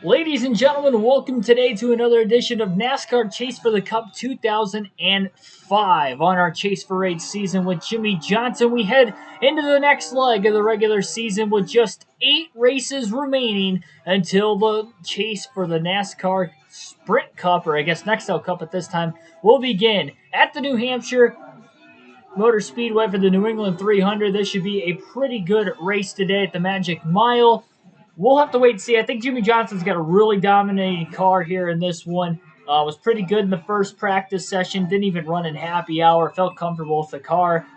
Ladies and gentlemen, welcome today to another edition of NASCAR Chase for the Cup 2005. On our Chase for 8 season with Jimmy Johnson, we head into the next leg of the regular season with just 8 races remaining until the chase for the NASCAR Sprint Cup, or I guess Nextel Cup at this time, will begin at the New Hampshire Motor Speedway for the New England 300. This should be a pretty good race today at the Magic Mile. We'll have to wait and see. I think Jimmy Johnson's got a really dominating car here in this one. Was pretty good in the first practice session. Didn't even run in happy hour. Felt comfortable with the car.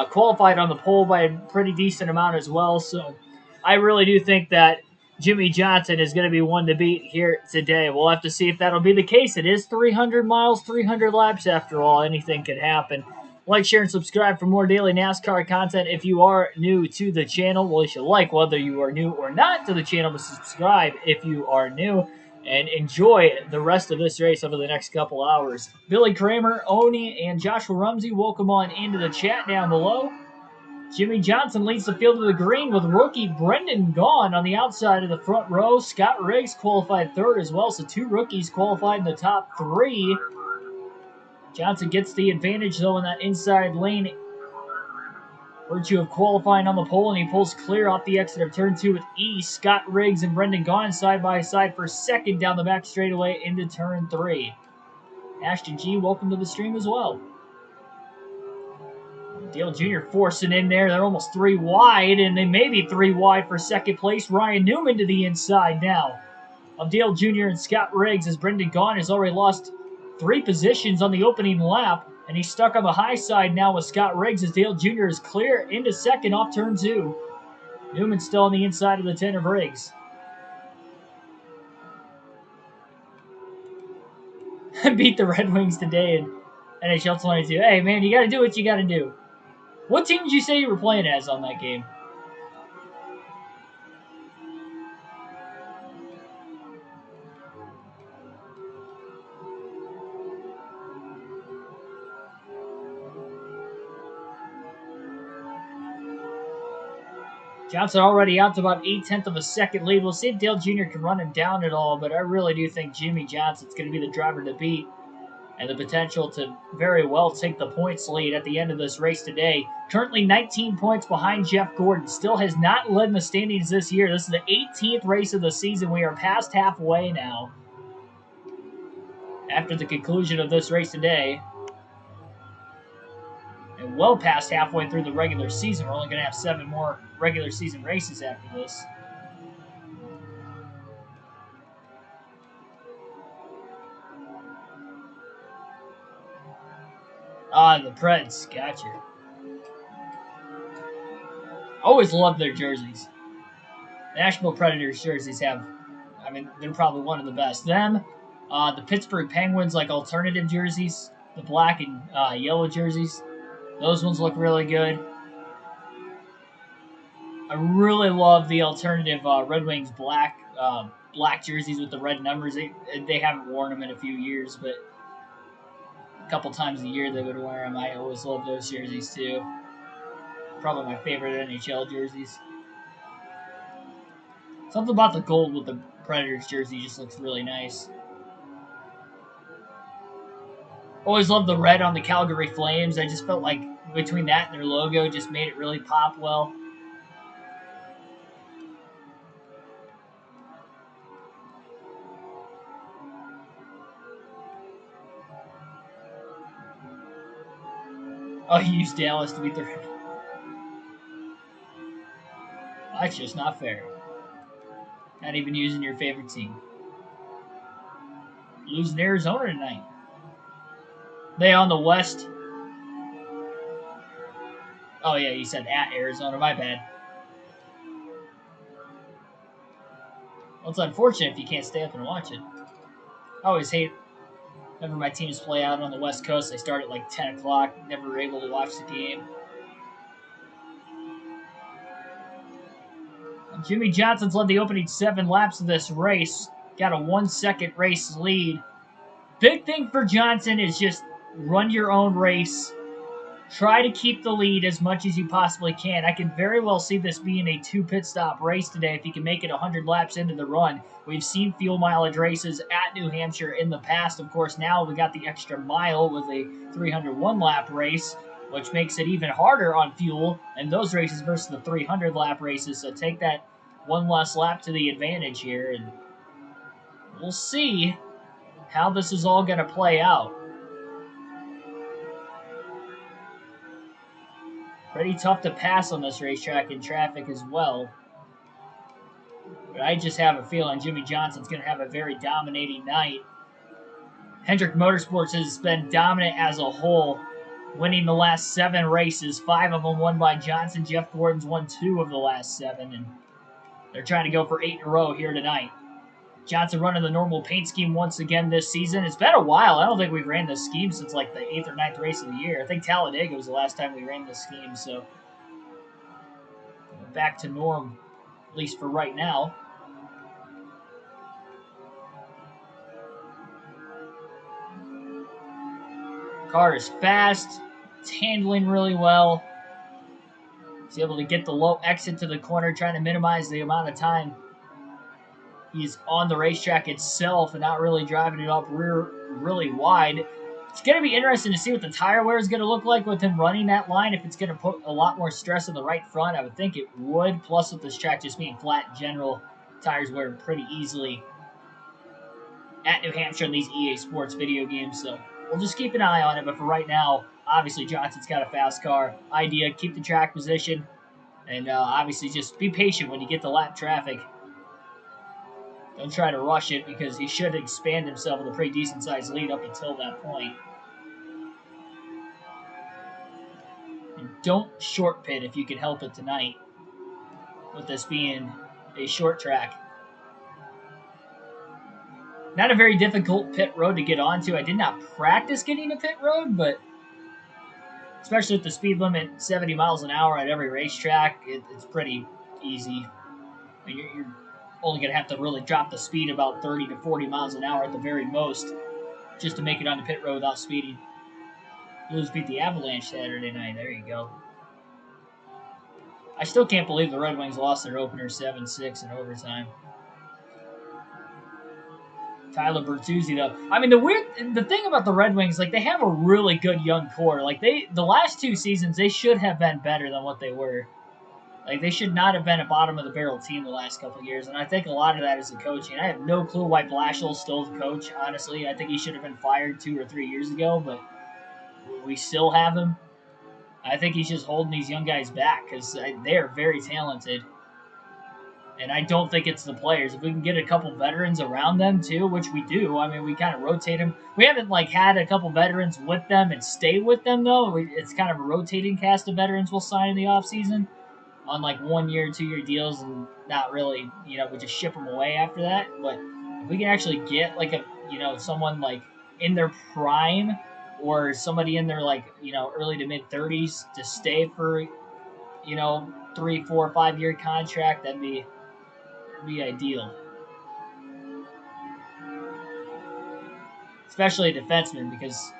Qualified on the pole by a pretty decent amount as well. So I really do think that Jimmy Johnson is going to be one to beat here today. We'll have to see if that'll be the case. It is 300 miles, 300 laps after all. Anything could happen. Like, share, and subscribe for more daily NASCAR content. If you are new to the channel, well, you should like whether you are new or not to the channel, but subscribe if you are new. And enjoy the rest of this race over the next couple hours. Billy Kramer, Oni, and Joshua Rumsey, welcome on into the chat down below. Jimmy Johnson leads the field to the green with rookie Brendan Gaughan on the outside of the front row. Scott Riggs qualified third as well, so two rookies qualified in the top three. Johnson gets the advantage, though, in that inside lane. Virtue of qualifying on the pole, and he pulls clear off the exit of turn 2 with ease. Scott Riggs and Brendan Gaughan side by side for second down the back straightaway into turn 3. Ashton G, welcome to the stream as well. Dale Jr. forcing in there. They're almost 3 wide, and they may be 3 wide for second place. Ryan Newman to the inside now of Dale Jr. and Scott Riggs, as Brendan Gaughan has already lost 3 positions on the opening lap, and he's stuck on the high side now with Scott Riggs as Dale Jr. is clear into second off turn 2. Newman still on the inside of the 10 of Riggs. Beat the Red Wings today in NHL 22. Hey, man, you got to do what you got to do. What team did you say you were playing as on that game? Johnson already out to about 1/8 of a second lead. We'll see if Dale Jr. can run him down at all, but I really do think Jimmy Johnson's going to be the driver to beat, and the potential to very well take the points lead at the end of this race today. Currently 19 points behind Jeff Gordon. Still has not led in the standings this year. This is the 18th race of the season. We are past halfway now. After the conclusion of this race today, and well past halfway through the regular season. We're only going to have 7 more regular season races after this. The Preds. Gotcha. Always loved their jerseys. Nashville Predators jerseys have, I mean, they're probably one of the best. Them, the Pittsburgh Penguins, like alternative jerseys, the black and yellow jerseys, those ones look really good. I really love the alternative Red Wings black jerseys with the red numbers. They haven't worn them in a few years, but a couple times a year they would wear them. I always love those jerseys too. Probably my favorite NHL jerseys. Something about the gold with the Predators jersey just looks really nice. Always loved the red on the Calgary Flames. I just felt like between that and their logo just made it really pop well. Oh, you used Dallas to beat the Red. That's just not fair. Not even using your favorite team. Losing Arizona tonight. They on the West. Oh, yeah, you said at Arizona. My bad. Well, it's unfortunate if you can't stay up and watch it. I always hate whenever my teams play out on the West Coast. They start at like 10 o'clock. Never able to watch the game. Jimmy Johnson's led the opening 7 laps of this race. Got a 1-second race lead. Big thing for Johnson is just run your own race. Try to keep the lead as much as you possibly can. I can very well see this being a 2-pit-stop race today if he can make it 100 laps into the run. We've seen fuel mileage races at New Hampshire in the past. Of course, now we got the extra mile with a 301-lap race, which makes it even harder on fuel in those races versus the 300-lap races. So take that one less lap to the advantage here, and we'll see how this is all going to play out. Pretty tough to pass on this racetrack in traffic as well. But I just have a feeling Jimmie Johnson's going to have a very dominating night. Hendrick Motorsports has been dominant as a whole, winning the last 7 races. 5 of them won by Johnson. Jeff Gordon's won 2 of the last 7, and they're trying to go for 8 in a row here tonight. Johnson running the normal paint scheme once again this season. It's been a while. I don't think we've ran this scheme since like the 8th or 9th race of the year. I think Talladega was the last time we ran this scheme, so back to norm, at least for right now. Car is fast. It's handling really well. He's able to get the low exit to the corner, trying to minimize the amount of time he's on the racetrack itself and not really driving it up rear really wide. It's going to be interesting to see what the tire wear is going to look like with him running that line. If it's going to put a lot more stress on the right front, I would think it would. Plus, with this track just being flat in general, tires wear pretty easily at New Hampshire in these EA Sports video games. So we'll just keep an eye on it. But for right now, obviously Johnson's got a fast car. Idea, keep the track position. And obviously just be patient when you get the lap traffic. Don't try to rush it because he should expand himself with a pretty decent sized lead up until that point. And don't short pit if you can help it tonight, with this being a short track. Not a very difficult pit road to get onto. I did not practice getting a pit road, but especially with the speed limit 70 miles an hour at every racetrack, it's pretty easy. I mean, you're only going to have to really drop the speed about 30 to 40 miles an hour at the very most just to make it on the pit road without speeding. Blues beat the Avalanche Saturday night. There you go. I still can't believe the Red Wings lost their opener 7-6 in overtime. Tyler Bertuzzi, though. I mean, the thing about the Red Wings, like, they have a really good young core. Like, the last 2 seasons, they should have been better than what they were. Like, they should not have been a bottom-of-the-barrel team the last couple of years, and I think a lot of that is the coaching. I have no clue why Blashill's still the coach, honestly. I think he should have been fired 2 or 3 years ago, but we still have him. I think he's just holding these young guys back because they are very talented, and I don't think it's the players. If we can get a couple veterans around them, too, which we do, I mean, we kind of rotate them. We haven't, like, had a couple veterans with them and stay with them, though. It's kind of a rotating cast of veterans we'll sign in the offseason on like 1-year, 2-year deals, and not really, we just ship them away after that. But if we can actually get like a, someone like in their prime or somebody in their like, early to mid 30s to stay for, 3, 4, 5-year contract, that'd be ideal. Especially a defenseman, because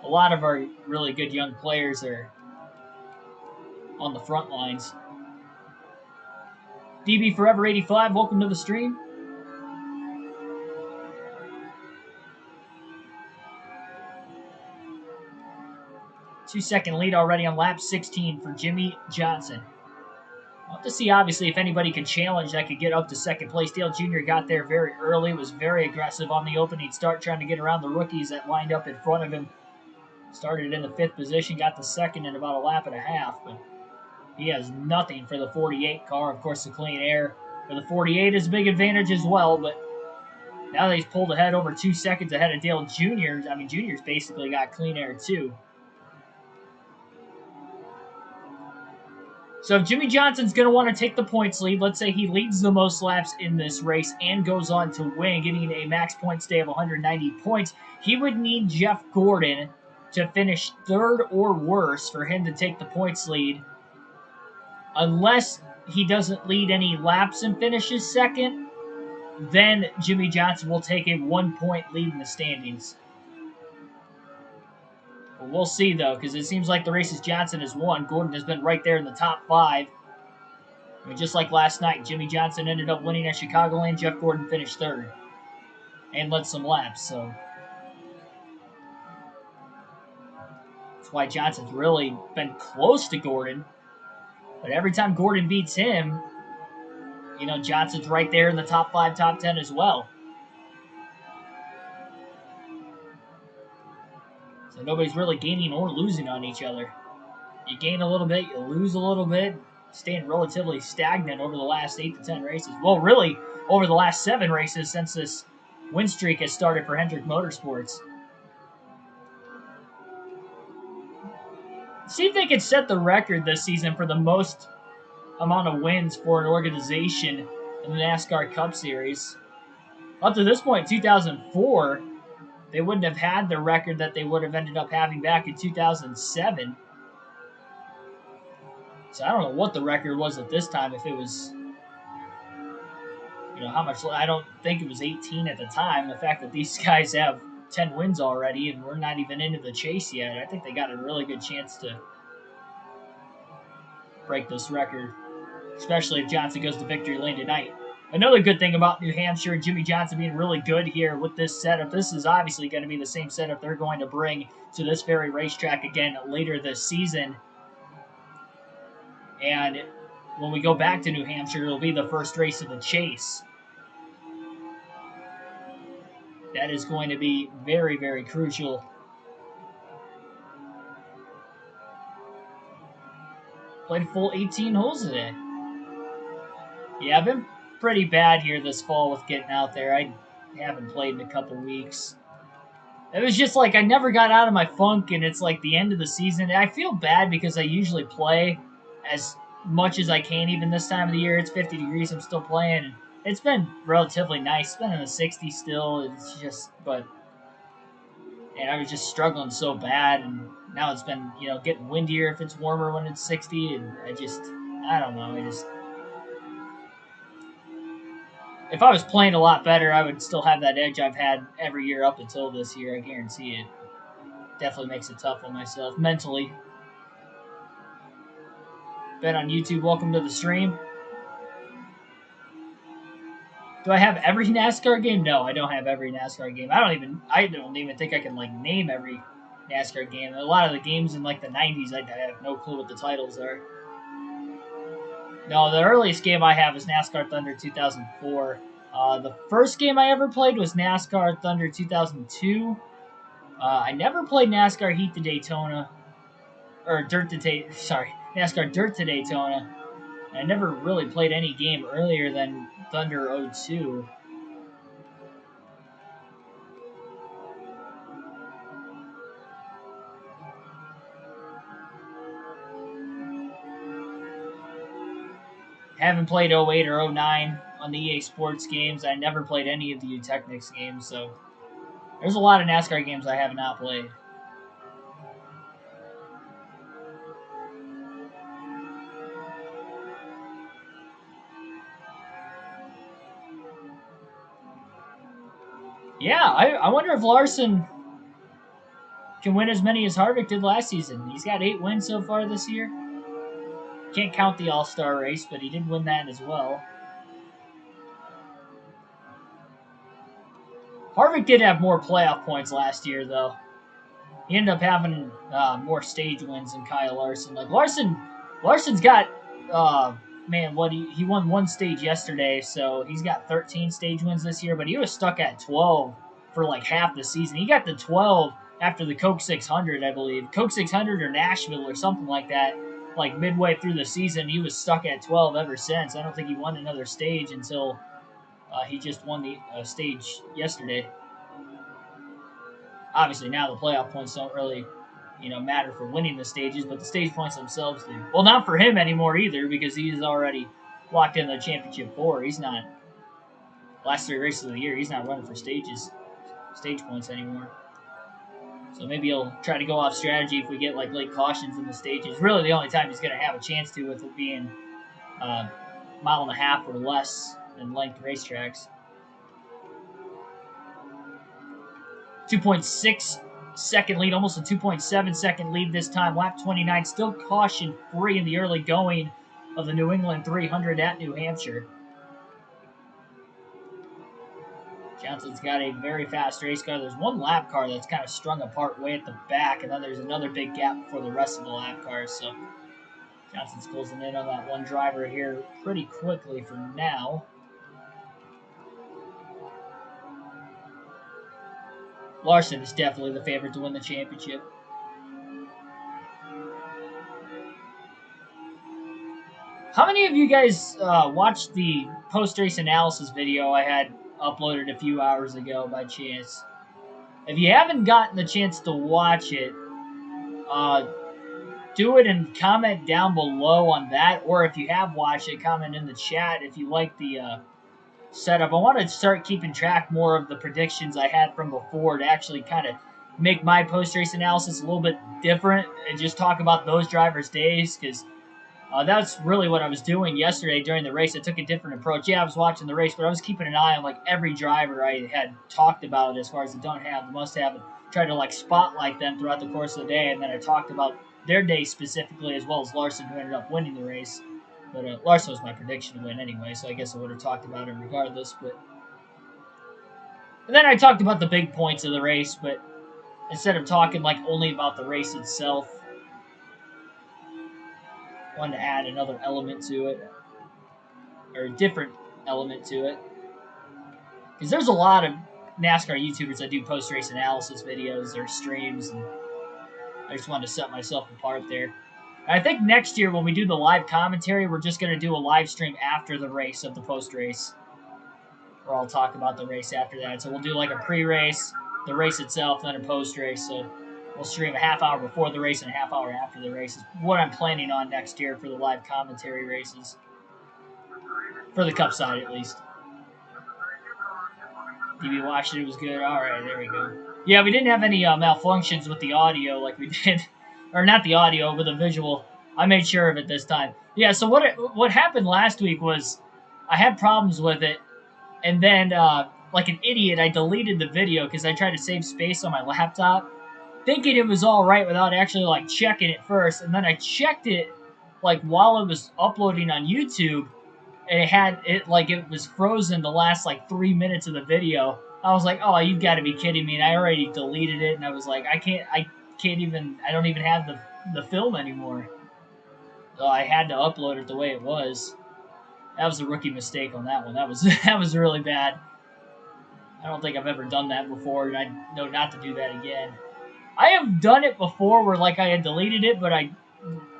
a lot of our really good young players are on the front lines. DB Forever 85, welcome to the stream. Two-second lead already on lap 16 for Jimmie Johnson. We'll have to see, obviously, if anybody could challenge that could get up to second place. Dale Jr. got there very early, was very aggressive on the opening start, trying to get around the rookies that lined up in front of him. Started in the 5th position, got the second in about a lap and a half, but he has nothing for the 48 car. Of course, the clean air for the 48 is a big advantage as well, but now that he's pulled ahead over 2 seconds ahead of Dale Jr., I mean, Jr.'s basically got clean air too. So if Jimmie Johnson's going to want to take the points lead, let's say he leads the most laps in this race and goes on to win, getting a max points day of 190 points, he would need Jeff Gordon to finish 3rd or worse for him to take the points lead. Unless he doesn't lead any laps and finishes 2nd, then Jimmie Johnson will take a 1-point lead in the standings. But we'll see, though, because it seems like the races Johnson has won, Gordon has been right there in the top 5. I mean, just like last night, Jimmy Johnson ended up winning at Chicagoland. Jeff Gordon finished 3rd and led some laps, so that's why Johnson's really been close to Gordon. But every time Gordon beats him, you know, Johnson's right there in the top 5, top 10 as well. So nobody's really gaining or losing on each other. You gain a little bit, you lose a little bit, staying relatively stagnant over the last 8 to 10 races. Well, really, over the last 7 races since this win streak has started for Hendrick Motorsports. See if they can set the record this season for the most amount of wins for an organization in the NASCAR Cup Series. Up to this point, 2004, they wouldn't have had the record that they would have ended up having back in 2007. So I don't know what the record was at this time, if it was, you know, how much. I don't think it was 18 at the time. The fact that these guys have 10 wins already and we're not even into the chase yet, I think they got a really good chance to break this record, especially if Johnson goes to victory lane tonight. Another good thing about New Hampshire and Jimmy Johnson being really good here with this setup, this is obviously going to be the same setup they're going to bring to this very racetrack again later this season. And when we go back to New Hampshire, it'll be the first race of the chase. That is going to be very, very crucial. Played a full 18 holes today. Yeah, I've been pretty bad here this fall with getting out there. I haven't played in a couple weeks. It was just like I never got out of my funk, and it's like the end of the season. I feel bad because I usually play as much as I can, even this time of the year. It's 50 degrees. I'm still playing. It's been relatively nice. It's been in the 60s still. It's just, and I was just struggling so bad, and now it's been, you know, getting windier if it's warmer when it's 60, and I don't know. If I was playing a lot better, I would still have that edge I've had every year up until this year. I guarantee it. Definitely makes it tough on myself mentally. Ben on YouTube, welcome to the stream. Do I have every NASCAR game? No, I don't have every NASCAR game. I don't even think I can like name every NASCAR game. A lot of the games in like the 90s, I have no clue what the titles are. No, the earliest game I have is NASCAR Thunder 2004. The first game I ever played was NASCAR Thunder 2002. I never played NASCAR Heat to Daytona, or NASCAR Dirt to Daytona. I never really played any game earlier than Thunder 02. Haven't played 08 or 09 on the EA Sports games. I never played any of the Utechnics games, so there's a lot of NASCAR games I have not played. Yeah, I wonder if Larson can win as many as Harvick did last season. He's got 8 wins so far this year. Can't count the All-Star race, but he did win that as well. Harvick did have more playoff points last year, though. He ended up having more stage wins than Kyle Larson. Like Larson's got he won 1 stage yesterday, so he's got 13 stage wins this year. But he was stuck at 12 for like half the season. He got to 12 after the Coke 600, I believe, Coke 600 or Nashville or something like that. Like midway through the season, he was stuck at 12 ever since. I don't think he won another stage until he just won the stage yesterday. Obviously, now the playoff points don't really, matter for winning the stages, but the stage points themselves do. Well, not for him anymore either, because he's already locked in the championship 4. He's not, last 3 races of the year, he's not running for stage points anymore. So maybe he'll try to go off strategy if we get like late cautions in the stages. Really, the only time he's going to have a chance to with it being a mile and a half or less in length racetracks. 2.6 second lead, almost a 2.7 second lead this time. Lap 29, still caution free in the early going of the New England 300 at New Hampshire. Johnson's got a very fast race car. There's one lap car that's kind of strung apart way at the back, and then there's another big gap for the rest of the lap cars. So Johnson's closing in on that one driver here pretty quickly for now. Larson is definitely the favorite to win the championship. How many of you guys watched the post-race analysis video I had uploaded a few hours ago by chance? If you haven't gotten the chance to watch it, do it and comment down below on that. Or if you have watched it, comment in the chat if you like the setup. I want to start keeping track more of the predictions I had from before to actually kind of make my post-race analysis a little bit different and just talk about those drivers' days, because that's really what I was doing yesterday during the race. I took a different approach. Yeah, I was watching the race, but I was keeping an eye on like every driver I had talked about as far as the don't have, the must have, and tried to like spotlight them throughout the course of the day. And then I talked about their day specifically, as well as Larson, who ended up winning the race. But Larson was my prediction to win anyway, so I guess I would have talked about him regardless. But and then I talked about the big points of the race, but instead of talking like only about the race itself, I wanted to add another element to it, or a different element to it, because there's a lot of NASCAR YouTubers that do post-race analysis videos or streams, and I just wanted to set myself apart there. And I think next year when we do the live commentary, we're just going to do a live stream after the race of the post-race, where I'll talk about the race after that. So we'll do like a pre-race, the race itself, then a post-race. So we'll stream a half hour before the race and a half hour after the race. Is what I'm planning on next year for the live commentary races. For the Cup side, at least. DB watched it. It was good. All right, there we go. Yeah, we didn't have any malfunctions with the audio like we did. Or not the audio, but the visual. I made sure of it this time. Yeah, so what happened last week was I had problems with it. And then, like an idiot, I deleted the video because I tried to save space on my laptop, thinking it was all right without actually, like, checking it first. And then I checked it, like, while it was uploading on YouTube, and it was frozen the last, like, 3 minutes of the video. I was like, oh, you've got to be kidding me. And I already deleted it, and I was like, I don't even have the film anymore. So I had to upload it the way it was. That was a rookie mistake on that one. That was really bad. I don't think I've ever done that before, and I know not to do that again. I have done it before where, like, I had deleted it, but I,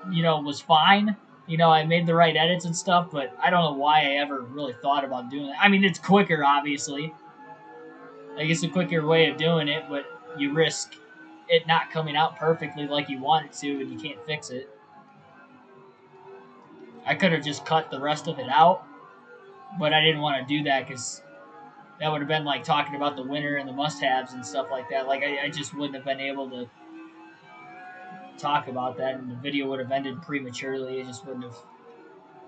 was fine. I made the right edits and stuff, but I don't know why I ever really thought about doing that. I mean, it's quicker, obviously. Like, it's a quicker way of doing it, but you risk it not coming out perfectly like you want it to, and you can't fix it. I could have just cut the rest of it out, but I didn't want to do that because that would have been like talking about the winner and the must-haves and stuff like that. Like, I just wouldn't have been able to talk about that, and the video would have ended prematurely. It just wouldn't have.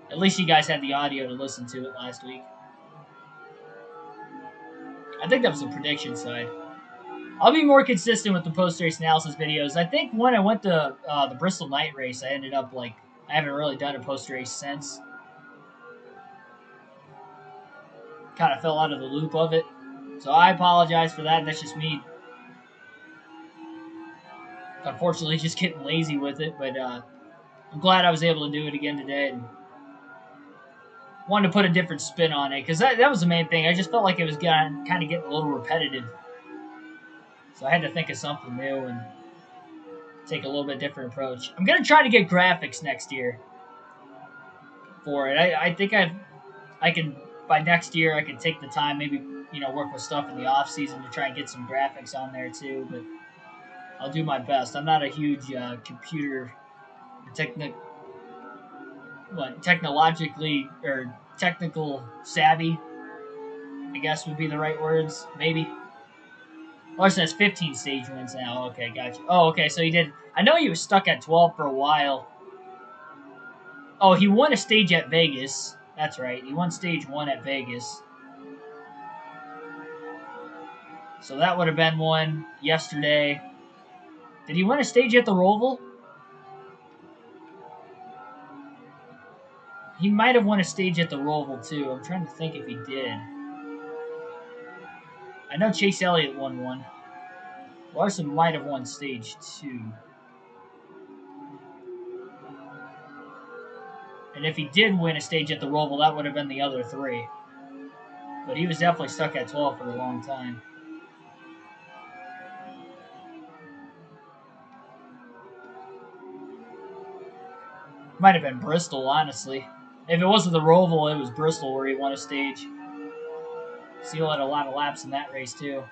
At least you guys had the audio to listen to it last week. I think that was the prediction side. I'll be more consistent with the post-race analysis videos. I think when I went to the Bristol night race, I ended up, like, I haven't really done a post-race since. Kind of fell out of the loop of it. So I apologize for that. That's just me, unfortunately, just getting lazy with it. But I'm glad I was able to do it again today. And wanted to put a different spin on it, because that was the main thing. I just felt like it was kind of getting a little repetitive. So I had to think of something new and take a little bit different approach. I'm going to try to get graphics next year for it. I think I can, by next year, I can take the time, maybe, work with stuff in the off season to try and get some graphics on there too, but I'll do my best. I'm not a huge computer technologically or technical savvy, I guess would be the right words, maybe. Larson has 15 stage wins now. Okay, gotcha. Oh, okay, so he did. I know he was stuck at 12 for a while. Oh, he won a stage at Vegas. That's right. He won stage 1 at Vegas. So that would have been one yesterday. Did he win a stage at the Roval? He might have won a stage at the Roval, too. I'm trying to think if he did. I know Chase Elliott won one. Larson might have won stage 2. And if he did win a stage at the Roval, that would have been the other 3. But he was definitely stuck at 12 for a long time. Might have been Bristol, honestly. If it wasn't the Roval, it was Bristol where he won a stage. Seal had a lot of laps in that race, too.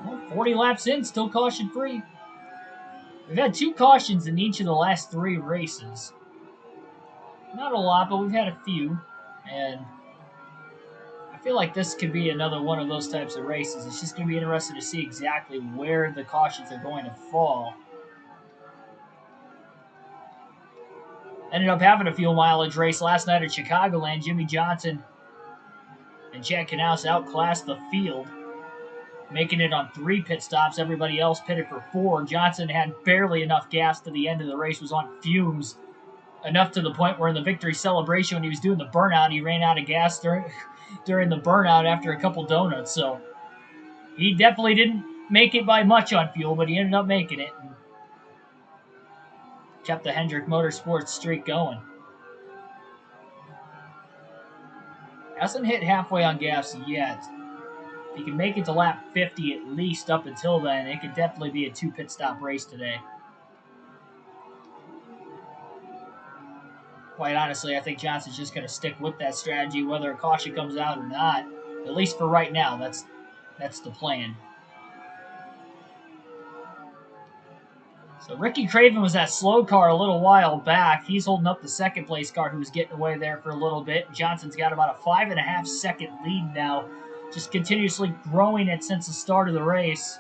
Well, 40 laps in, still caution-free. We've had 2 cautions in each of the last 3 races. Not a lot, but we've had a few. And I feel like this could be another one of those types of races. It's just going to be interesting to see exactly where the cautions are going to fall. Ended up having a fuel mileage race last night at Chicagoland. Jimmy Johnson and Chad Knaus outclassed the field, making it on 3 pit stops. Everybody else pitted for 4. Johnson had barely enough gas to the end of the race, was on fumes, enough to the point where in the victory celebration when he was doing the burnout, he ran out of gas during the burnout after a couple donuts. So he definitely didn't make it by much on fuel, but he ended up making it and kept the Hendrick Motorsports streak going. Hasn't hit halfway on gas yet. If he can make it to lap 50 at least up until then, it could definitely be a 2 pit stop race today. Quite honestly, I think Johnson's just going to stick with that strategy, whether a caution comes out or not. At least for right now, that's the plan. So Ricky Craven was that slow car a little while back. He's holding up the second place car who was getting away there for a little bit. Johnson's got about a 5.5 second lead now, just continuously growing it since the start of the race.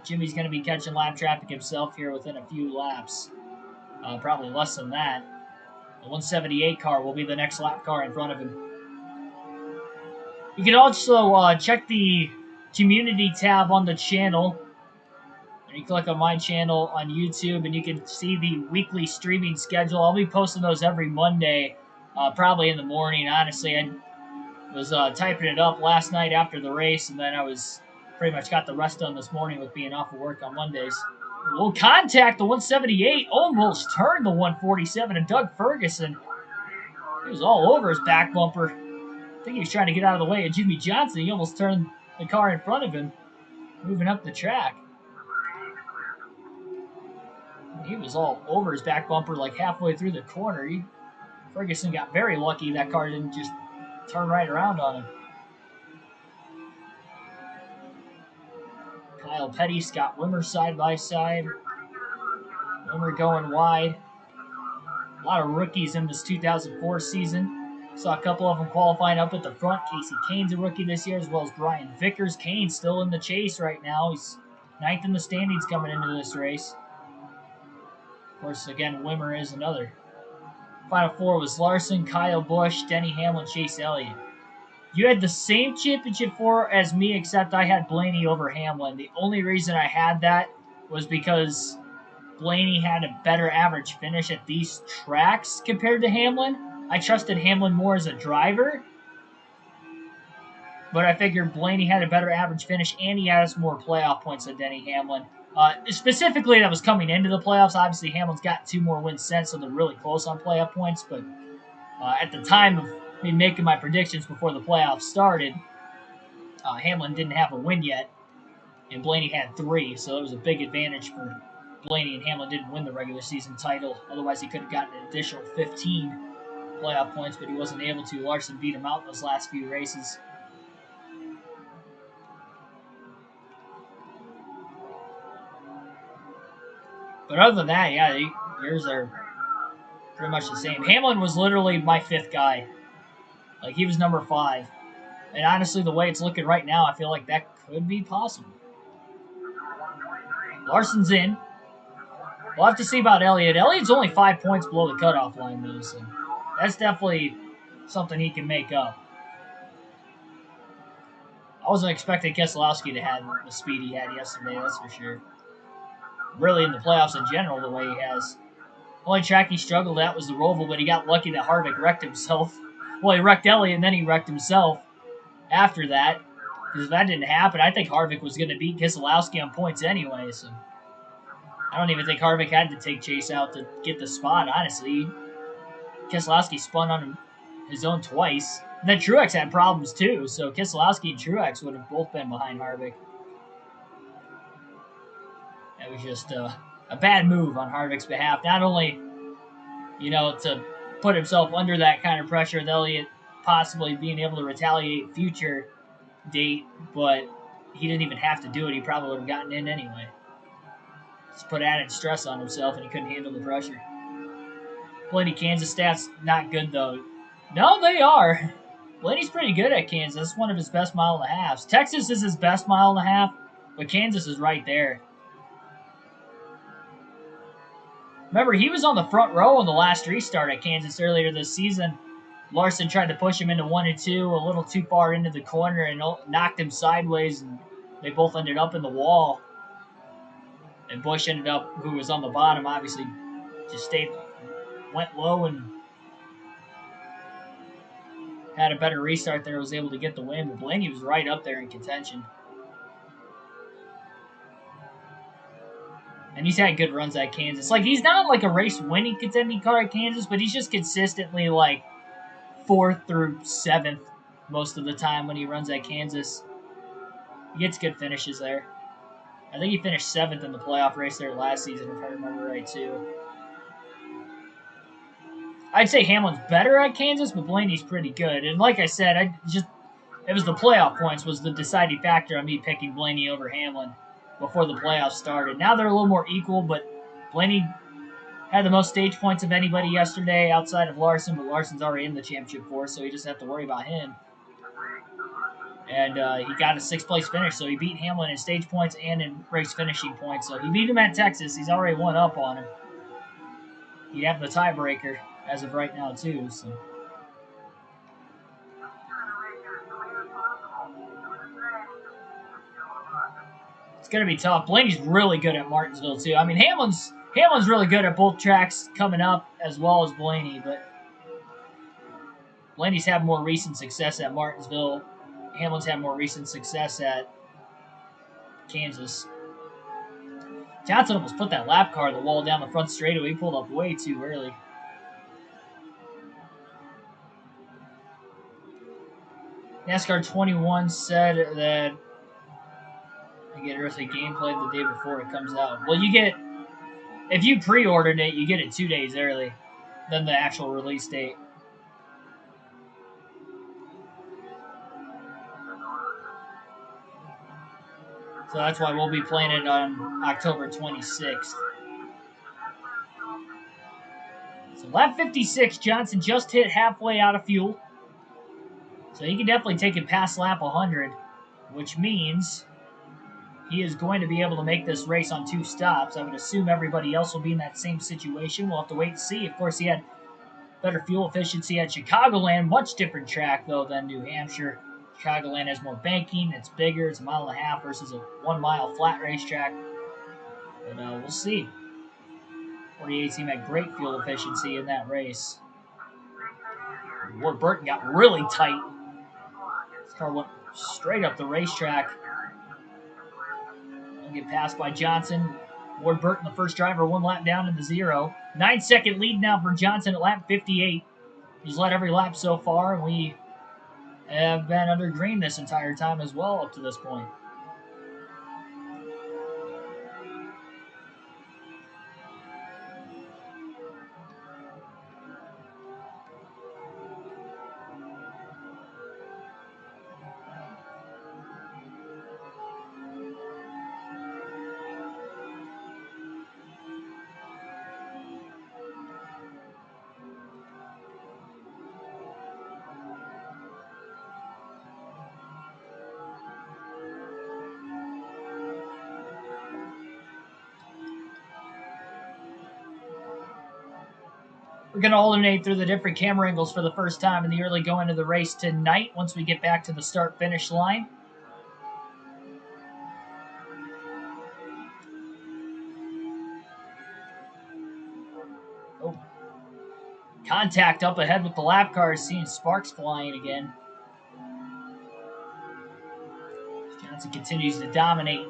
Jimmy's going to be catching lap traffic himself here within a few laps. Probably less than that. The 178 car will be the next lap car in front of him. You can also check the community tab on the channel. And you click on my channel on YouTube, and you can see the weekly streaming schedule. I'll be posting those every Monday, probably in the morning. Honestly, I was typing it up last night after the race, and then I was pretty much got the rest done this morning with being off of work on Mondays. Well, contact the 178 almost turned the 147, and Doug Ferguson, he was all over his back bumper. I think he was trying to get out of the way of Jimmy Johnson. He almost turned the car in front of him, moving up the track. He was all over his back bumper like halfway through the corner. Ferguson got very lucky that car didn't just turn right around on him. Kyle Petty, Scott Wimmer side by side. Wimmer going wide. A lot of rookies in this 2004 season. Saw a couple of them qualifying up at the front. Casey Kane's a rookie this year, as well as Brian Vickers. Kane still in the chase right now. He's 9th in the standings coming into this race. Of course, again, Wimmer is another. Final 4 was Larson, Kyle Busch, Denny Hamlin, Chase Elliott. You had the same championship 4 as me, except I had Blaney over Hamlin. The only reason I had that was because Blaney had a better average finish at these tracks compared to Hamlin. I trusted Hamlin more as a driver, but I figured Blaney had a better average finish, and he has more playoff points than Denny Hamlin. Specifically, that was coming into the playoffs. Obviously, Hamlin's got 2 more wins since, so they're really close on playoff points. But at the time of me making my predictions before the playoffs started, Hamlin didn't have a win yet, and Blaney had 3, so it was a big advantage for Blaney, and Hamlin didn't win the regular season title. Otherwise, he could have gotten an additional 15 playoff points, but he wasn't able to. Larson beat him out in those last few races. But other than that, yeah, yours are pretty much the same. Hamlin was literally my 5th guy. Like, he was number 5. And honestly, the way it's looking right now, I feel like that could be possible. Larson's in. We'll have to see about Elliott. Elliott's only 5 points below the cutoff line, though, so that's definitely something he can make up. I wasn't expecting Keselowski to have the speed he had yesterday, that's for sure. Really, in the playoffs in general, the way he has. The only track he struggled at was the Roval, but he got lucky that Harvick wrecked himself. Well, he wrecked Elliott, and then he wrecked himself after that. Because if that didn't happen, I think Harvick was going to beat Keselowski on points anyway, so I don't even think Harvick had to take Chase out to get the spot, honestly. Keselowski spun on his own twice. And then Truex had problems too, so Keselowski and Truex would have both been behind Harvick. It was just a bad move on Harvick's behalf. Not only, to put himself under that kind of pressure with Elliott possibly being able to retaliate future date, but he didn't even have to do it. He probably would have gotten in anyway. Just put added stress on himself, and he couldn't handle the pressure. Blaney, Kansas stats, not good, though. No, they are. Blaney's pretty good at Kansas. It's one of his best mile and a halves. Texas is his best mile and a half, but Kansas is right there. Remember, he was on the front row in the last restart at Kansas earlier this season. Larson tried to push him into 1 and 2 a little too far into the corner and knocked him sideways, and they both ended up in the wall. And Busch ended up, who was on the bottom, obviously just went low and had a better restart there, was able to get the win. But Blaney was right up there in contention. And he's had good runs at Kansas. Like, he's not like a race-winning contending car at Kansas, but he's just consistently like 4th through 7th most of the time when he runs at Kansas. He gets good finishes there. I think he finished 7th in the playoff race there last season, if I remember right, too. I'd say Hamlin's better at Kansas, but Blaney's pretty good. And like I said, it was the playoff points was the deciding factor on me picking Blaney over Hamlin before the playoffs started. Now they're a little more equal, but Blaney had the most stage points of anybody yesterday outside of Larson, but Larson's already in the championship for us, so he doesn't have to worry about him. And he got a 6th place finish, so he beat Hamlin in stage points and in race finishing points. So he beat him at Texas. He's already one up on him. He'd have the tiebreaker as of right now, too. So. It's going to be tough. Blaney's really good at Martinsville, too. I mean, Hamlin's really good at both tracks coming up as well as Blaney, but Blaney's had more recent success at Martinsville. Hamlin's had more recent success at Kansas. Johnson almost put that lap car on the wall down the front straightaway. He pulled up way too early. NASCAR 21 said that you get early gameplay the day before it comes out. Well, if you pre-ordered it, you get it 2 days early than the actual release date. So that's why we'll be playing it on October 26th. So lap 56, Johnson just hit halfway out of fuel. So he can definitely take it past lap 100, which means he is going to be able to make this race on 2 stops. I would assume everybody else will be in that same situation. We'll have to wait and see. Of course, he had better fuel efficiency at Chicagoland. Much different track, though, than New Hampshire. Chicagoland has more banking. It's bigger. It's a 1.5 mile versus a 1 mile flat racetrack. But we'll see. 48 team had great fuel efficiency in that race. Ward Burton got really tight. This car went straight up the racetrack. Don't get passed by Johnson. Ward Burton, the first driver, 1 lap down in the 0. 9-second lead now for Johnson at lap 58. He's led every lap so far, and we have been under green this entire time as well up to this point. We're going to alternate through the different camera angles for the first time in the early going of the race tonight once we get back to the start-finish line. Oh. Contact up ahead with the lap cars, seeing sparks flying again. Johnson continues to dominate.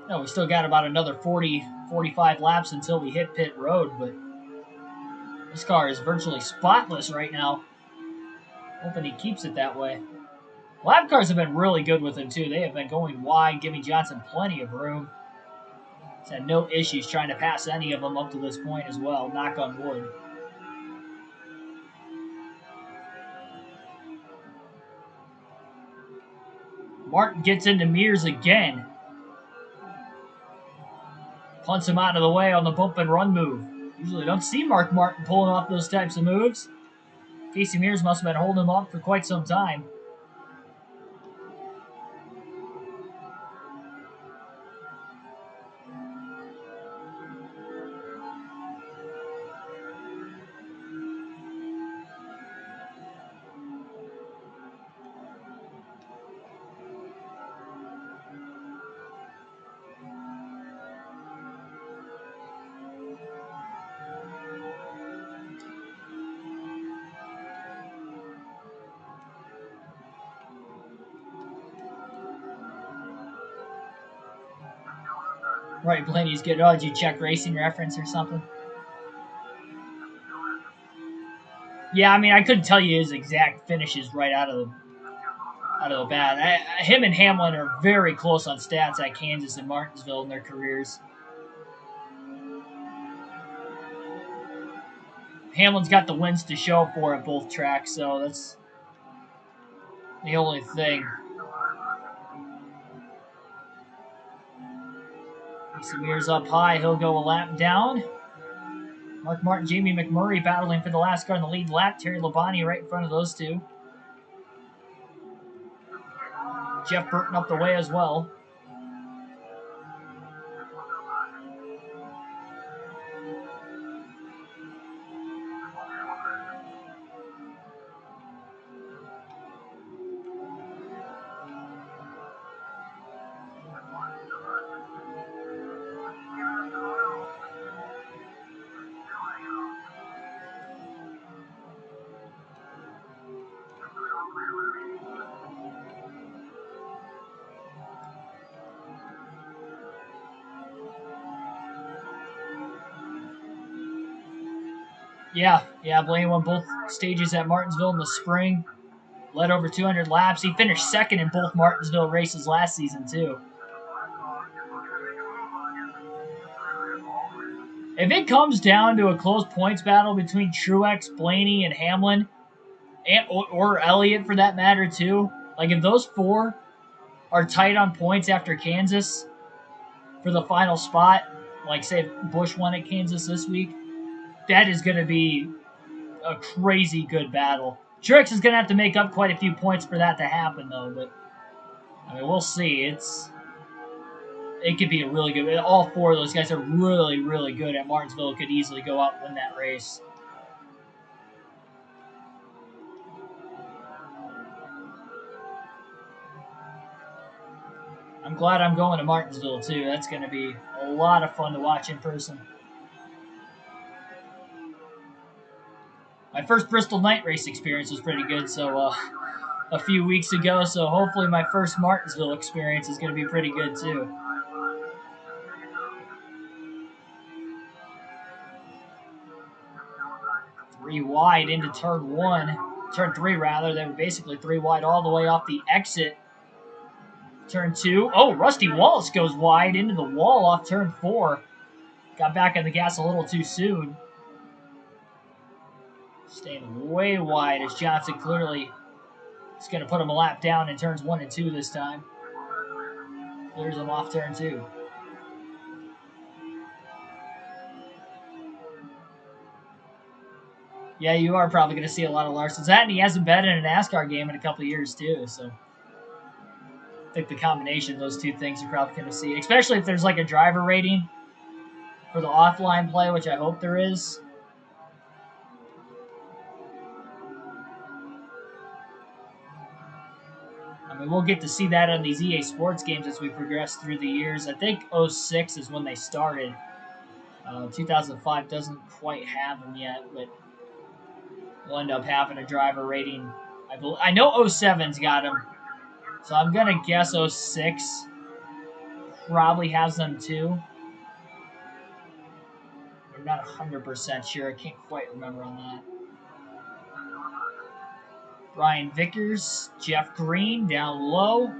No, we still got about another 40, 45 laps until we hit pit road, but this car is virtually spotless right now. Hoping he keeps it that way. Lap cars have been really good with him, too. They have been going wide, giving Johnson plenty of room. He's had no issues trying to pass any of them up to this point as well, knock on wood. Martin gets into Mears again. Punts him out of the way on the bump and run move. Usually don't see Mark Martin pulling off those types of moves. Casey Mears must have been holding him up for quite some time. Right, Blaney's good. Oh, did you check racing reference or something? Yeah, I mean, I couldn't tell you his exact finishes right out of the bat. Him and Hamlin are very close on stats at Kansas and Martinsville in their careers. Hamlin's got the wins to show for at both tracks, so that's the only thing. Casey Mears up high. He'll go a lap down. Mark Martin, Jamie McMurray battling for the last car in the lead lap. Terry Labonte right in front of those two. Jeff Burton up the way as well. Yeah, Blaney won both stages at Martinsville in the spring. Led over 200 laps. He finished second in both Martinsville races last season, too. If it comes down to a close points battle between Truex, Blaney, and Hamlin, or Elliott for that matter, too, like if those four are tight on points after Kansas for the final spot, like say if Busch won at Kansas this week, that is going to be a crazy good battle. Truex is going to have to make up quite a few points for that to happen, though. But I mean, we'll see. It could be a really good. All four of those guys are really, really good at Martinsville. Could easily go out and win that race. I'm glad I'm going to Martinsville too. That's going to be a lot of fun to watch in person. My first Bristol night race experience was pretty good, so a few weeks ago, so hopefully my first Martinsville experience is going to be pretty good too. Three wide into turn three rather. They were basically three wide all the way off the exit. Turn two. Oh, Rusty Wallace goes wide into the wall off turn four. Got back on the gas a little too soon. Staying way wide as Johnson clearly is going to put him a lap down in turns 1 and 2 this time. Clears him off turn 2. Yeah, you are probably going to see a lot of Larson's. That, and he hasn't been in a NASCAR game in a couple of years, too. So think the combination of those two things you're probably going to see, especially if there's like a driver rating for the offline play, which I hope there is. I mean, we'll get to see that on these EA Sports games as we progress through the years. I think 06 is when they started. 2005 doesn't quite have them yet, but we'll end up having a driver rating. I know 07's got them, so I'm going to guess 06 probably has them too. I'm not 100% sure. I can't quite remember on that. Brian Vickers, Jeff Green down low.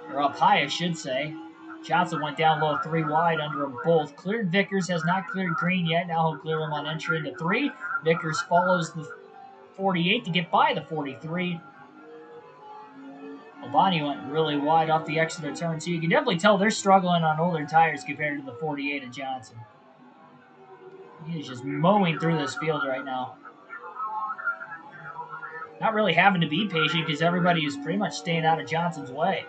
Or up high, I should say. Johnson went down low 3 wide under them both. Cleared Vickers, has not cleared Green yet. Now he'll clear him on entry into 3. Vickers follows the 48 to get by the 43. Albani went really wide off the exit of turn 2. You can definitely tell they're struggling on older tires compared to the 48 of Johnson. He's just mowing through this field right now. Not really having to be patient because everybody is pretty much staying out of Johnson's way.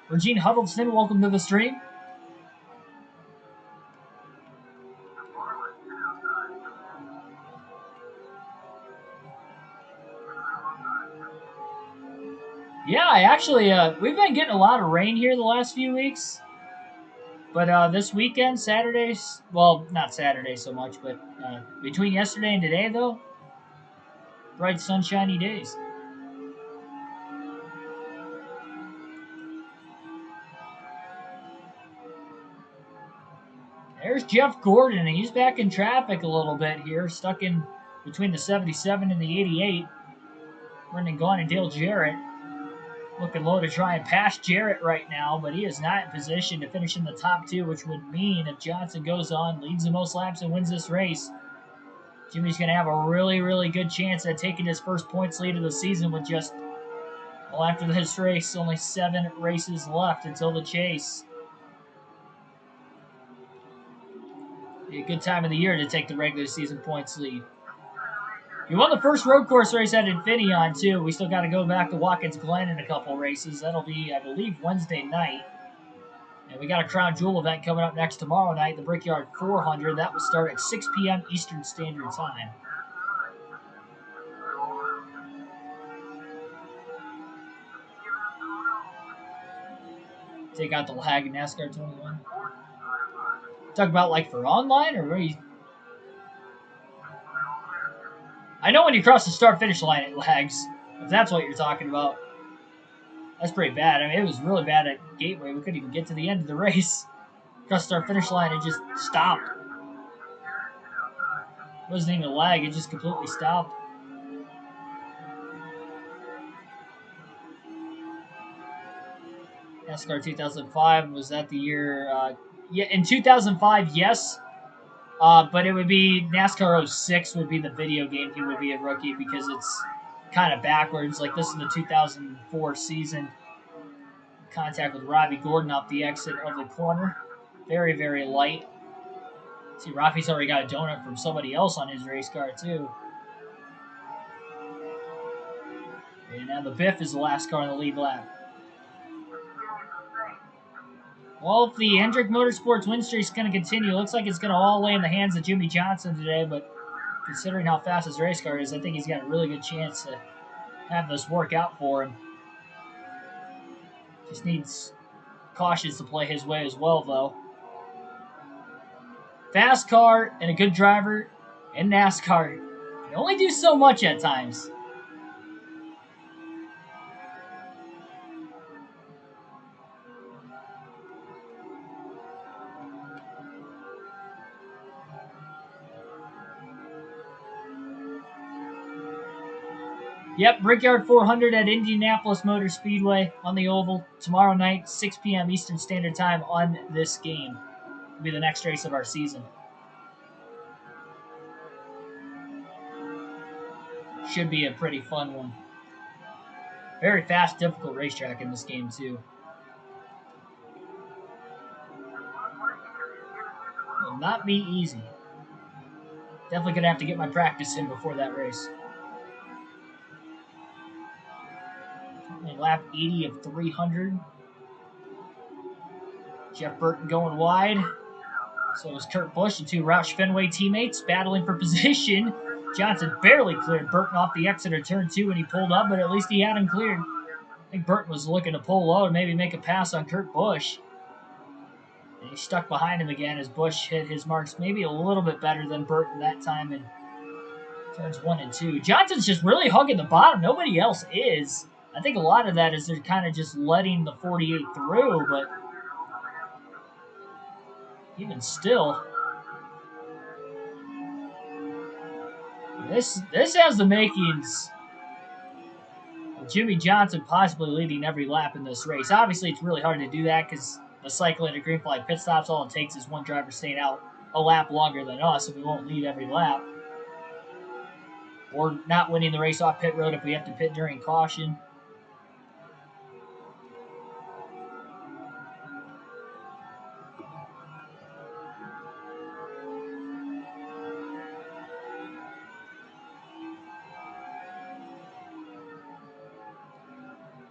Regine Huddleston, welcome to the stream. Yeah, I actually, we've been getting a lot of rain here the last few weeks. But this weekend, Saturdays, well, not Saturday so much, but between yesterday and today, though, bright sunshiny days. There's Jeff Gordon, and he's back in traffic a little bit here, stuck in between the 77 and the 88. Brendan Gaughan and Dale Jarrett looking low to try and pass Jarrett right now, but he is not in position to finish in the top 2, which would mean if Johnson goes on, leads the most laps, and wins this race, Jimmy's going to have a really, really good chance at taking his first points lead of the season with just, well, after this race, only 7 races left until the chase. Be a good time of the year to take the regular season points lead. He won the first road course race at Infineon, too. We still got to go back to Watkins Glen in a couple races. That'll be, I believe, Wednesday night. And we got a Crown Jewel event coming up next tomorrow night, the Brickyard 400. That will start at 6 p.m. Eastern Standard Time. Take out the lag in NASCAR 21. Talk about like for online or where you... I know when you cross the start-finish line, it lags. If that's what you're talking about. That's pretty bad. I mean, it was really bad at Gateway. We couldn't even get to the end of the race. Cross the start-finish line, it just stopped. It wasn't even a lag. It just completely stopped. NASCAR 2005, was that the year? Yeah, in 2005, yes. But it would be NASCAR 06 would be the video game. He would be a rookie because it's kind of backwards. Like this is the 2004 season. Contact with Robbie Gordon off the exit of the corner. Very, very light. See, Rafi's already got a donut from somebody else on his race car, too. And now the Biff is the last car in the lead lap. Well, if the Hendrick Motorsports win streak is going to continue, it looks like it's going to all lay in the hands of Jimmy Johnson today, but considering how fast his race car is, I think he's got a really good chance to have this work out for him. Just needs cautions to play his way as well, though. Fast car and a good driver in NASCAR can only do so much at times. Yep, Brickyard 400 at Indianapolis Motor Speedway on the Oval tomorrow night, 6 p.m. Eastern Standard Time on this game. It'll be the next race of our season. Should be a pretty fun one. Very fast, difficult racetrack in this game, too. Will not be easy. Definitely going to have to get my practice in before that race. Lap lap 80 of 300. Jeff Burton going wide. So is Kurt Busch, the two Roush Fenway teammates battling for position. Johnson barely cleared Burton off the exit of turn 2 when he pulled up, but at least he had him cleared. I think Burton was looking to pull low and maybe make a pass on Kurt Busch. And he stuck behind him again as Busch hit his marks maybe a little bit better than Burton that time in turns 1 and 2. Johnson's just really hugging the bottom. Nobody else is. I think a lot of that is they're kind of just letting the 48 through, but even still, this has the makings of Jimmy Johnson possibly leading every lap in this race. Obviously, it's really hard to do that because the cycling and green flag pit stops, all it takes is one driver staying out a lap longer than us, and we won't lead every lap. Or not winning the race off pit road if we have to pit during caution.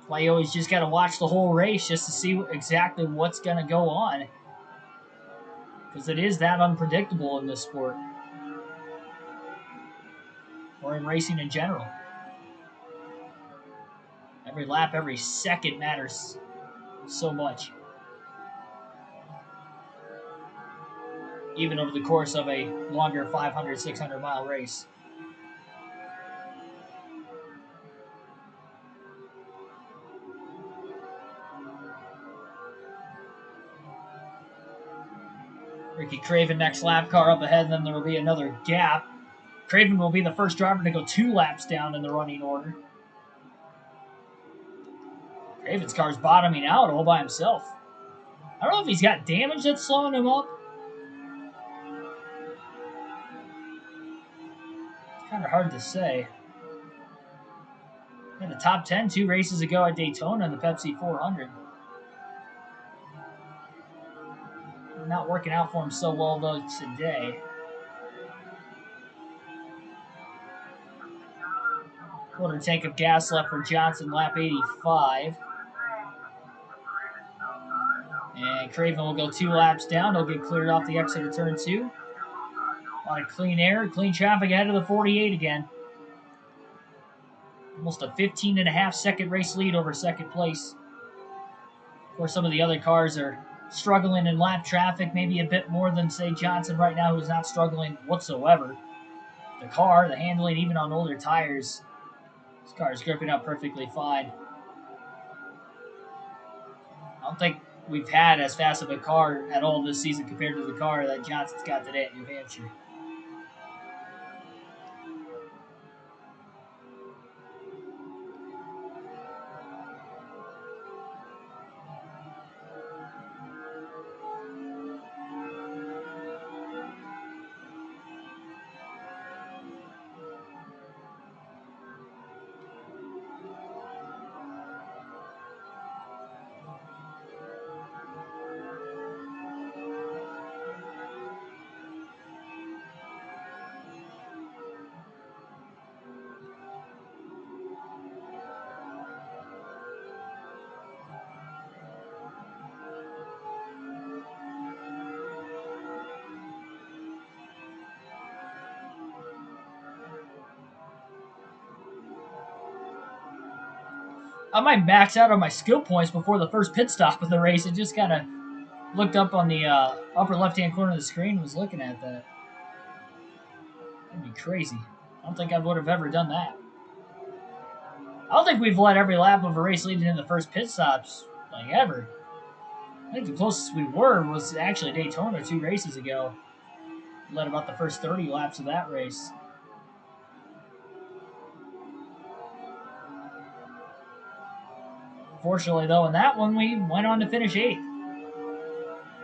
Why you always just got to watch the whole race just to see exactly what's going to go on. Because it is that unpredictable in this sport. Or in racing in general. Every lap, every second matters so much. Even over the course of a longer 500, 600 mile race. Ricky Craven, next lap car up ahead, and then there will be another gap. Craven will be the first driver to go 2 laps down in the running order. Craven's car's bottoming out all by himself. I don't know if he's got damage that's slowing him up. It's kind of hard to say. He had the top 10 2 races ago at Daytona in the Pepsi 400. Not working out for him so well, though, today. Quarter tank of gas left for Johnson, lap 85. And Craven will go 2 laps down. He'll get cleared off the exit of turn 2. A lot of clean air, clean traffic ahead of the 48 again. Almost a 15.5-second race lead over second place. Of course, some of the other cars are struggling in lap traffic, maybe a bit more than, say, Johnson right now, who's not struggling whatsoever. The car, the handling, even on older tires, this car is gripping up perfectly fine. I don't think we've had as fast of a car at all this season compared to the car that Johnson's got today at New Hampshire. I might max out on my skill points before the first pit stop of the race. And just kind of looked up on the upper left-hand corner of the screen and was looking at that. That'd be crazy. I don't think I would have ever done that. I don't think we've led every lap of a race leading in the first pit stops, like, ever. I think the closest we were was actually Daytona 2 races ago. We led about the first 30 laps of that race. Fortunately, though, in that one, we went on to finish 8th.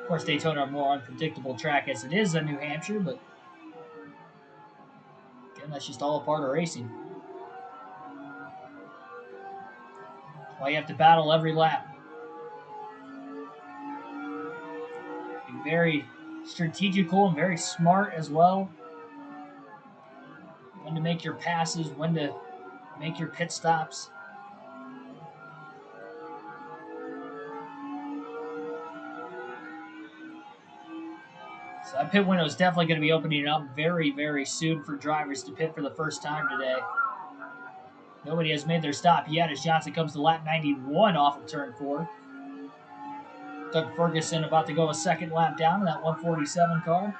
Of course, Daytona, a more unpredictable track as it is than New Hampshire, but again, that's just all a part of racing. Why you have to battle every lap. Be very strategical and very smart as well. When to make your passes, when to make your pit stops. So that pit window is definitely going to be opening up very, very soon for drivers to pit for the first time today. Nobody has made their stop yet as Johnson comes to lap 91 off of turn 4. Doug Ferguson about to go a second lap down in that 147 car.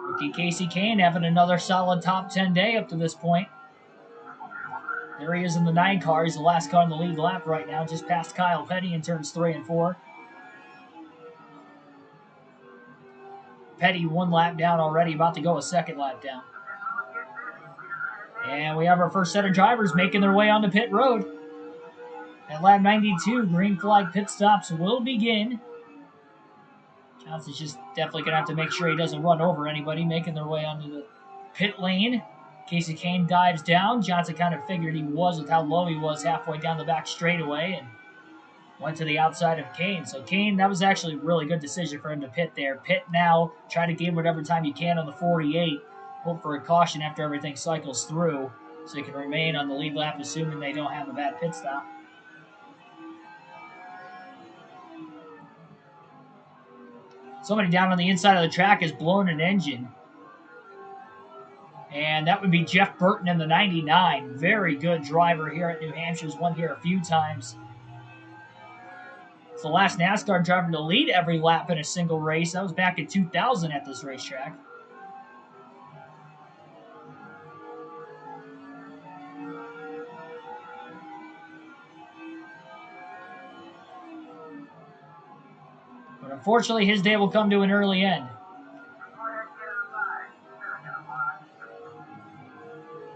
Rookie Casey Kane having another solid top 10 day up to this point. There he is in the 9 car. He's the last car in the lead lap right now, just past Kyle Petty in turns 3 and 4. Petty 1 lap down already, about to go a second lap down. And we have our first set of drivers making their way onto pit road. At lap 92, green flag pit stops will begin. Johnson's just definitely going to have to make sure he doesn't run over anybody, making their way onto the pit lane. Casey Kane dives down. Johnson kind of figured he was with how low he was halfway down the back straightaway and went to the outside of Kane. So Kane, that was actually a really good decision for him to pit there. Pit now, try to gain whatever time you can on the 48. Hope for a caution after everything cycles through so you can remain on the lead lap assuming they don't have a bad pit stop. Somebody down on the inside of the track has blown an engine. And that would be Jeff Burton in the 99. Very good driver here at New Hampshire. Has won here a few times. It's the last NASCAR driver to lead every lap in a single race. That was back in 2000 at this racetrack. But unfortunately, his day will come to an early end.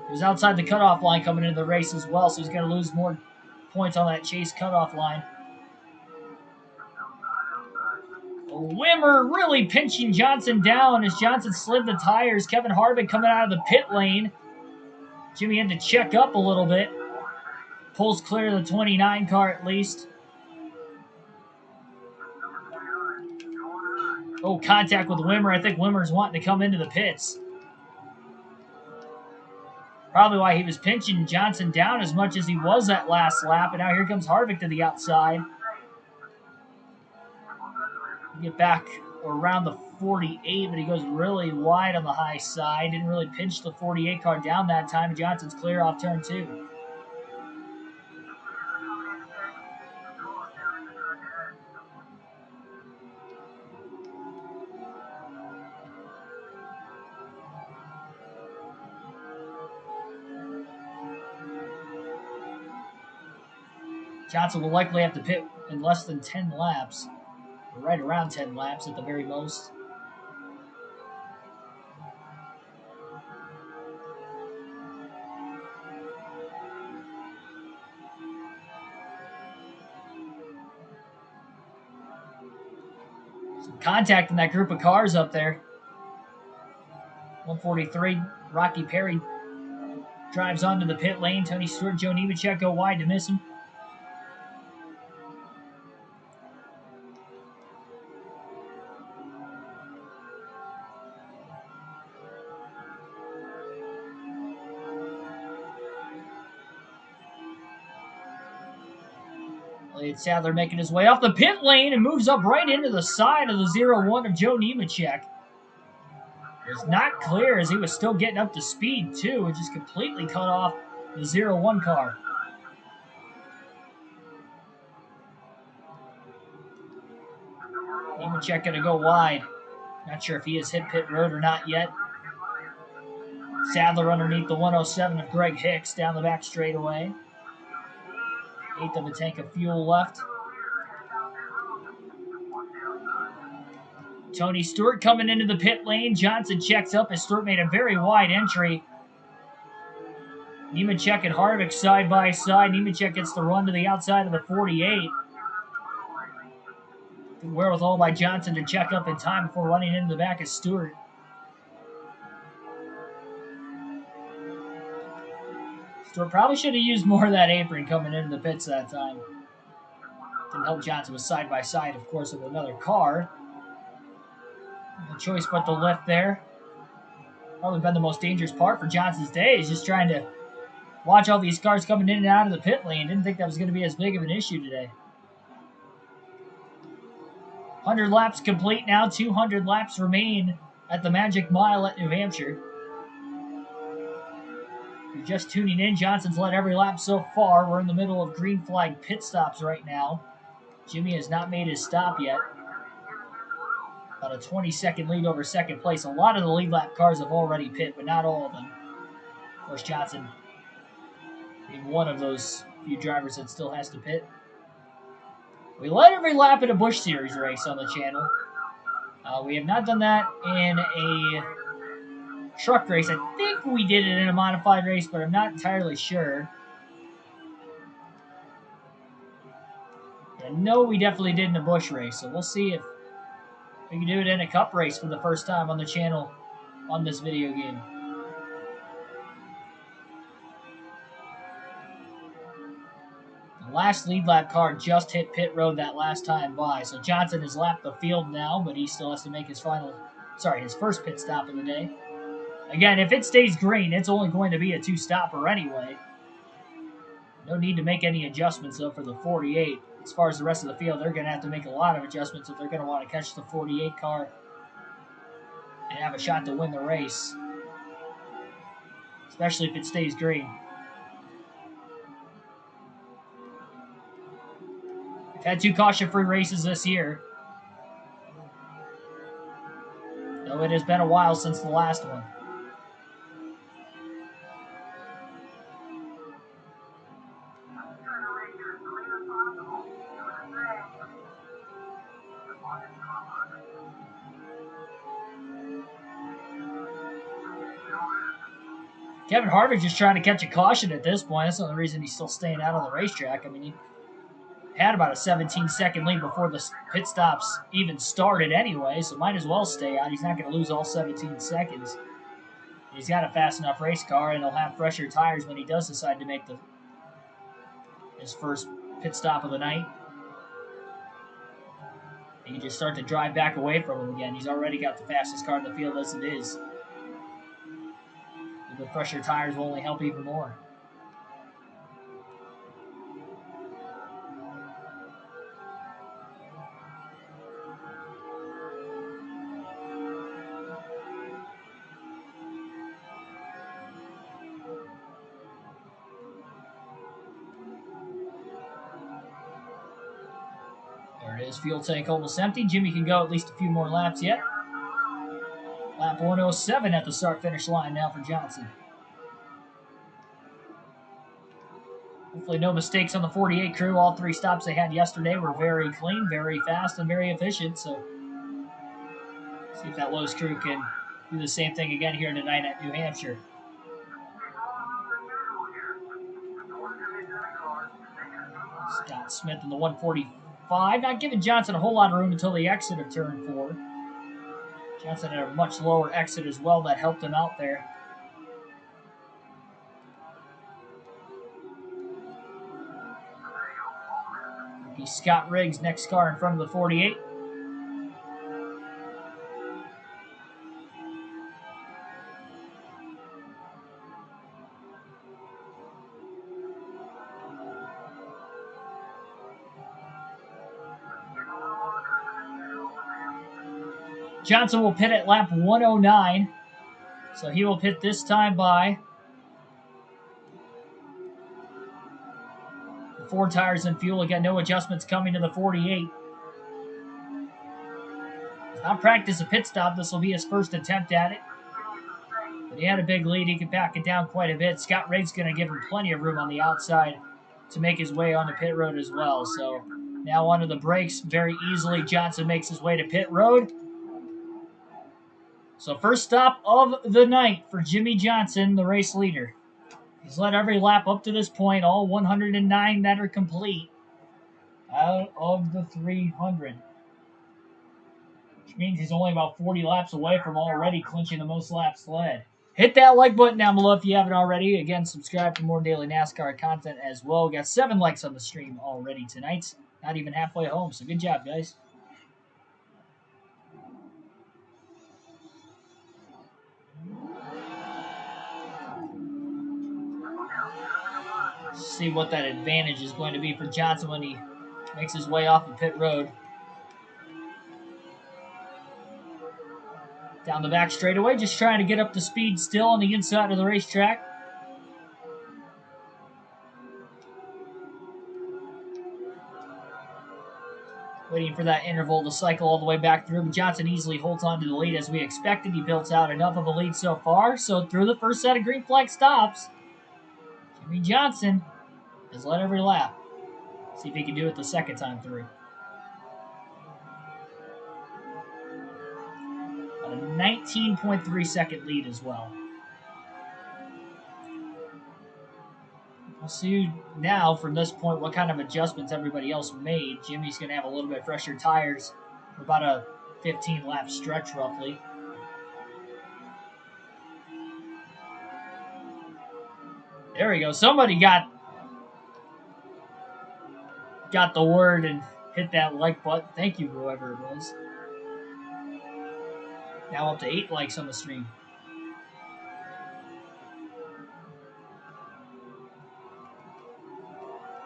He was outside the cutoff line coming into the race as well, so he's going to lose more points on that chase cutoff line. Wimmer really pinching Johnson down as Johnson slid the tires. Kevin Harvick coming out of the pit lane. Jimmy had to check up a little bit. Pulls clear of the 29 car at least. Oh, contact with Wimmer. I think Wimmer's wanting to come into the pits. Probably why he was pinching Johnson down as much as he was that last lap. And now here comes Harvick to the outside. Get back around the 48, but he goes really wide on the high side. Didn't really pinch the 48 car down that time. Johnson's clear off turn 2. Johnson will likely have to pit in less than 10 laps. Or right around 10 laps at the very most. Some contact in that group of cars up there. 143, Rocky Perry drives onto the pit lane. Tony Stewart, Joe Nemechek go wide to miss him. Elliott Sadler making his way off the pit lane and moves up right into the side of the 0-1 of Joe Nemechek. It was not clear as he was still getting up to speed too and just completely cut off the 0-1 car. Nemechek going to go wide. Not sure if he has hit pit road or not yet. Sadler underneath the 107 of Greg Hicks down the back straightaway. 1/8 of a tank of fuel left. Tony Stewart coming into the pit lane. Johnson checks up as Stewart made a very wide entry. Nemechek and Harvick side by side. Nemechek gets the run to the outside of the 48. Good wherewithal by Johnson to check up in time before running into the back of Stewart. Stewart probably should have used more of that apron coming into the pits that time. Didn't help Johnson was side by side, of course, with another car. No choice but to lift there. Probably been the most dangerous part for Johnson's day. He's just trying to watch all these cars coming in and out of the pit lane. Didn't think that was going to be as big of an issue today. 100 laps complete now. 200 laps remain at the Magic Mile at New Hampshire. If you're just tuning in, Johnson's led every lap so far. We're in the middle of green flag pit stops right now. Jimmy has not made his stop yet. About a 20-second lead over second place. A lot of the lead lap cars have already pit, but not all of them. Of course, Johnson being one of those few drivers that still has to pit. We led every lap in a Busch Series race on the channel. We have not done that in a truck race. I think we did it in a modified race, but I'm not entirely sure. I know we definitely did in a Busch race, so we'll see if we can do it in a cup race for the first time on the channel on this video game. The last lead lap car just hit pit road that last time by, so Johnson has lapped the field now, but he still has to make his first pit stop of the day. Again, if it stays green, it's only going to be a two-stopper anyway. No need to make any adjustments, though, for the 48. As far as the rest of the field, they're going to have to make a lot of adjustments if they're going to want to catch the 48 car and have a shot to win the race, especially if it stays green. We've had 2 caution-free races this year, though it has been a while since the last one. Kevin Harvick just trying to catch a caution at this point. That's the only reason he's still staying out on the racetrack. I mean, he had about a 17-second lead before the pit stops even started anyway, so might as well stay out. He's not going to lose all 17 seconds. He's got a fast enough race car, and he'll have fresher tires when he does decide to make his first pit stop of the night. He can just start to drive back away from him again. He's already got the fastest car in the field as it is. The fresher tires will only help even more. There it is, fuel tank almost empty. Jimmy can go at least a few more laps yet. Lap 107 at the start-finish line now for Johnson. Hopefully no mistakes on the 48 crew. All 3 stops they had yesterday were very clean, very fast, and very efficient. So see if that Lowe's crew can do the same thing again here tonight at New Hampshire. Scott Smith in the 145. Not giving Johnson a whole lot of room until the exit of turn 4. Johnson had a much lower exit as well. That helped him out there. He's Scott Riggs, next car in front of the 48. Johnson will pit at lap 109. So he will pit this time by the 4 tires and fuel. Again, no adjustments coming to the 48. He's not practiced a pit stop. This will be his first attempt at it. But he had a big lead. He could back it down quite a bit. Scott Riggs going to give him plenty of room on the outside to make his way onto pit road as well. So now onto the brakes very easily. Johnson makes his way to pit road. So first stop of the night for Jimmy Johnson, the race leader. He's led every lap up to this point, all 109 that are complete out of the 300. Which means he's only about 40 laps away from already clinching the most laps led. Hit that like button down below if you haven't already. Again, subscribe for more daily NASCAR content as well. We got 7 likes on the stream already tonight. Not even halfway home, so good job, guys. See what that advantage is going to be for Johnson when he makes his way off the pit road. Down the back straightaway, just trying to get up to speed still on the inside of the racetrack. Waiting for that interval to cycle all the way back through. But Johnson easily holds on to the lead as we expected. He builds out enough of a lead so far. So through the first set of green flag stops, Jimmy Johnson has led every lap. See if he can do it the second time through. A 19.3 second lead as well. We'll see now from this point what kind of adjustments everybody else made. Jimmy's going to have a little bit fresher tires for about a 15 lap stretch roughly. There we go. Somebody got the word and hit that like button. Thank you, whoever it was. Now up to 8 likes on the stream.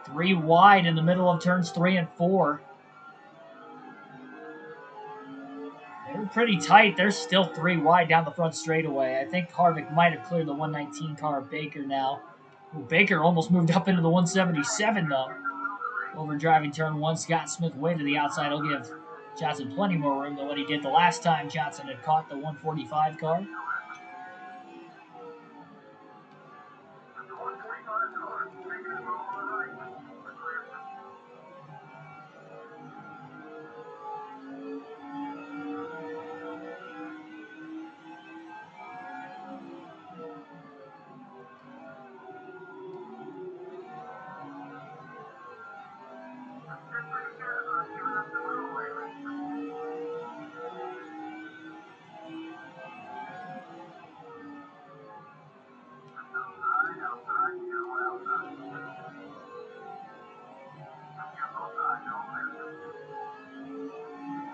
Three wide in the middle of turns 3 and 4. They're pretty tight. They're still 3 wide down the front straightaway. I think Harvick might have cleared the 119 car of Baker now. Ooh, Baker almost moved up into the 177 though. Over driving turn 1, Scott Smith way to the outside. He'll give Johnson plenty more room than what he did the last time Johnson had caught the 145 car.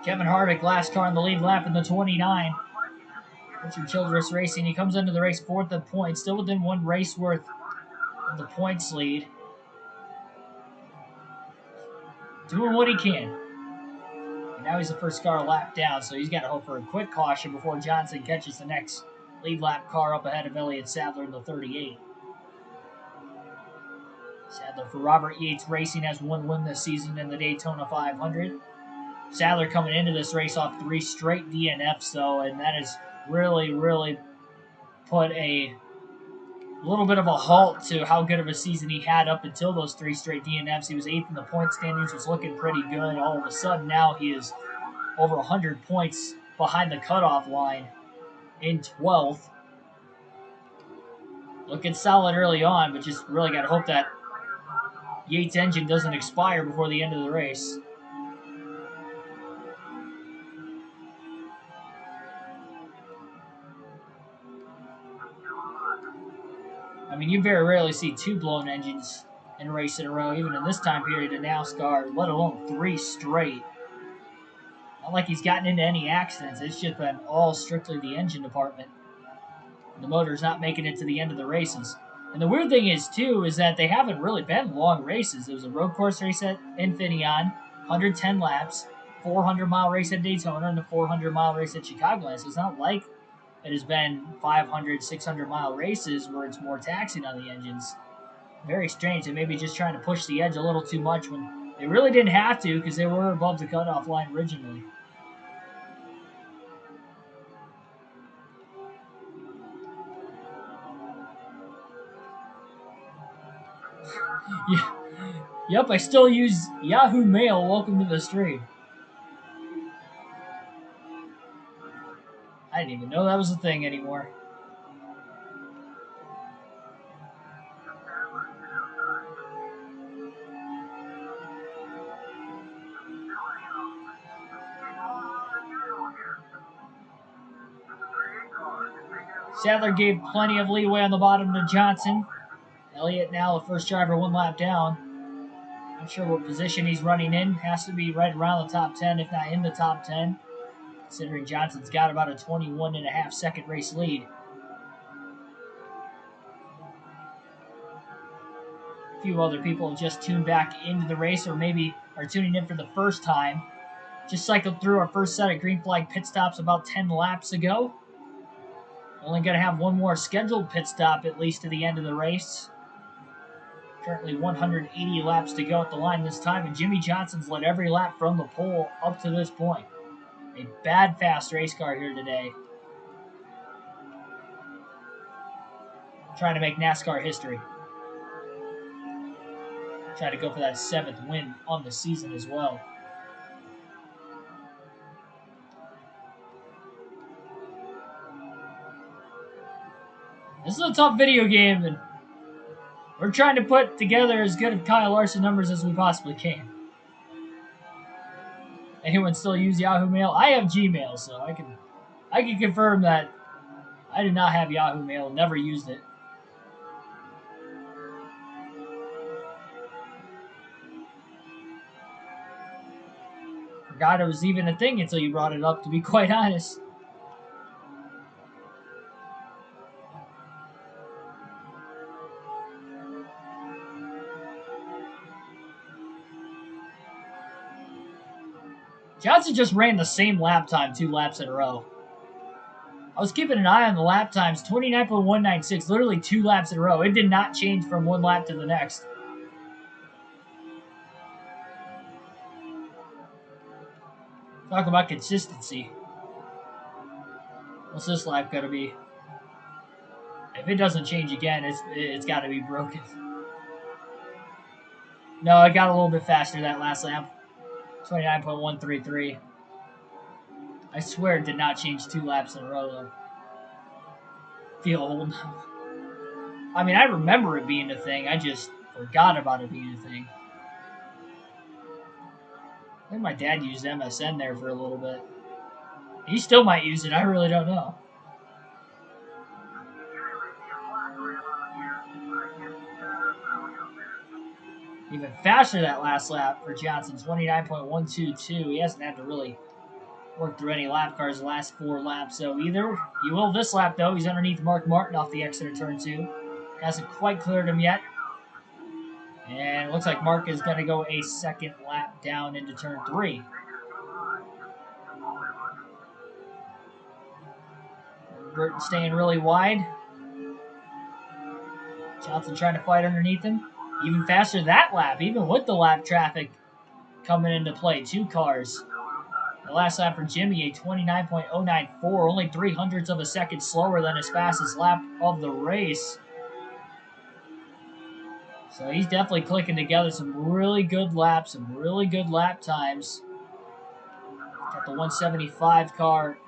Kevin Harvick, last car in the lead lap in the 29. Richard Childress Racing. He comes into the race 4th at points, still within 1 race worth of the points lead. Doing what he can. And now he's the first car lap down, so he's got to hope for a quick caution before Johnson catches the next lead lap car up ahead of Elliott Sadler in the 38. Sadler for Robert Yates Racing has 1 win this season in the Daytona 500. Sadler coming into this race off 3 straight DNFs, though, and that has really put a little bit of a halt to how good of a season he had up until those 3 straight DNFs. He was 8th in the point standings, was looking pretty good. All of a sudden, now he is over 100 points behind the cutoff line in 12th. Looking solid early on, but just really got to hope that Yates' engine doesn't expire before the end of the race. I mean, you very rarely see 2 blown engines in a race in a row, even in this time period in NASCAR, let alone 3 straight. Not like he's gotten into any accidents. It's just been all strictly the engine department. The motor's not making it to the end of the races. And the weird thing is, too, is that they haven't really been long races. There was a road course race at Infineon, 110 laps, 400-mile race at Daytona, and a 400-mile race at Chicagoland. So it's not like it has been 500, 600-mile races where it's more taxing on the engines. Very strange. They may be just trying to push the edge a little too much when they really didn't have to because they were above the cutoff line originally. Yeah. Yep, I still use Yahoo Mail. Welcome to the stream. I didn't even know that was a thing anymore. Sadler gave plenty of leeway on the bottom to Johnson. Elliott now the first driver 1 lap down. Not sure what position he's running in. Has to be right around the top 10, if not in the top 10. Considering Johnson's got about a 21.5-second race lead. A few other people have just tuned back into the race or maybe are tuning in for the first time. Just cycled through our first set of green flag pit stops about 10 laps ago. Only going to have one more scheduled pit stop at least to the end of the race. Currently 180 laps to go at the line this time, and Jimmie Johnson's led every lap from the pole up to this point. A bad fast race car here today. Trying to make NASCAR history. Trying to go for that 7th win on the season as well. This is a tough video game, and we're trying to put together as good of Kyle Larson numbers as we possibly can. Anyone still use Yahoo Mail? I have Gmail, so I can confirm that I did not have Yahoo Mail, never used it. Forgot it was even a thing until you brought it up, to be quite honest. Johnson just ran the same lap time 2 laps in a row. I was keeping an eye on the lap times, 29.196, literally 2 laps in a row. It did not change from one lap to the next. Talk about consistency. What's this lap going to be? If it doesn't change again, it's got to be broken. No, I got a little bit faster that last lap. 29.133. I swear it did not change 2 laps in a row, though. Feel old now. I mean, I remember it being a thing. I just forgot about it being a thing. I think my dad used MSN there for a little bit. He still might use it. I really don't know. Even faster that last lap for Johnson, 29.122. He hasn't had to really work through any lap cars the last 4 laps, so either. He will this lap, though. He's underneath Mark Martin off the exit of turn 2. Hasn't quite cleared him yet. And it looks like Mark is going to go a second lap down into turn 3. Burton staying really wide. Johnson trying to fight underneath him. Even faster that lap, even with the lap traffic coming into play. 2 cars. The last lap for Jimmy, a 29.094, only 0.03 of a second slower than his fastest lap of the race. So he's definitely clicking together some really good laps, some really good lap times. Got the 175 car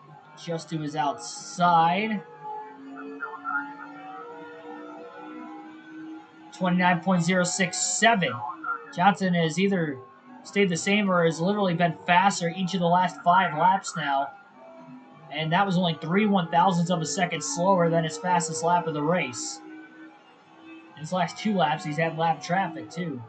just to his outside. 29.067. Johnson has either stayed the same or has literally been faster each of the last 5 laps now. And that was only 3/1000ths of a second slower than his fastest lap of the race. In his last 2 laps, he's had lap traffic too.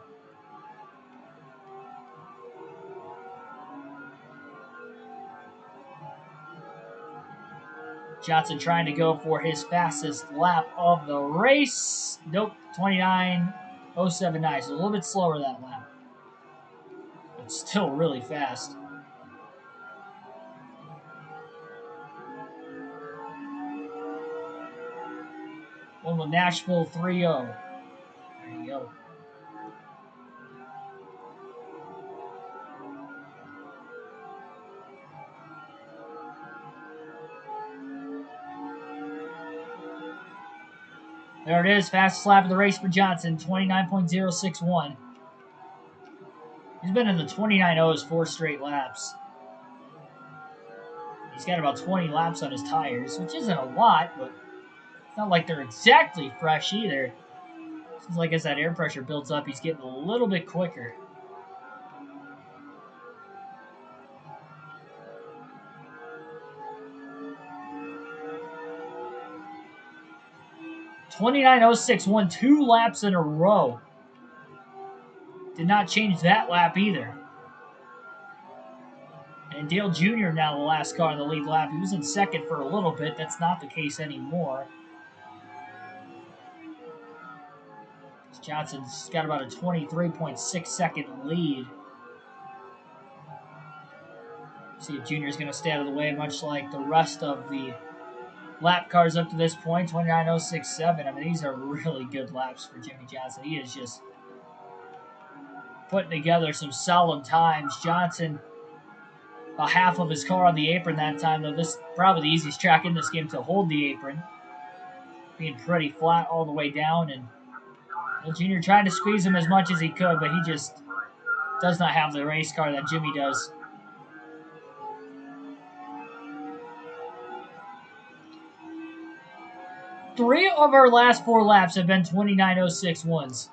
Johnson trying to go for his fastest lap of the race. Nope, 29.079. So a little bit slower that lap. But still really fast. One with Nashville 3-0. There you go. There it is, fastest lap of the race for Johnson, 29.061. He's been in the 29.0s 4 straight laps. He's got about 20 laps on his tires, which isn't a lot, but it's not like they're exactly fresh either. Seems like as that air pressure builds up, he's getting a little bit quicker. .29.061, 2 laps in a row. Did not change that lap either. And Dale Jr. now the last car in the lead lap. He was in second for a little bit. That's not the case anymore. Johnson's got about a 23.6 second lead. See if Jr. is going to stay out of the way, much like the rest of the lap cars up to this point. 29.067. I mean, these are really good laps for Jimmie Johnson. He is just putting together some solid times. Johnson, about half of his car on the apron that time, though. This is probably the easiest track in this game to hold the apron. Being pretty flat all the way down, and Junior tried to squeeze him as much as he could, but he just does not have the race car that Jimmy does. Three of our last four laps have been 29.061s.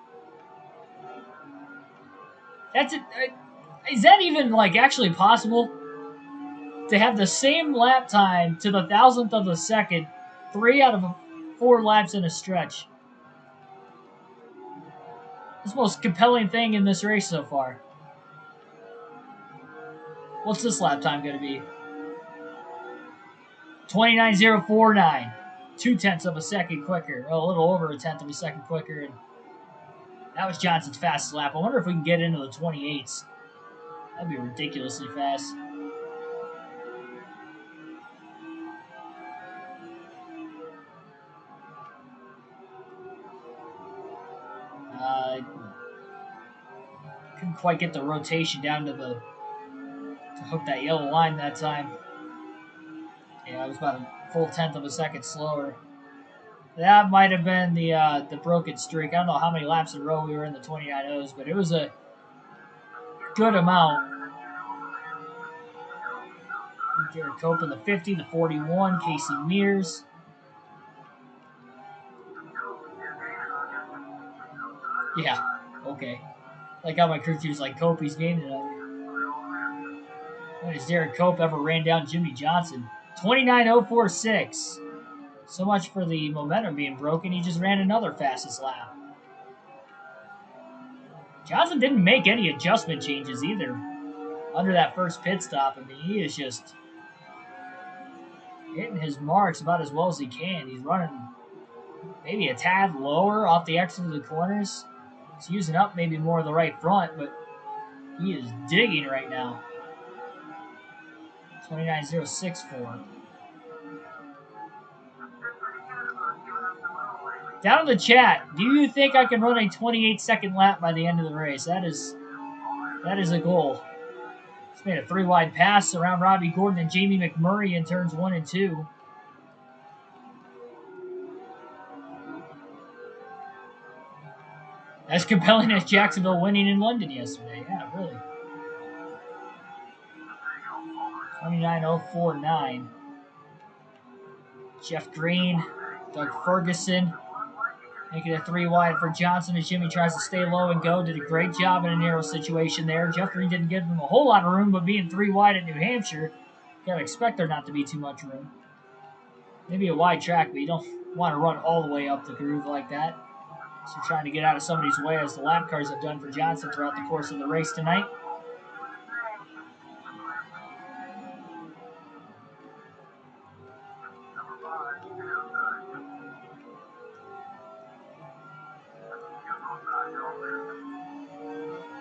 That's it. Is that even like actually possible to have the same lap time to the thousandth of a second, 3 out of 4 laps in a stretch? It's the most compelling thing in this race so far. What's this lap time going to be? 29.049. 0.2 of a second quicker. Well, a little over a tenth of a second quicker. And that was Johnson's fastest lap. I wonder if we can get into the 28s. That'd be ridiculously fast. Couldn't quite get the rotation down to hook that yellow line that time. Yeah, it was about a full tenth of a second slower. That might have been the broken streak. I don't know how many laps in a row we were in the 29.0s, but it was a good amount. Derek Cope in the 50, the 41, Casey Mears. Yeah, okay. Like how my crew chief's like Cope's game tonight. When has Derek Cope ever ran down Jimmie Johnson? 29.046. So much for the momentum being broken. He just ran another fastest lap. Johnson didn't make any adjustment changes either under that first pit stop. I mean, he is just hitting his marks about as well as he can. He's running maybe a tad lower off the exit of the corners. He's using up maybe more of the right front, but he is digging right now. 29.064. Down in the chat, do you think I can run a 28-second lap by the end of the race? That is a goal. He's made a 3-wide pass around Robbie Gordon and Jamie McMurray in turns 1 and 2. As compelling as Jacksonville winning in London yesterday. Yeah, really. 29.049. Jeff Green, Doug Ferguson, making it 3-wide for Johnson as Jimmy tries to stay low and go. Did a great job in a narrow situation there. Jeff Green didn't give him a whole lot of room, but being 3-wide at New Hampshire, you gotta expect there not to be too much room. Maybe a wide track, but you don't want to run all the way up the groove like that. So you're trying to get out of somebody's way, as the lap cars have done for Johnson throughout the course of the race tonight.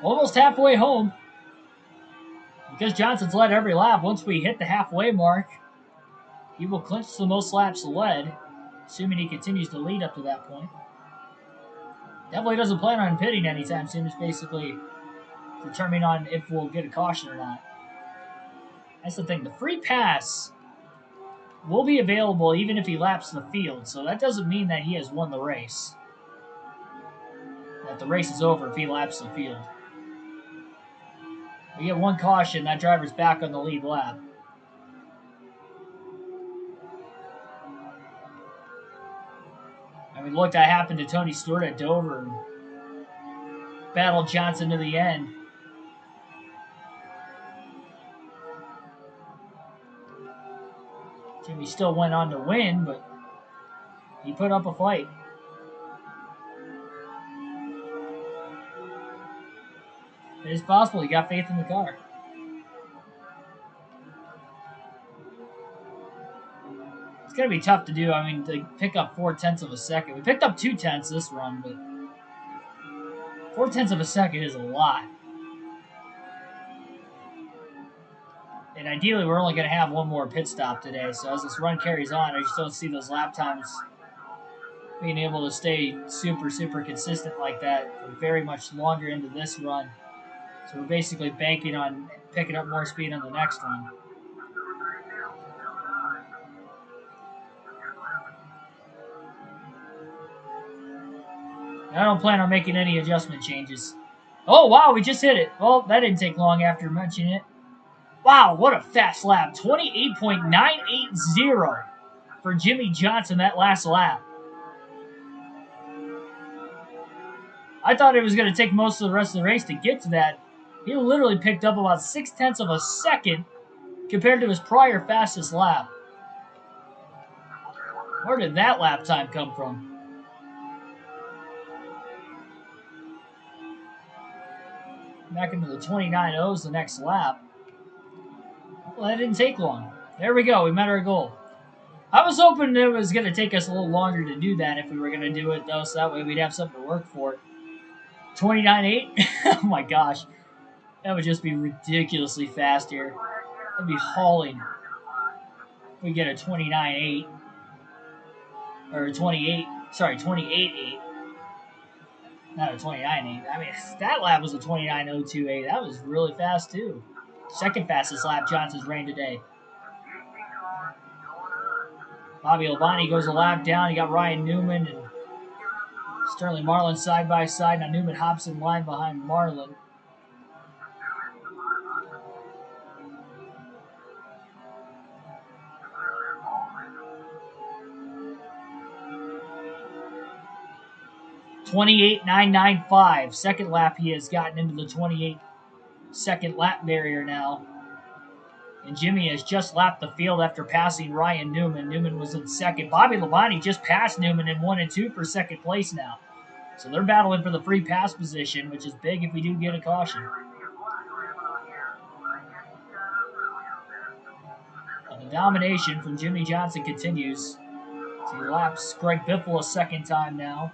Almost halfway home. Because Johnson's led every lap, once we hit the halfway mark, he will clinch the most laps led, assuming he continues to lead up to that point. Definitely doesn't plan on pitting anytime soon. It's basically determining on if we'll get a caution or not. That's the thing. The free pass will be available even if he laps the field, so that doesn't mean that he has won the race. That the race is over if he laps the field. We get one caution, that driver's back on the lead lap. I mean, look, that happened to Tony Stewart at Dover. And battled Johnson to the end. Jimmy still went on to win, but he put up a fight. It's possible. You got faith in the car. It's going to be tough to do. I mean, to pick up 0.4 of a second. We picked up 0.2 this run, but 0.4 of a second is a lot. And ideally, we're only going to have one more pit stop today. So as this run carries on, I just don't see those lap times being able to stay super, super consistent like that for very much longer into this run. So we're basically banking on picking up more speed on the next one. I don't plan on making any adjustment changes. Oh, wow, we just hit it. Well, that didn't take long after mentioning it. Wow, what a fast lap. 28.980 for Jimmy Johnson that last lap. I thought it was going to take most of the rest of the race to get to that. He literally picked up about 0.6 of a second compared to his prior fastest lap. Where did that lap time come from? Back into the 29.0s the next lap. Well, that didn't take long. There we go. We met our goal. I was hoping it was going to take us a little longer to do that if we were going to do it, though, so that way we'd have something to work for. 29.8? Oh, my gosh. That would just be ridiculously fast here. That'd be hauling. If we get a 29.8. Or 28. Sorry, 28.8. Not a 29.8. I mean, that lap was a 29.028. That was really fast, too. Second fastest lap Johnson's ran today. Bobby Labonte goes a lap down. You got Ryan Newman and Sterling Marlin side by side. Now Newman hops in line behind Marlin. .28.995. Second lap he has gotten into the 28-second lap barrier now. And Jimmy has just lapped the field after passing Ryan Newman. Newman was in second. Bobby Labonte just passed Newman in 1 and 2 for second place now. So they're battling for the free pass position, which is big if we do get a caution. And the domination from Jimmy Johnson continues. So he laps Greg Biffle a second time now.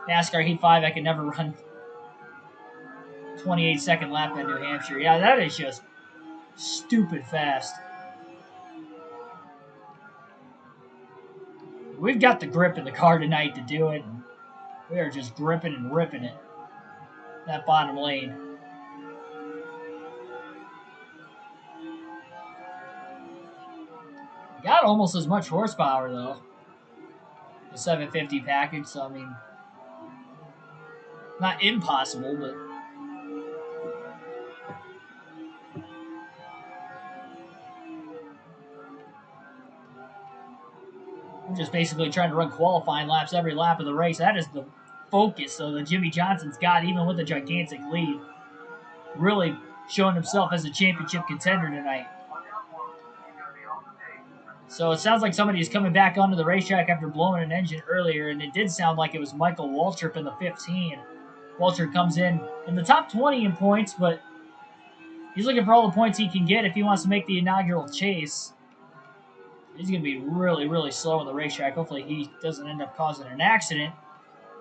NASCAR Heat 5, I can never run 28-second lap at New Hampshire. Yeah, that is just stupid fast. We've got the grip in the car tonight to do it. And we are just gripping and ripping it. That bottom lane. Got almost as much horsepower, though. The 750 package, so I mean, not impossible, but I'm just basically trying to run qualifying laps every lap of the race. That is the focus, so that Jimmy Johnson's got, even with a gigantic lead. Really showing himself as a championship contender tonight. So it sounds like somebody's coming back onto the racetrack after blowing an engine earlier, and it did sound like it was Michael Waltrip in the 15. Waltrip comes in the top 20 in points, but he's looking for all the points he can get if he wants to make the inaugural chase. He's going to be really, really slow on the racetrack. Hopefully he doesn't end up causing an accident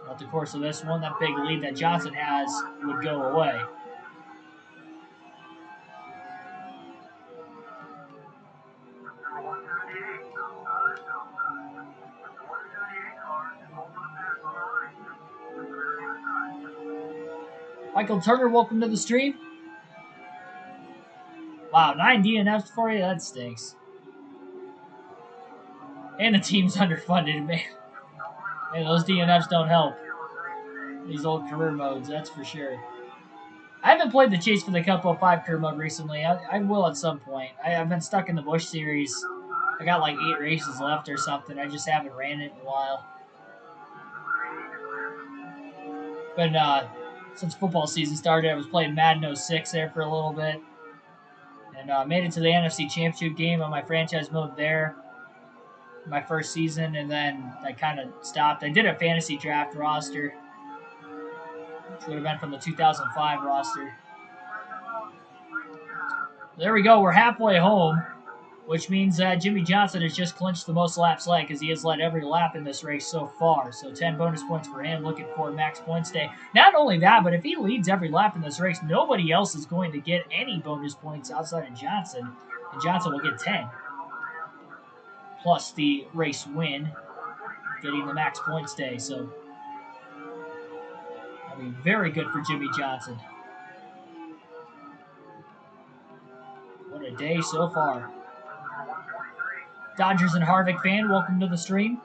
throughout the course of this one. That big lead that Johnson has would go away. Michael Turner, welcome to the stream. Wow, 9 DNFs for you? That stinks. And the team's underfunded, man. Man, those DNFs don't help. These old career modes, that's for sure. I haven't played the Chase for the Cup 05 career mode recently. I will at some point. I've been stuck in the Busch series. I got like 8 races left or something. I just haven't ran it in a while. But since football season started, I was playing Madden 06 there for a little bit. And made it to the NFC Championship game on my franchise mode there. my first season, and then I kind of stopped. I did a fantasy draft roster, which would have been from the 2005 roster. There we go. We're halfway home, which means that Jimmy Johnson has just clinched the most laps led because he has led every lap in this race so far. So 10 bonus points for him, looking for max points day. Not only that, but if he leads every lap in this race, nobody else is going to get any bonus points outside of Johnson, and Johnson will get 10. Plus the race win, getting the max points day. So that'll be very good for Jimmy Johnson. What a day so far. Dodgers and Harvick fan, welcome to the stream.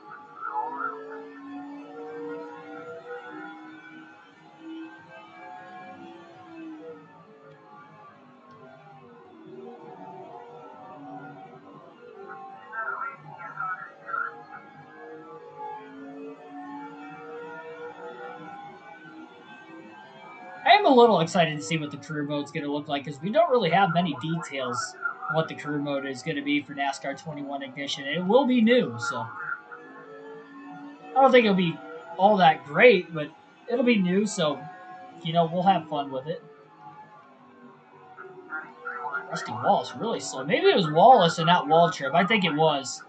I'm a little excited to see what the career mode is going to look like because we don't really have many details on what the career mode is going to be for NASCAR 21 Ignition. It will be new, so I don't think it'll be all that great, but it'll be new, so we'll have fun with it. Rusty Wallace really slow. Maybe it was Wallace and not Waltrip. I think it was.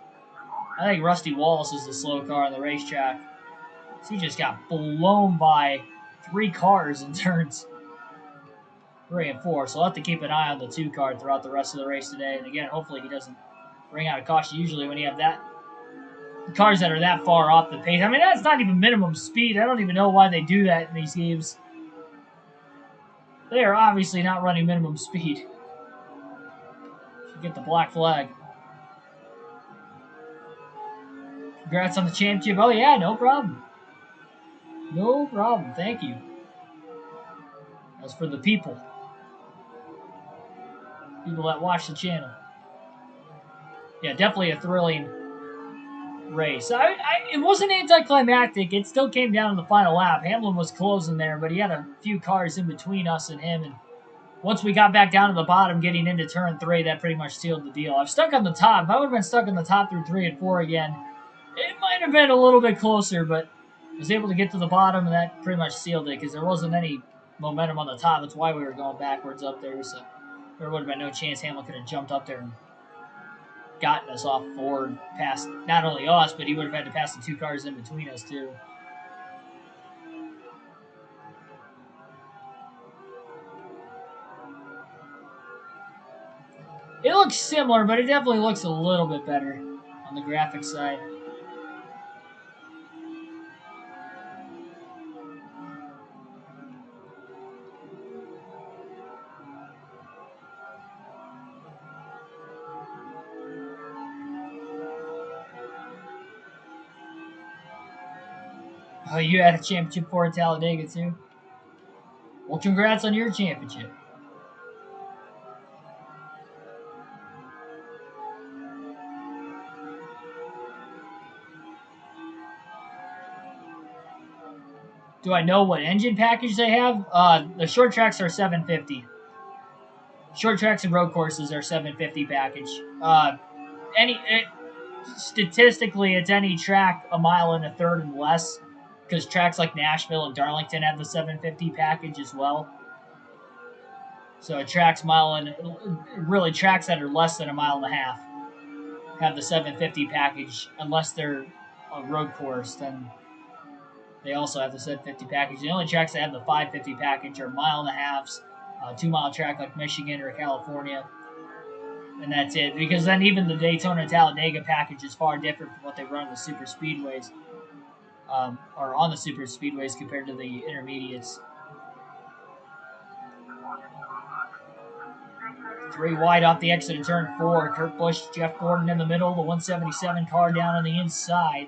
I think Rusty Wallace is the slow car on the racetrack. He just got blown by 3 cars in turns 3 and 4, so I'll have to keep an eye on the 2 car throughout the rest of the race today. And again, hopefully he doesn't bring out a caution. Usually when you have that cars that are that far off the pace, I mean, that's not even minimum speed. I don't even know why they do that in these games. They are obviously not running minimum speed. Should get the black flag. Congrats on the championship. Oh yeah, no problem. No problem. Thank you. That's for the people. People that watch the channel. Yeah, definitely a thrilling race. It wasn't anticlimactic. It still came down to the final lap. Hamlin was closing there, but he had a few cars in between us and him. And once we got back down to the bottom, getting into turn 3, that pretty much sealed the deal. I'm stuck on the top. If I would have been stuck on the top through 3 and 4 again, it might have been a little bit closer, but I was able to get to the bottom, and that pretty much sealed it because there wasn't any momentum on the top. That's why we were going backwards up there. So there would have been no chance Hamlin could have jumped up there and gotten us off forward past not only us, but he would have had to pass the 2 cars in between us too. It looks similar, but it definitely looks a little bit better on the graphics side. Oh, you had a championship for Talladega too? Well, congrats on your championship. Do I know what engine package they have? The short tracks are 750. Short tracks and road courses are 750 package. Statistically, it's any track a mile and a third and less, because tracks like Nashville and Darlington have the 750 package as well. So tracks that are less than a mile and a half have the 750 package, unless they're a road course. Then they also have the 750 package. The only tracks that have the 550 package are mile and a halves, 2 mile track like Michigan or California. And that's it. Because then even the Daytona and Talladega package is far different from what they run in the super speedways. Or on the super speedways compared to the intermediates. 3 wide off the exit of turn 4. Kurt Busch, Jeff Gordon in the middle. The 177 car down on the inside.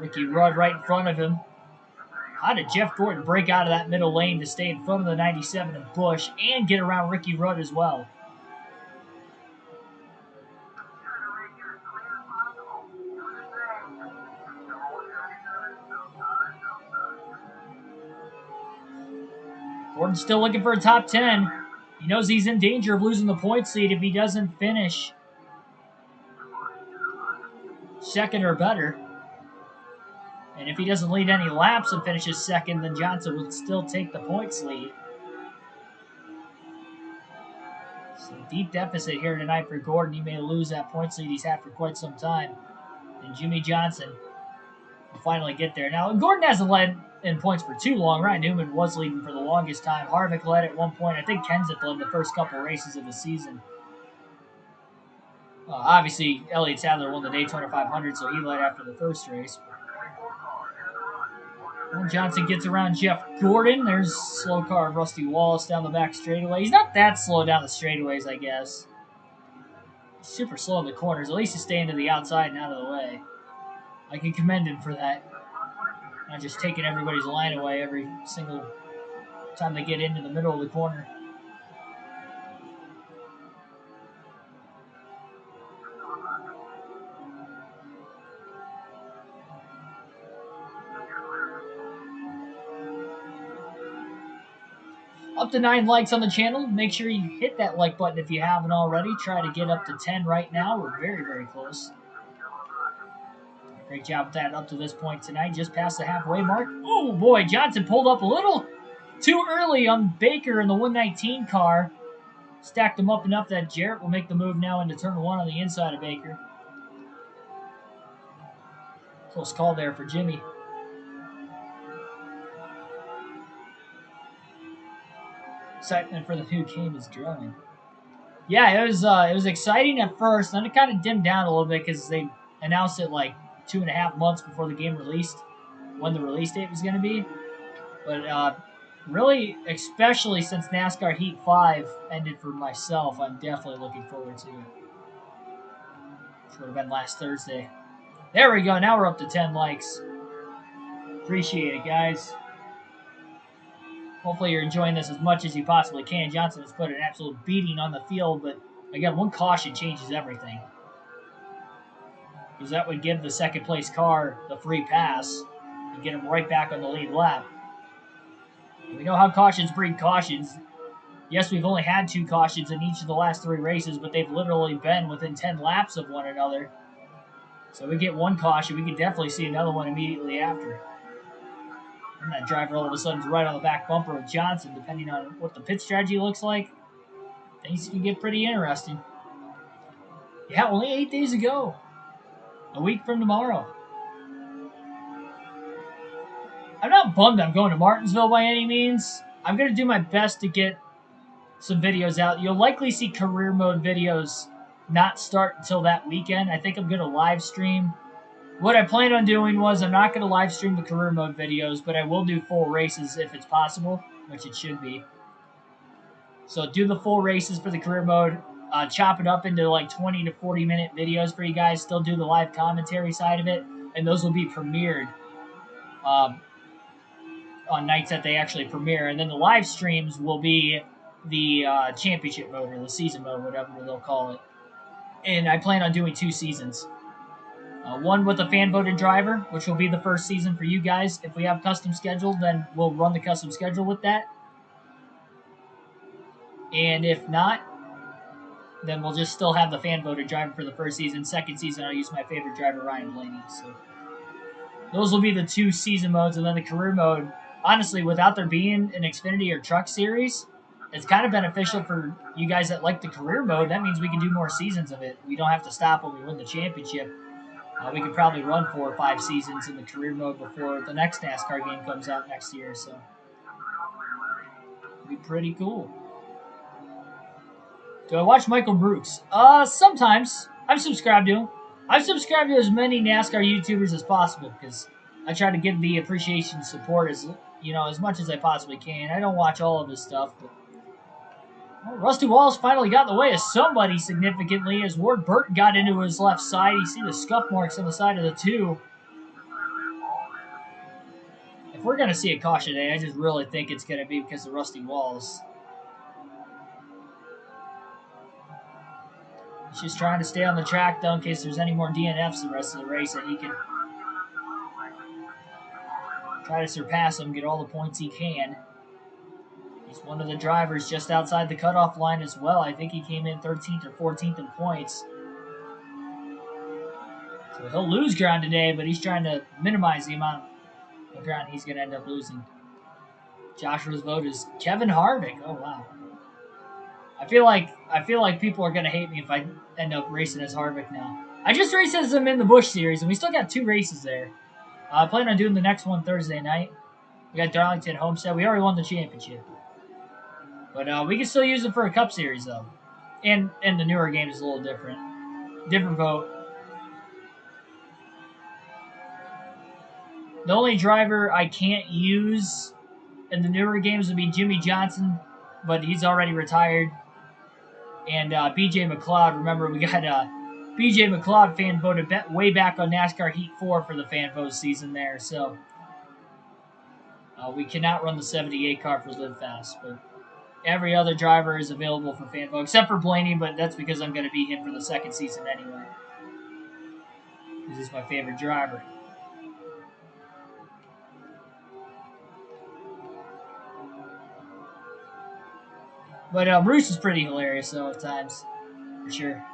Ricky Rudd right in front of him. How did Jeff Gordon break out of that middle lane to stay in front of the 97 and Busch and get around Ricky Rudd as well? Gordon's still looking for a top 10. He knows he's in danger of losing the points lead if he doesn't finish second or better. And if he doesn't lead any laps and finishes second, then Johnson would still take the points lead. So deep deficit here tonight for Gordon. He may lose that points lead he's had for quite some time. And Jimmy Johnson will finally get there. Now, Gordon hasn't led in points for too long. Ryan Newman was leading for the longest time. Harvick led at one point. I think Kenseth led the first couple races of the season. Obviously, Elliott Sadler won the Daytona 500, so he led after the first race. When Johnson gets around Jeff Gordon, there's slow car of Rusty Wallace down the back straightaway. He's not that slow down the straightaways, I guess. He's super slow in the corners. At least he's staying to the outside and out of the way. I can commend him for that. Not just taking everybody's line away every single time they get into the middle of the corner. Up to 9 likes on the channel. Make sure you hit that like button if you haven't already. Try to get up to 10 right now. We're very, very close. Great job with that up to this point tonight. Just past the halfway mark. Oh, boy. Johnson pulled up a little too early on Baker in the 119 car. Stacked him up enough that Jarrett will make the move now into turn 1 on the inside of Baker. Close call there for Jimmy. Excitement for the new game is growing. Yeah, it was exciting at first, then it kind of dimmed down a little bit because they announced it like 2.5 months before the game released, when the release date was going to be. But really, especially since NASCAR Heat 5 ended for myself, I'm definitely looking forward to it. Which would have been last Thursday. There we go. Now we're up to 10 likes. Appreciate it, guys. Hopefully you're enjoying this as much as you possibly can. Johnson has put an absolute beating on the field, but again, one caution changes everything. Because that would give the second place car the free pass and get him right back on the lead lap. And we know how cautions breed cautions. Yes, we've only had 2 cautions in each of the last 3 races, but they've literally been within 10 laps of one another. So we get one caution, we could definitely see another one immediately after. And that driver all of a sudden is right on the back bumper of Johnson, depending on what the pit strategy looks like. Things can get pretty interesting. Yeah, only 8 days ago. A week from tomorrow. I'm not bummed I'm going to Martinsville by any means. I'm going to do my best to get some videos out. You'll likely see career mode videos not start until that weekend. I think I'm going to live stream. What I planned on doing was I'm not going to live stream the career mode videos, but I will do full races if it's possible, which it should be. So do the full races for the career mode. Chop it up into like 20 to 40 minute videos for you guys. Still do the live commentary side of it. And those will be premiered on nights that they actually premiere. And then the live streams will be the championship mode or the season mode, whatever they'll call it. And I plan on doing 2 seasons. One with a fan-voted driver, which will be the first season for you guys. If we have custom scheduled, then we'll run the custom schedule with that. And if not, then we'll just still have the fan-voted driver for the first season. Second season, I'll use my favorite driver, Ryan Blaney. So those will be the 2 season modes. And then the career mode, honestly, without there being an Xfinity or Truck Series, it's kind of beneficial for you guys that like the career mode. That means we can do more seasons of it. We don't have to stop when we win the championship. We could probably run 4 or 5 seasons in the career mode before the next NASCAR game comes out next year, so it'd be pretty cool. Do I watch Michael Brooks? Sometimes. I'm subscribed to him. I've subscribed to as many NASCAR YouTubers as possible because I try to give the appreciation support as much as I possibly can. I don't watch all of his stuff, but Rusty Wallace finally got in the way of somebody significantly as Ward Burton got into his left side. You see the scuff marks on the side of the 2. If we're going to see a caution today, I just really think it's going to be because of Rusty Wallace. He's just trying to stay on the track, though, in case there's any more DNFs the rest of the race that he can try to surpass him, get all the points he can. He's one of the drivers just outside the cutoff line as well. I think he came in 13th or 14th in points. So he'll lose ground today, but he's trying to minimize the amount of ground he's going to end up losing. Joshua's vote is Kevin Harvick. Oh, wow. I feel like people are going to hate me if I end up racing as Harvick now. I just raced as him in the Busch Series, and we still got 2 races there. I plan on doing the next one Thursday night. We got Darlington Homestead. We already won the championship. But we can still use it for a Cup Series, though. And the newer game is a little different. Different vote. The only driver I can't use in the newer games would be Jimmy Johnson, but he's already retired. And BJ McLeod. Remember, we got BJ McLeod fan voted way back on NASCAR Heat 4 for the fan vote season there. So we cannot run the 78 car for Live Fast, but every other driver is available for fan vote, except for Blaney, but that's because I'm going to beat him for the second season anyway. This is my favorite driver. But Bruce is pretty hilarious, though, at times. For sure.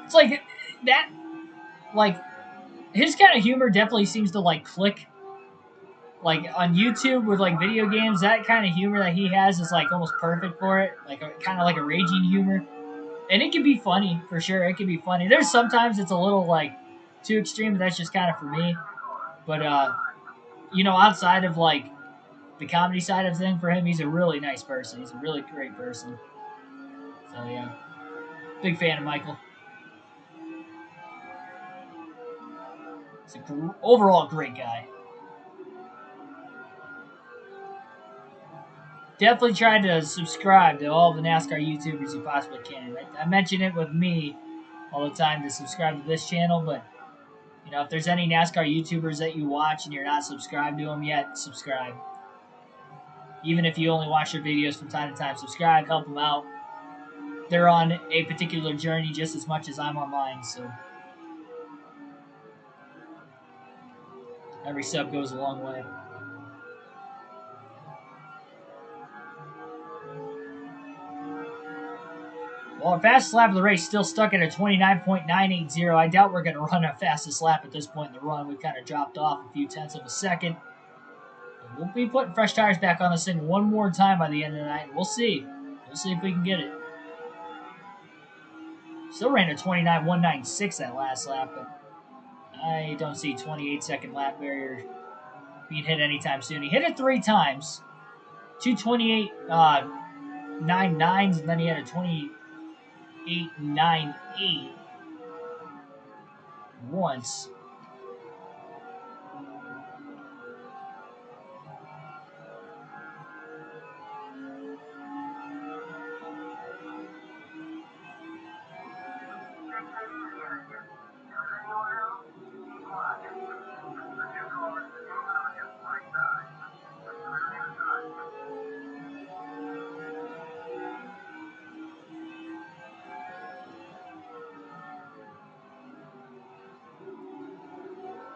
It's like, that, like, his kind of humor definitely seems to, like, click. Like, on YouTube with, like, video games, that kind of humor that he has is, like, almost perfect for it. Like, kind of like a raging humor. And it can be funny, for sure. It can be funny. There's sometimes it's a little, like, too extreme, but that's just kind of for me. But, you know, outside of, like, the comedy side of thing for him, he's a really nice person. He's a really great person. So, yeah. Big fan of Michael. He's an overall great guy. Definitely try to subscribe to all the NASCAR YouTubers you possibly can. I mention it with me all the time to subscribe to this channel, but you know, if there's any NASCAR YouTubers that you watch and you're not subscribed to them yet, subscribe. Even if you only watch their videos from time to time, subscribe, help them out. They're on a particular journey just as much as I'm on mine, so every sub goes a long way. Well, our fastest lap of the race still stuck at a 29.980. I doubt we're going to run our fastest lap at this point in the run. We've kind of dropped off a few tenths of a second. But we'll be putting fresh tires back on this thing one more time by the end of the night. We'll see. We'll see if we can get it. Still ran a 29.196 that last lap, but I don't see 28-second lap barrier being hit anytime soon. He hit it 3 times. 2 28.99s, and then he had a 28.98 once.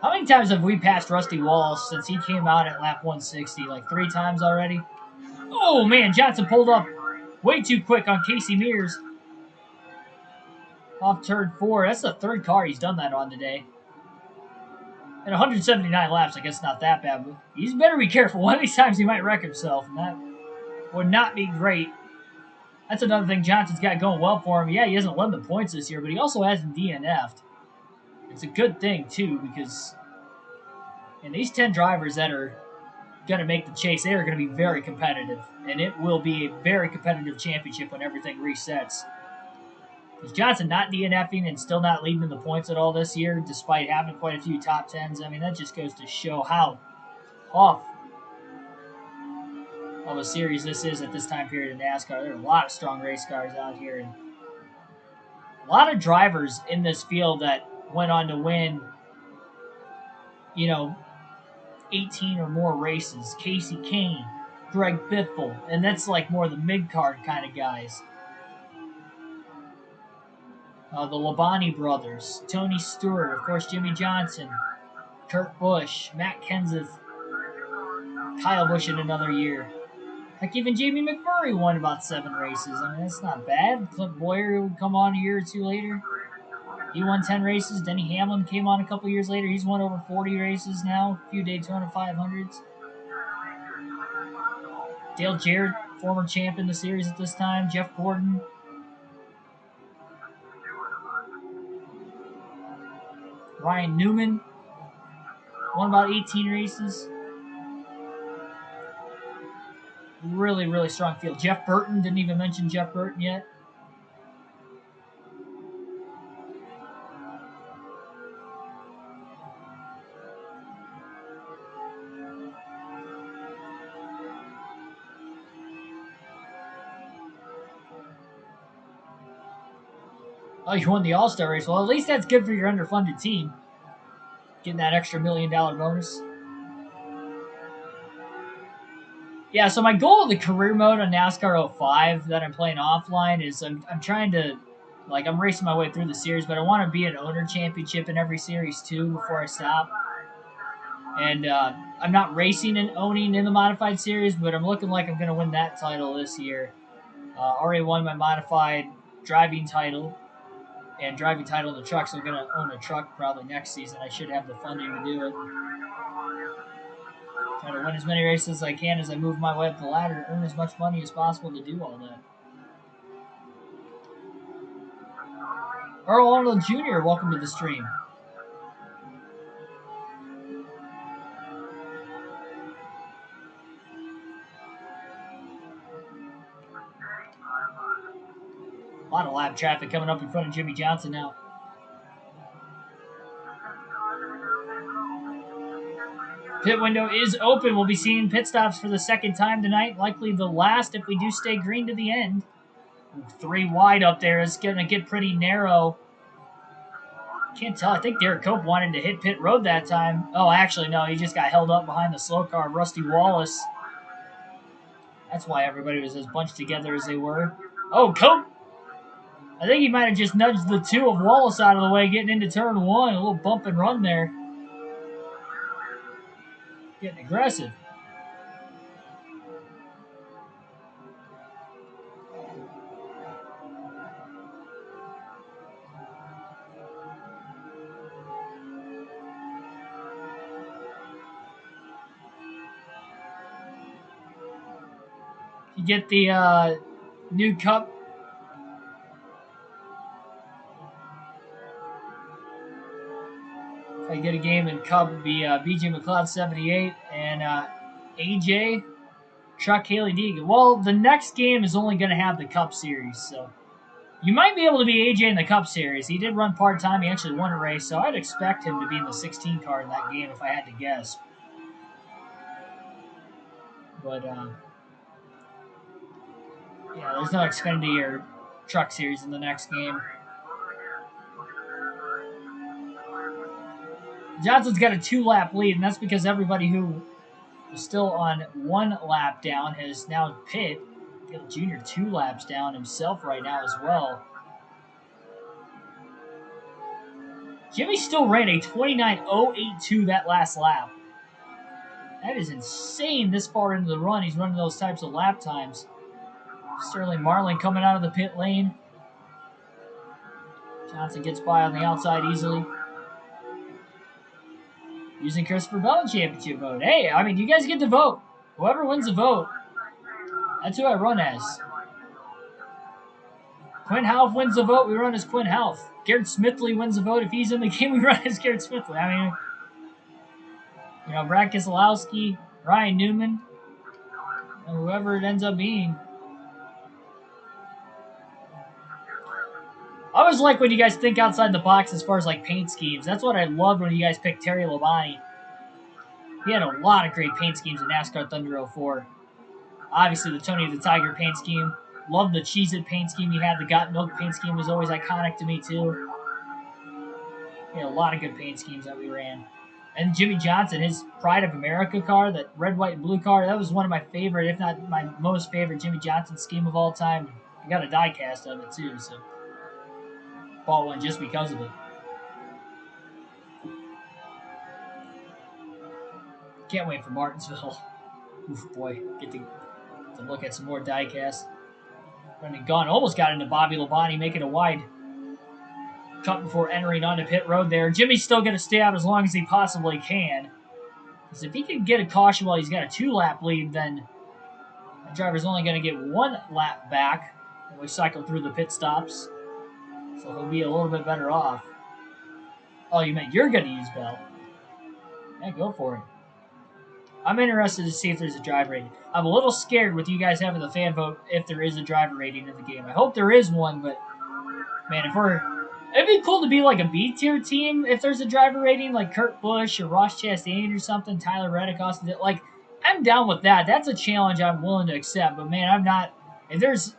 How many times have we passed Rusty Wallace since he came out at lap 160? Like 3 times already? Oh, man, Johnson pulled up way too quick on Casey Mears. Off turn 4. That's the 3rd car he's done that on today. At 179 laps, I guess not that bad, but he's better be careful. One of these times he might wreck himself, and that would not be great. That's another thing Johnson's got going well for him. Yeah, he hasn't led the points this year, but he also hasn't DNF'd. It's a good thing, too, because and these 10 drivers that are going to make the chase, they are going to be very competitive. And it will be a very competitive championship when everything resets. Is Johnson not DNFing and still not leading the points at all this year, despite having quite a few top 10s? I mean, that just goes to show how tough of a series this is at this time period in NASCAR. There are a lot of strong race cars out here. And a lot of drivers in this field that went on to win, you know, 18 or more races. Casey Kane, Greg Biffle, and that's like more the mid-card kind of guys. The Labonte brothers, Tony Stewart, of course, Jimmy Johnson, Kurt Busch, Matt Kenseth, Kyle Busch in another year. Like even Jamie McMurray won about 7 races. I mean, that's not bad. Clint Boyer would come on a year or two later. He won 10 races. Denny Hamlin came on a couple years later. He's won over 40 races now. A few Daytona 500s. Dale Jarrett, former champ in the series at this time. Jeff Gordon. Ryan Newman won about 18 races. Really, really strong field. Jeff Burton, didn't even mention Jeff Burton yet. Oh, you won the All-Star race. Well, at least that's good for your underfunded team. Getting that extra $1 million bonus. Yeah, so my goal of the career mode on NASCAR 05 that I'm playing offline is I'm trying to, like, I'm racing my way through the series, but I want to be an owner championship in every series too before I stop. And I'm not racing and owning in the modified series, but I'm looking like I'm going to win that title this year. Already won my modified driving title and driving title in the truck, so I'm going to own a truck probably next season. I should have the funding to do it. Try to win as many races as I can as I move my way up the ladder and earn as much money as possible to do all that. Earl Arnold Jr., welcome to the stream. A lot of lap traffic coming up in front of Jimmy Johnson now. Pit window is open. We'll be seeing pit stops for the second time tonight. Likely the last if we do stay green to the end. 3 wide up there is going to get pretty narrow. Can't tell. I think Derek Cope wanted to hit pit road that time. Oh, actually, no. He just got held up behind the slow car of Rusty Wallace. That's why everybody was as bunched together as they were. Oh, Cope! I think he might have just nudged the 2 of Wallace out of the way getting into turn 1. A little bump and run there. Getting aggressive. You get the new Cup. If I get a game in Cup, it would be BJ McLeod 78 and AJ Truck Haley Deegan. Well, the next game is only going to have the Cup Series, so you might be able to be AJ in the Cup Series. He did run part-time. He actually won a race, so I'd expect him to be in the 16 car in that game if I had to guess. But, yeah, there's no Xfinity or Truck Series in the next game. Johnson's got a 2-lap lead, and that's because everybody who was still on 1 lap down has now pit. Dale Jr. 2 laps down himself right now as well. Jimmy still ran a 29.082 that last lap. That is insane this far into the run. He's running those types of lap times. Sterling Marlin coming out of the pit lane. Johnson gets by on the outside easily. Using Christopher Bell championship vote. Hey, I mean, you guys get to vote. Whoever wins the vote, that's who I run as. Quinn Houff wins the vote, we run as Quinn Houff. Garrett Smithley wins the vote. If he's in the game, we run as Garrett Smithley. I mean, you know, Brad Keselowski, Ryan Newman, and whoever it ends up being. I always like when you guys think outside the box as far as like paint schemes. That's what I loved when you guys picked Terry Labonte. He had a lot of great paint schemes in NASCAR Thunder 04. Obviously, the Tony the Tiger paint scheme. Love the Cheez-It paint scheme he had. The Got Milk paint scheme was always iconic to me, too. He had a lot of good paint schemes that we ran. And Jimmy Johnson, his Pride of America car, that red, white, and blue car, that was one of my favorite, if not my most favorite Jimmy Johnson scheme of all time. I got a die cast of it, too, so bought one just because of it. Can't wait for Martinsville. Oof, boy. To look at some more diecast. Running gone. Almost got into Bobby Labonte, making a wide cut before entering onto pit road there. Jimmy's still going to stay out as long as he possibly can. Because if he can get a caution while he's got a 2-lap lead, then the driver's only going to get 1 lap back. And we cycle through the pit stops. So he'll be a little bit better off. Oh, you meant you're going to use Bell. Yeah, go for it. I'm interested to see if there's a driver rating. I'm a little scared with you guys having the fan vote if there is a driver rating in the game. I hope there is one, but man, it'd be cool to be like a B-tier team if there's a driver rating, like Kurt Busch or Ross Chastain or something, Tyler Reddick, Austin. Like, I'm down with that. That's a challenge I'm willing to accept. But man, I'm not. If there's,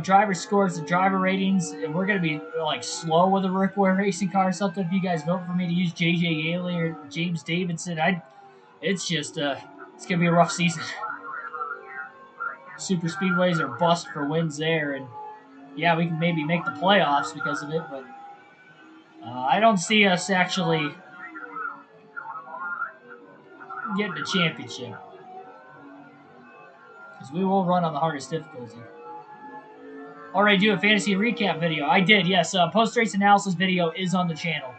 driver scores and driver ratings, and we're gonna be like slow with a Rickware racing car or something, if you guys vote for me to use JJ Yaley or James Davidson, it's just it's gonna be a rough season. Super speedways are bust for wins there, and yeah, we can maybe make the playoffs because of it, but I don't see us actually getting a championship. Because we will run on the hardest difficulty. Already do a fantasy recap video. I did, yes. Post-race analysis video is on the channel.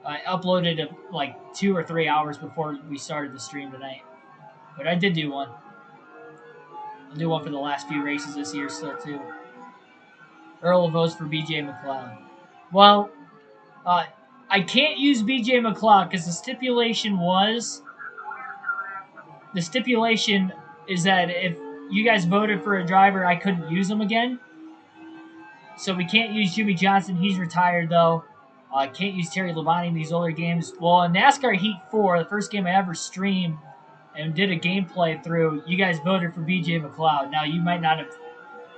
I uploaded it like 2 or 3 hours before we started the stream tonight. But I did do one. I'll do one for the last few races this year still, too. Earl votes for BJ McLeod. Well, I can't use BJ McLeod because the stipulation is that if you guys voted for a driver, I couldn't use him again. So we can't use Jimmy Johnson. He's retired, though. I can't use Terry Labonte in these older games. Well, in NASCAR Heat 4, the first game I ever streamed and did a gameplay through, you guys voted for BJ McLeod. Now, you might not have...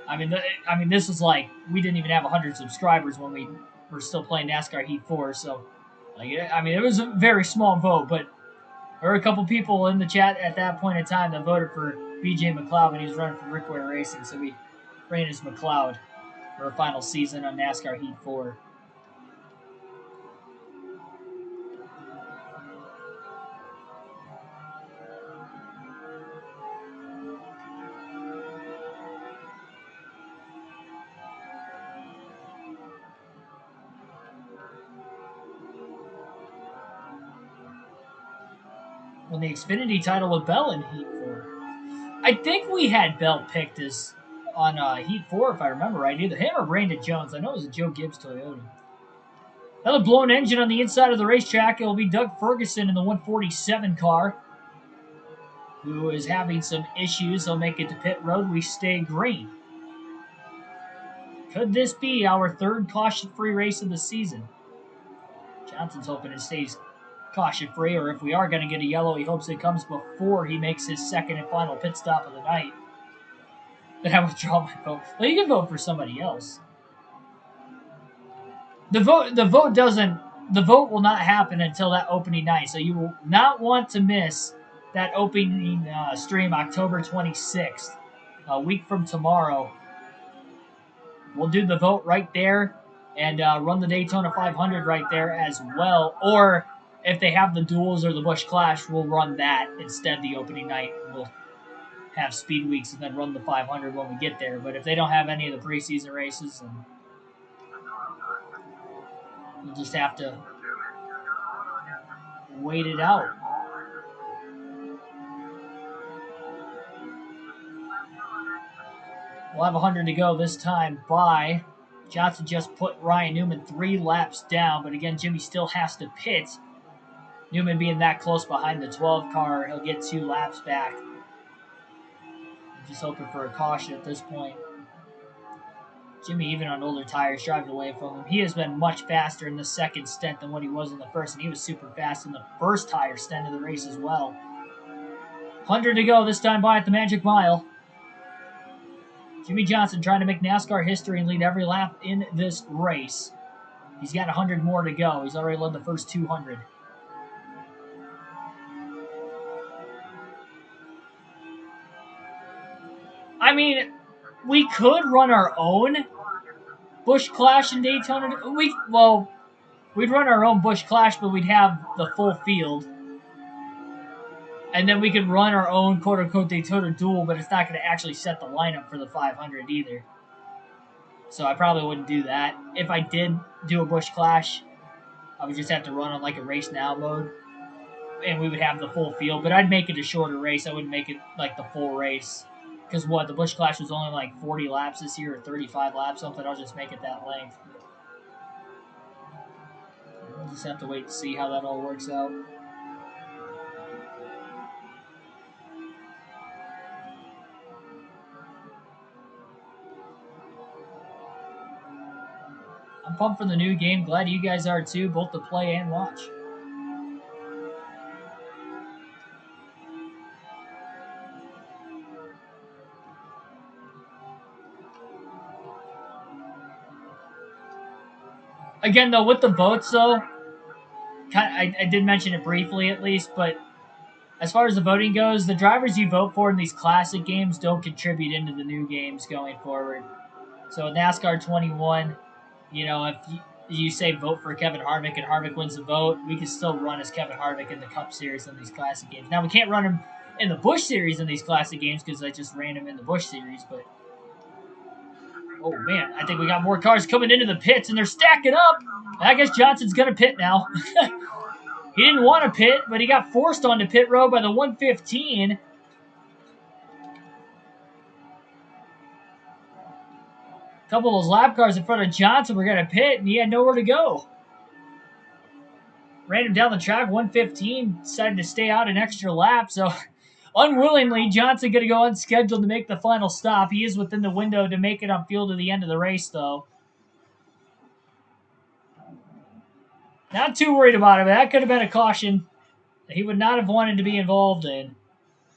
I mean, this was like... We didn't even have 100 subscribers when we were still playing NASCAR Heat 4, so... it was a very small vote, but there were a couple people in the chat at that point in time that voted for BJ McLeod when he was running for Rickware Racing, so we ran as McLeod for a final season on NASCAR Heat 4. Won the Xfinity title with Bell in Heat 4. I think we had Bell picked as on Heat 4, if I remember right. Either him or Brandon Jones. I know it was a Joe Gibbs Toyota. Another blown engine on the inside of the racetrack. It will be Doug Ferguson in the 147 car, who is having some issues. He'll make it to pit road. We stay green. Could this be our third caution-free race of the season? Johnson's hoping it stays caution-free, or if we are going to get a yellow, he hopes it comes before he makes his second and final pit stop of the night. Then I withdraw my vote. Well, you can vote for somebody else. The vote will not happen until that opening night, so you will not want to miss that opening stream October 26th, a week from tomorrow. We'll do the vote right there and run the Daytona 500 right there as well, or if they have the duels or the Busch Clash, we'll run that instead the opening night. We'll have speed weeks and then run the 500 when we get there. But if they don't have any of the preseason races, then we'll just have to wait it out. We'll have 100 to go this time by... Johnson just put Ryan Newman 3 laps down, but again, Jimmy still has to pit. Newman being that close behind the 12 car, he'll get 2 laps back. I'm just hoping for a caution at this point. Jimmy, even on older tires, driving away from him. He has been much faster in the second stint than what he was in the first, and he was super fast in the first tire stint of the race as well. 100 to go this time by at the Magic Mile. Jimmy Johnson trying to make NASCAR history and lead every lap in this race. He's got 100 more to go. He's already led the first 200. I mean, we could run our own Busch Clash in Daytona. We'd run our own Busch Clash, but we'd have the full field. And then we could run our own quote-unquote Daytona duel, but it's not going to actually set the lineup for the 500 either. So I probably wouldn't do that. If I did do a Busch Clash, I would just have to run on like a race now mode. And we would have the full field, but I'd make it a shorter race. I wouldn't make it like the full race. Because what, the Busch Clash was only like 40 laps this year or 35 laps, something. I'll just make it that length. We'll just have to wait and see how that all works out. I'm pumped for the new game. Glad you guys are too, both to play and watch. Again, though, with the votes, though, I did mention it briefly at least, but as far as the voting goes, the drivers you vote for in these classic games don't contribute into the new games going forward. So with NASCAR 21, you know, if you say vote for Kevin Harvick and Harvick wins the vote, we can still run as Kevin Harvick in the Cup Series in these classic games. Now, we can't run him in the Busch Series in these classic games because I just ran him in the Busch Series, but oh man, I think we got more cars coming into the pits and they're stacking up. I guess Johnson's going to pit now. He didn't want to pit, but he got forced onto pit road by the 115. A couple of those lap cars in front of Johnson were going to pit, and he had nowhere to go. Ran him down the track, 115, decided to stay out an extra lap, so unwillingly, Johnson going to go unscheduled to make the final stop. He is within the window to make it on field to the end of the race, though. Not too worried about it, but that could have been a caution that he would not have wanted to be involved in.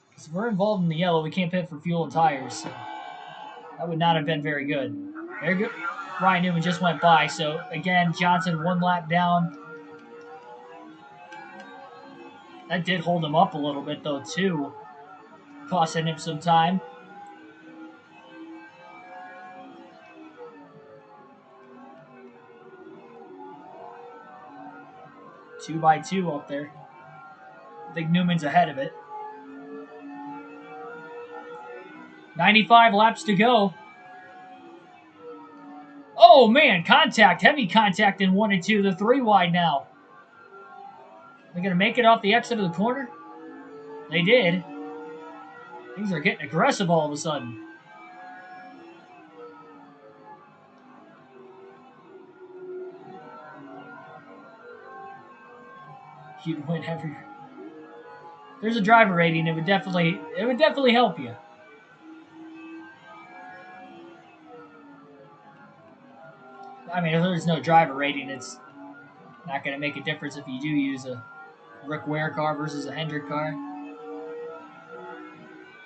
Because if we're involved in the yellow, we can't pit for fuel and tires, so that would not have been very good. Very good. Ryan Newman just went by, so again, Johnson one lap down. That did hold him up a little bit, though, too, costing him some time. Two by two up there. I think Newman's ahead of it. 95 laps to go. Oh, man, contact. Heavy contact in 1 and 2. They're 3 wide now. They're going to make it off the exit of the corner? They did. Things are getting aggressive all of a sudden. You'd win every... There's a driver rating. It would definitely help you. I mean, if there's no driver rating, it's not going to make a difference if you do use a Rick Ware car versus a Hendrick car.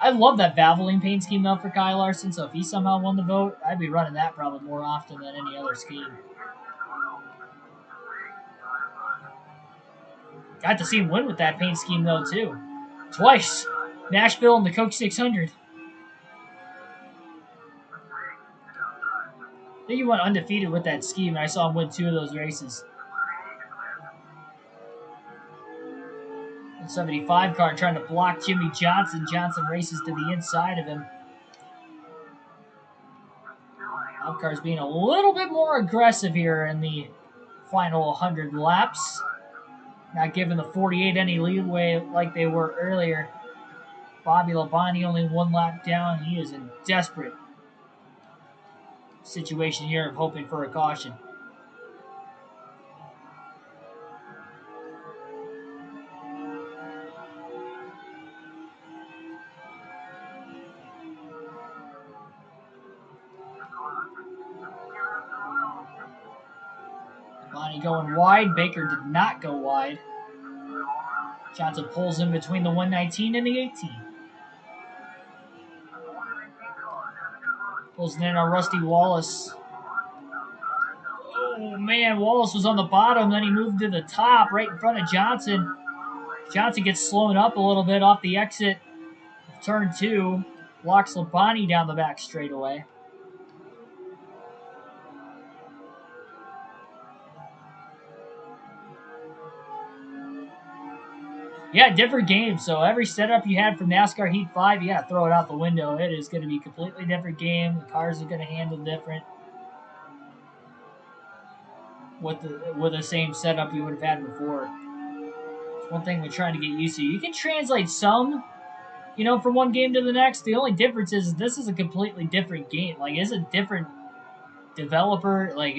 I love that Valvoline paint scheme, though, for Kyle Larson, so if he somehow won the vote, I'd be running that probably more often than any other scheme. Got to see him win with that paint scheme, though, too. Twice. Nashville and the Coke 600. I think he went undefeated with that scheme, and I saw him win 2 of those races. 75 car trying to block Jimmy Johnson. Johnson races to the inside of him. Top car's being a little bit more aggressive here in the final 100 laps. Not giving the 48 any leeway like they were earlier. Bobby Labonte only 1 lap down. He is in desperate situation here of hoping for a caution. Labonte going wide. Baker did not go wide. Johnson pulls in between the 119 and the 18. Pulls in on Rusty Wallace. Oh, man, Wallace was on the bottom, then he moved to the top right in front of Johnson. Johnson gets slowed up a little bit off the exit of turn 2. Blocks Labonte down the back straightaway. Yeah, different game. So every setup you had from NASCAR Heat 5, yeah, throw it out the window. It is going to be a completely different game. The cars are going to handle different with the same setup you would have had before. It's one thing we're trying to get used to. You can translate some, from one game to the next. The only difference is this is a completely different game. Like, it's a different developer. Like,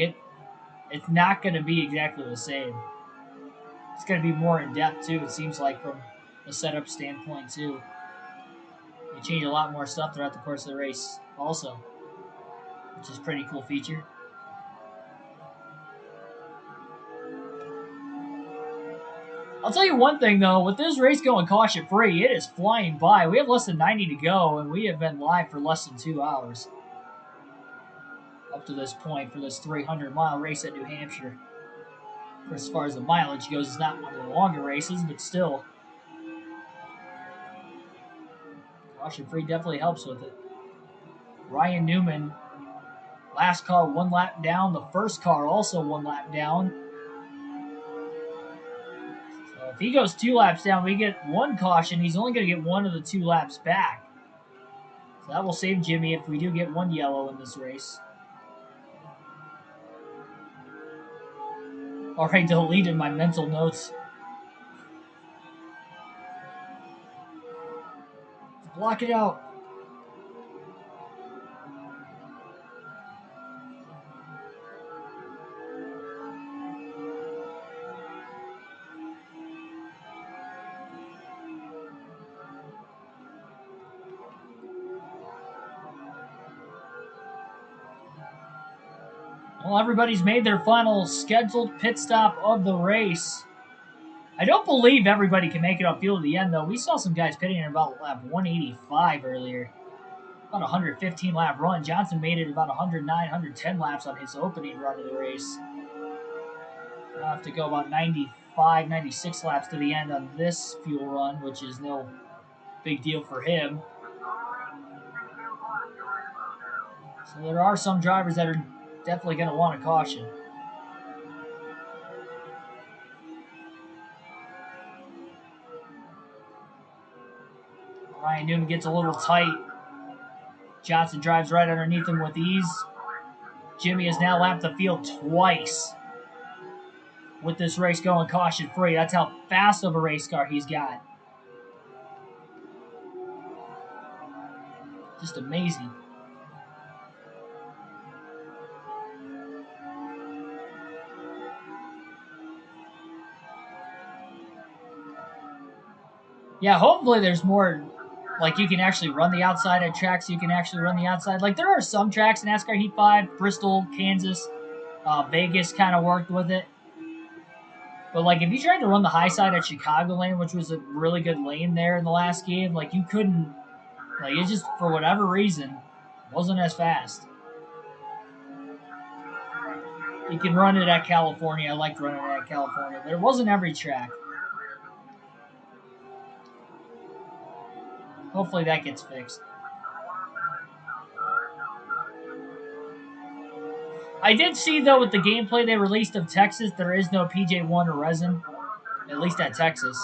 it's not going to be exactly the same. It's going to be more in depth too. It seems like from a setup standpoint too. You change a lot more stuff throughout the course of the race, also, which is a pretty cool feature. I'll tell you one thing though, with this race going caution free, it is flying by. We have less than 90 to go, and we have been live for less than 2 hours up to this point for this 300-mile race at New Hampshire. As far as the mileage goes, it's not one of the longer races, but still, caution free definitely helps with it. Ryan Newman, last car 1 lap down. The first car also 1 lap down. So if he goes 2 laps down, we get 1 caution. He's only going to get 1 of the 2 laps back. So that will save Jimmy if we do get 1 yellow in this race. Already deleted my mental notes. Block it out. Well, everybody's made their final scheduled pit stop of the race. I don't believe everybody can make it upfield at the end, though. We saw some guys pitting in about lap 185 earlier. About a 115 lap run. Johnson made it about 109, 110 laps on his opening run of the race. I'll have to go about 95, 96 laps to the end on this fuel run, which is no big deal for him. So there are some drivers that are definitely going to want a caution. Ryan Newman gets a little tight. Johnson drives right underneath him with ease. Jimmy has now lapped the field twice with this race going caution free. That's how fast of a race car he's got. Just amazing. Yeah, hopefully there's more, like, you can actually run the outside at tracks. You can actually run the outside. Like, there are some tracks in NASCAR Heat 5, Bristol, Kansas, Vegas kind of worked with it. But, like, if you tried to run the high side at Chicagoland, which was a really good lane there in the last game, like, you couldn't, like, it just, for whatever reason, wasn't as fast. You can run it at California. I liked running it at California, but it wasn't every track. Hopefully that gets fixed. I did see, though, with the gameplay they released of Texas, there is no PJ1 or resin, at least at Texas.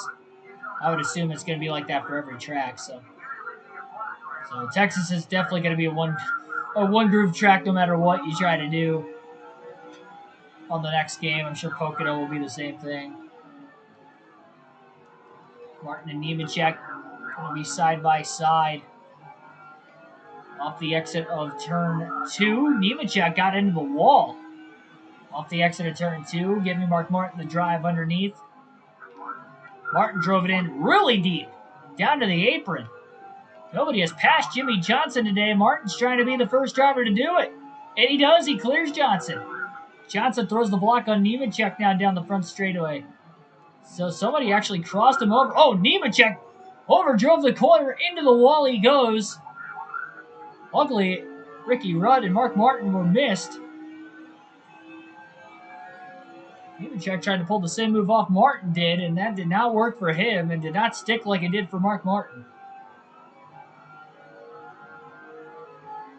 I would assume it's going to be like that for every track. So Texas is definitely going to be a one groove track no matter what you try to do on the next game. I'm sure Pocono will be the same thing. Martin and Nemechek going to be side by side. Off the exit of turn 2, Nemechek got into the wall. Off the exit of turn 2, giving Mark Martin the drive underneath. Martin drove it in really deep, down to the apron. Nobody has passed Jimmy Johnson today. Martin's trying to be the first driver to do it. And he does. He clears Johnson. Johnson throws the block on Nemechek now down the front straightaway. So somebody actually crossed him over. Oh, Nemechek overdrove the corner. Into the wall he goes. Luckily, Ricky Rudd and Mark Martin were missed. Nemechek tried to pull the same move off Martin did, and that did not work for him and did not stick like it did for Mark Martin.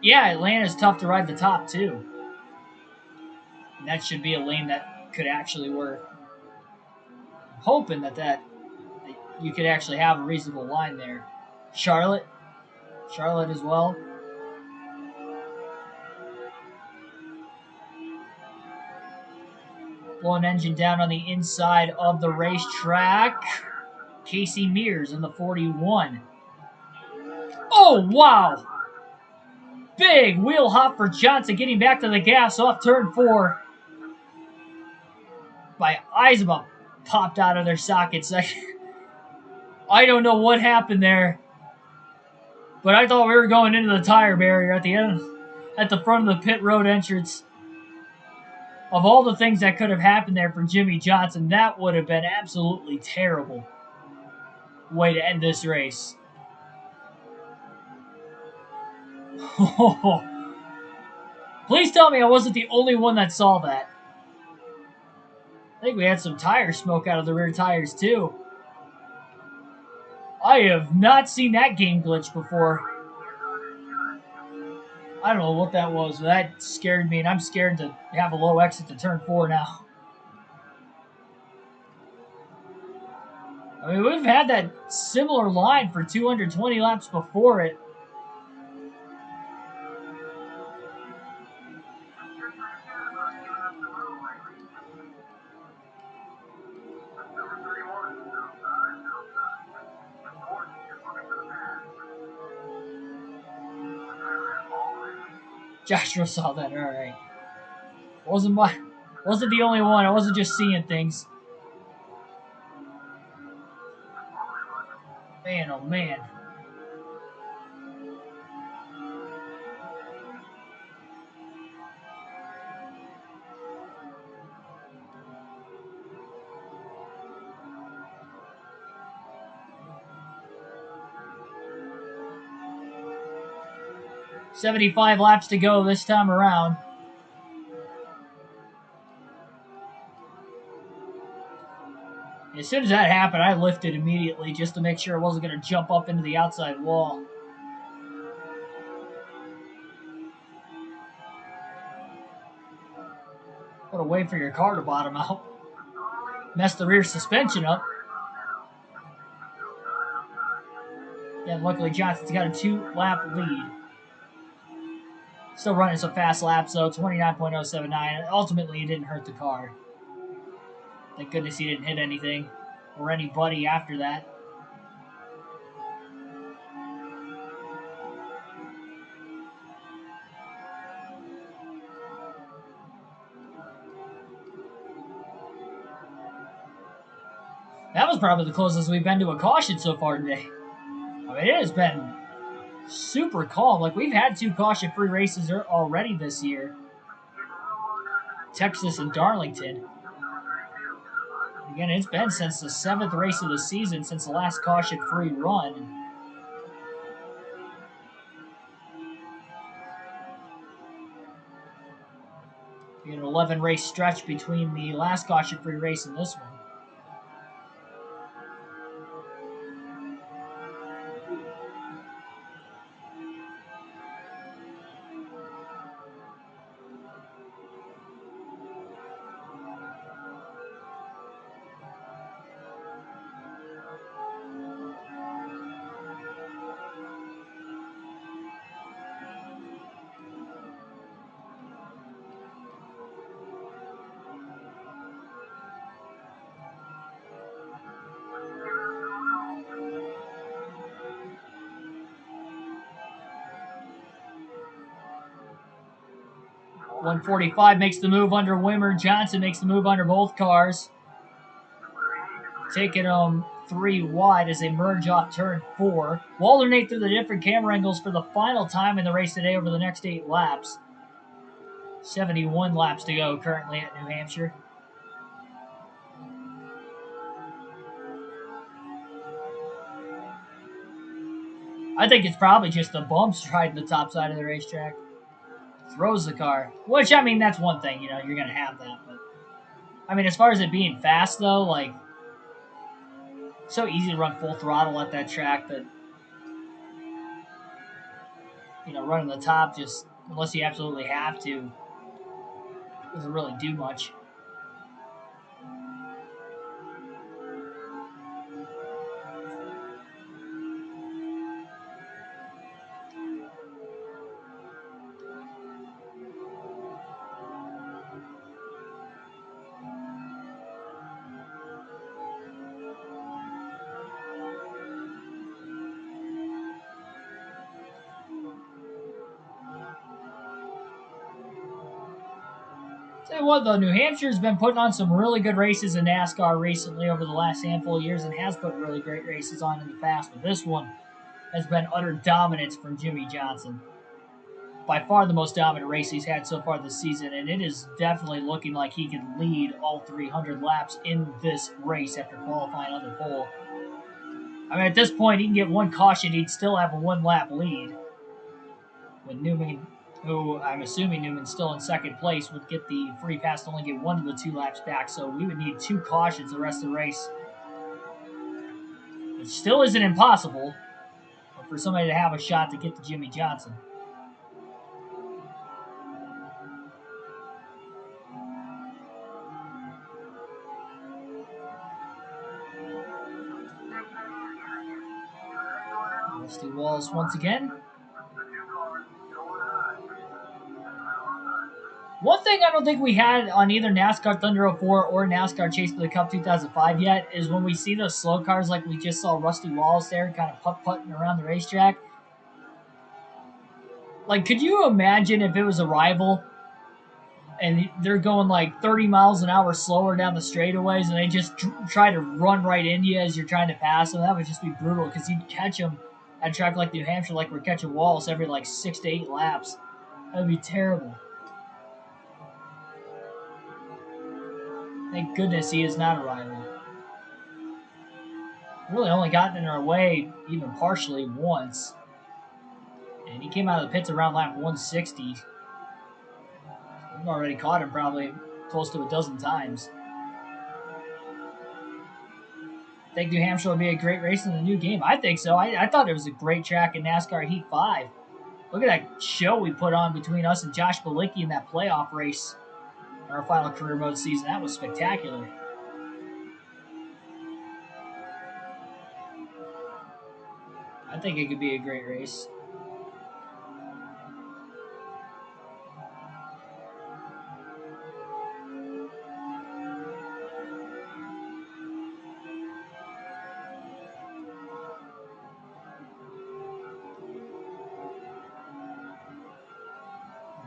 Yeah, Atlanta's tough to ride the top, too. And that should be a lane that could actually work. I'm hoping that you could actually have a reasonable line there. Charlotte as well. Blowing engine down on the inside of the racetrack. Casey Mears in the 41. Oh, wow! Big wheel hop for Johnson, getting back to the gas off turn 4. My eyes about popped out of their sockets. I don't know what happened there, but I thought we were going into the tire barrier at the end, at the front of the pit road entrance. Of all the things that could have happened there for Jimmie Johnson, that would have been absolutely terrible way to end this race. Please tell me I wasn't the only one that saw that. I think we had some tire smoke out of the rear tires too. I have not seen that game glitch before. I don't know what that was, but that scared me, and I'm scared to have a low exit to turn 4 now. I mean, we've had that similar line for 220 laps before it. Joshua saw that, alright. Wasn't the only one, I wasn't just seeing things. Man, oh man. $75 laps to go this time around. As soon as that happened, I lifted immediately just to make sure it wasn't going to jump up into the outside wall. Gotta wait for your car to bottom out. Mess the rear suspension up. Yeah, luckily Johnson's got a 2-lap lead. Still running some fast laps though, 29.079. Ultimately, it didn't hurt the car. Thank goodness he didn't hit anything or anybody after that. That was probably the closest we've been to a caution so far today. I mean, it has been super calm. Like, we've had 2 caution-free races already this year. Texas and Darlington. Again, it's been since the 7th race of the season, since the last caution-free run. An 11-race stretch between the last caution-free race and this one. .145 makes the move under Wimmer. Johnson makes the move under both cars. Taking them 3 wide as they merge off turn 4. We'll alternate through the different camera angles for the final time in the race today over the next 8 laps. 71 laps to go currently at New Hampshire. I think it's probably just the bumps riding the top side of the racetrack. Throws the car. Which, I mean, that's one thing, you know, you're going to have that. But I mean, as far as it being fast, though, like, so easy to run full throttle at that track that, you know, running the top just, unless you absolutely have to, doesn't really do much. Tell you what, though, New Hampshire's been putting on some really good races in NASCAR recently over the last handful of years and has put really great races on in the past. But this one has been utter dominance from Jimmy Johnson. By far the most dominant race he's had so far this season, and it is definitely looking like he can lead all 300 laps in this race after qualifying on the pole. I mean, at this point, he can get one caution, he'd still have a one-lap lead. With Newman, who I'm assuming Newman's still in second place, would get the free pass to only get one of the 2 laps back, so we would need 2 cautions the rest of the race. It still isn't impossible, but for somebody to have a shot to get to Jimmy Johnson. Rusty Walls once again. One thing I don't think we had on either NASCAR Thunder 04 or NASCAR Chase for the Cup 2005 yet is when we see those slow cars like we just saw Rusty Walls there kind of putt-putting around the racetrack. Like, could you imagine if it was a rival and they're going like 30 miles an hour slower down the straightaways and they just try to run right into you as you're trying to pass them? That would just be brutal because you'd catch them at a track like New Hampshire like we're catching Walls every like 6 to 8 laps. That would be terrible. Thank goodness he is not a rival. Really only gotten in our way even partially once. And he came out of the pits around lap 160. We've already caught him probably close to a dozen times. Think New Hampshire will be a great race in the new game? I think so. I thought it was a great track in NASCAR Heat 5. Look at that show we put on between us and Josh Bilicki in that playoff race in our final career mode season. That was spectacular. I think it could be a great race.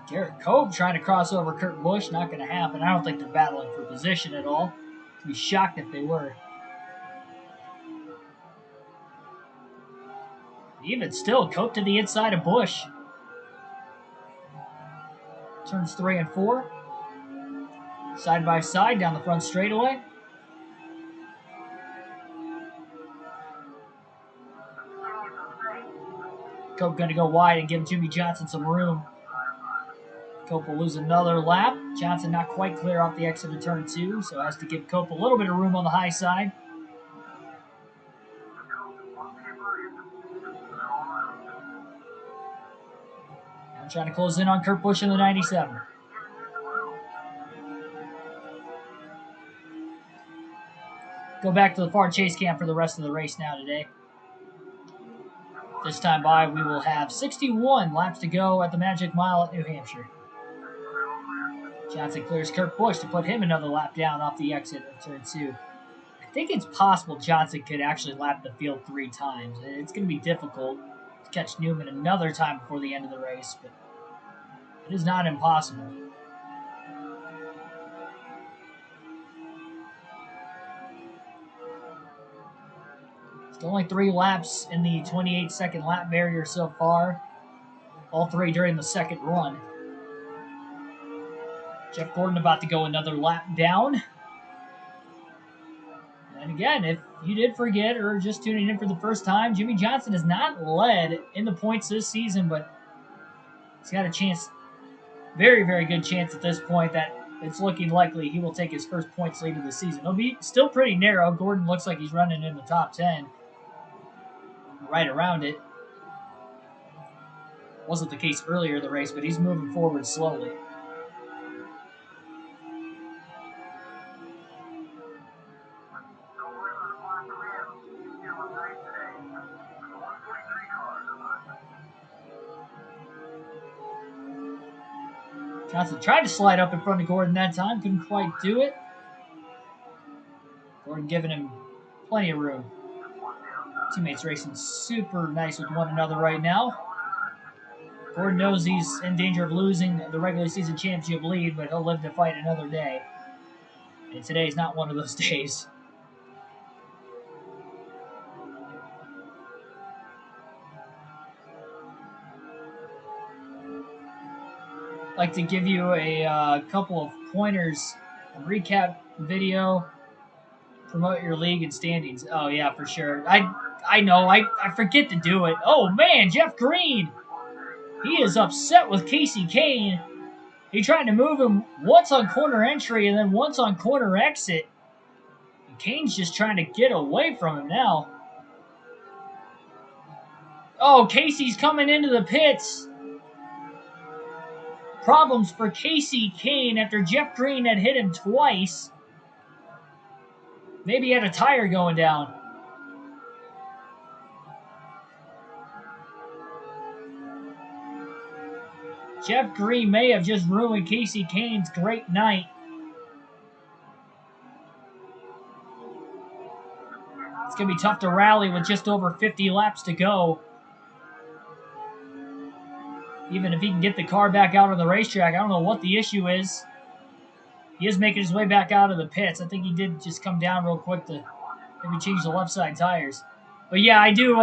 Garrett Cope trying to cross over Kurt Busch, not going to happen. I don't think they're battling for position at all. I'd be shocked if they were. Even still, Cope to the inside of Busch. Turns 3 and 4. Side by side down the front straightaway. Cope going to go wide and give Jimmy Johnson some room. Cope will lose another lap. Johnson not quite clear off the exit of turn 2, so has to give Cope a little bit of room on the high side. Now trying to close in on Kurt Busch in the 97. Go back to the far chase cam for the rest of the race now today. This time by, we will have 61 laps to go at the Magic Mile at New Hampshire. Johnson clears Kurt Busch to put him another lap down off the exit of turn 2. I think it's possible Johnson could actually lap the field 3 times. It's going to be difficult to catch Newman another time before the end of the race, but it is not impossible. Still only 3 laps in the 28-second lap barrier so far. All 3 during the second run. Jeff Gordon about to go another lap down. And again, if you did forget or are just tuning in for the first time, Jimmy Johnson has not led in the points this season, but he's got a chance, very, very good chance at this point that it's looking likely he will take his first points lead of the season. It'll be still pretty narrow. Gordon looks like he's running in the top 10. Right around it. Wasn't the case earlier in the race, but he's moving forward slowly. Johnson tried to slide up in front of Gordon that time, couldn't quite do it. Gordon giving him plenty of room. Teammates racing super nice with one another right now. Gordon knows he's in danger of losing the regular season championship lead, but he'll live to fight another day. And today's not one of those days. I'd like to give you a couple of pointers. A recap video. Promote your league and standings. Oh, yeah, for sure. I know. I forget to do it. Oh, man, Jeff Green. He is upset with Casey Kane. He tried to move him once on corner entry and then once on corner exit. And Kane's just trying to get away from him now. Oh, Casey's coming into the pits. Problems for Casey Kane after Jeff Green had hit him twice. Maybe he had a tire going down. Jeff Green may have just ruined Casey Kane's great night. It's going to be tough to rally with just over 50 laps to go. Even if he can get the car back out on the racetrack, I don't know what the issue is. He is making his way back out of the pits. I think he did just come down real quick to maybe change the left side tires. But yeah, I do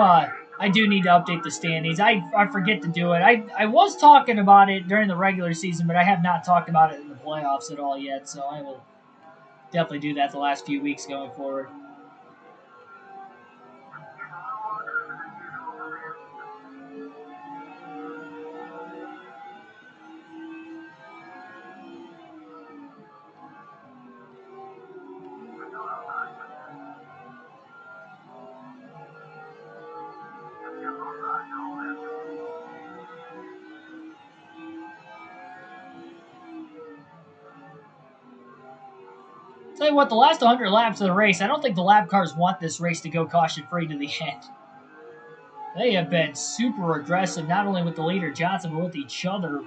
need to update the standings. I forget to do it. I was talking about it during the regular season, but I have not talked about it in the playoffs at all yet. So I will definitely do that the last few weeks going forward. Tell you what, the last 100 laps of the race, I don't think the lap cars want this race to go caution-free to the end. They have been super aggressive, not only with the leader Johnson, but with each other.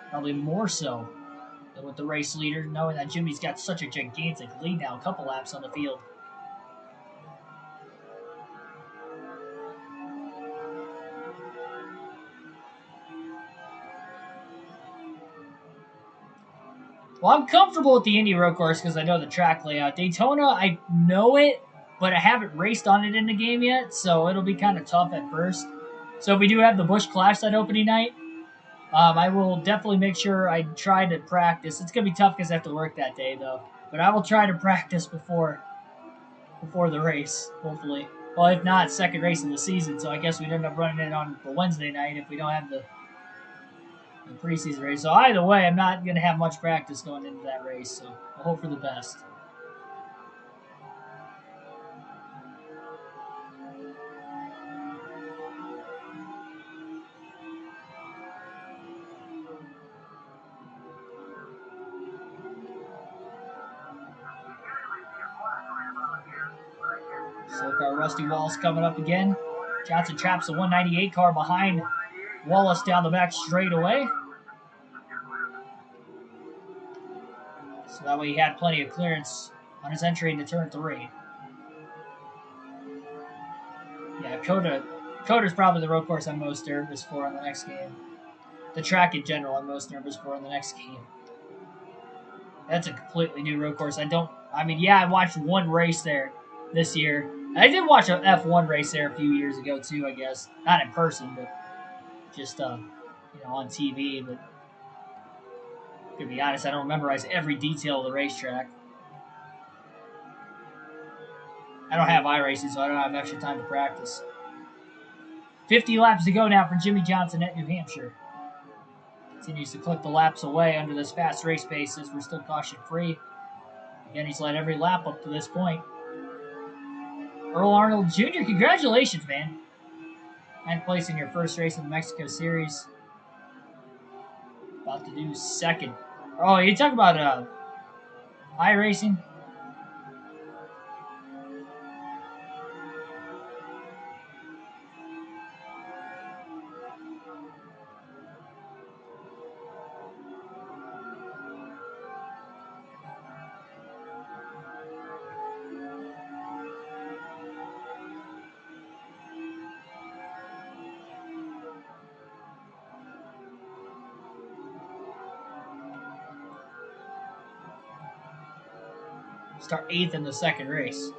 Probably more so than with the race leader, knowing that Jimmy's got such a gigantic lead now, a couple laps on the field. Well, I'm comfortable with the Indy road course because I know the track layout. Daytona, I know it, but I haven't raced on it in the game yet, so it'll be kind of tough at first. So if we do have the Busch Clash that opening night, I will definitely make sure I try to practice. It's going to be tough because I have to work that day, though. But I will try to practice before the race, hopefully. Well, if not, second race of the season, so I guess we'd end up running it on the Wednesday night if we don't have the preseason race. So either way, I'm not going to have much practice going into that race, so I'll hope for the best. So car Rusty Wallace coming up again. Johnson traps the 198 car behind Wallace down the back straightaway. So that way he had plenty of clearance on his entry into turn 3. Yeah, Coda's probably the road course I'm most nervous for in the next game. The track in general I'm most nervous for in the next game. That's a completely new road course. I watched one race there this year. I did watch an F1 race there a few years ago too, I guess. Not in person, but just on TV. But to be honest, I don't memorize every detail of the racetrack. I don't have iRacing, so I don't have extra time to practice. 50 laps to go now for Jimmy Johnson at New Hampshire. Continues to clip the laps away under this fast race pace as we're still caution-free. Again, he's led every lap up to this point. Earl Arnold Jr., congratulations, man. 9th place in your first race in the Mexico Series. About to do second. Oh, you talk about iRacing? Start 8th in the second race.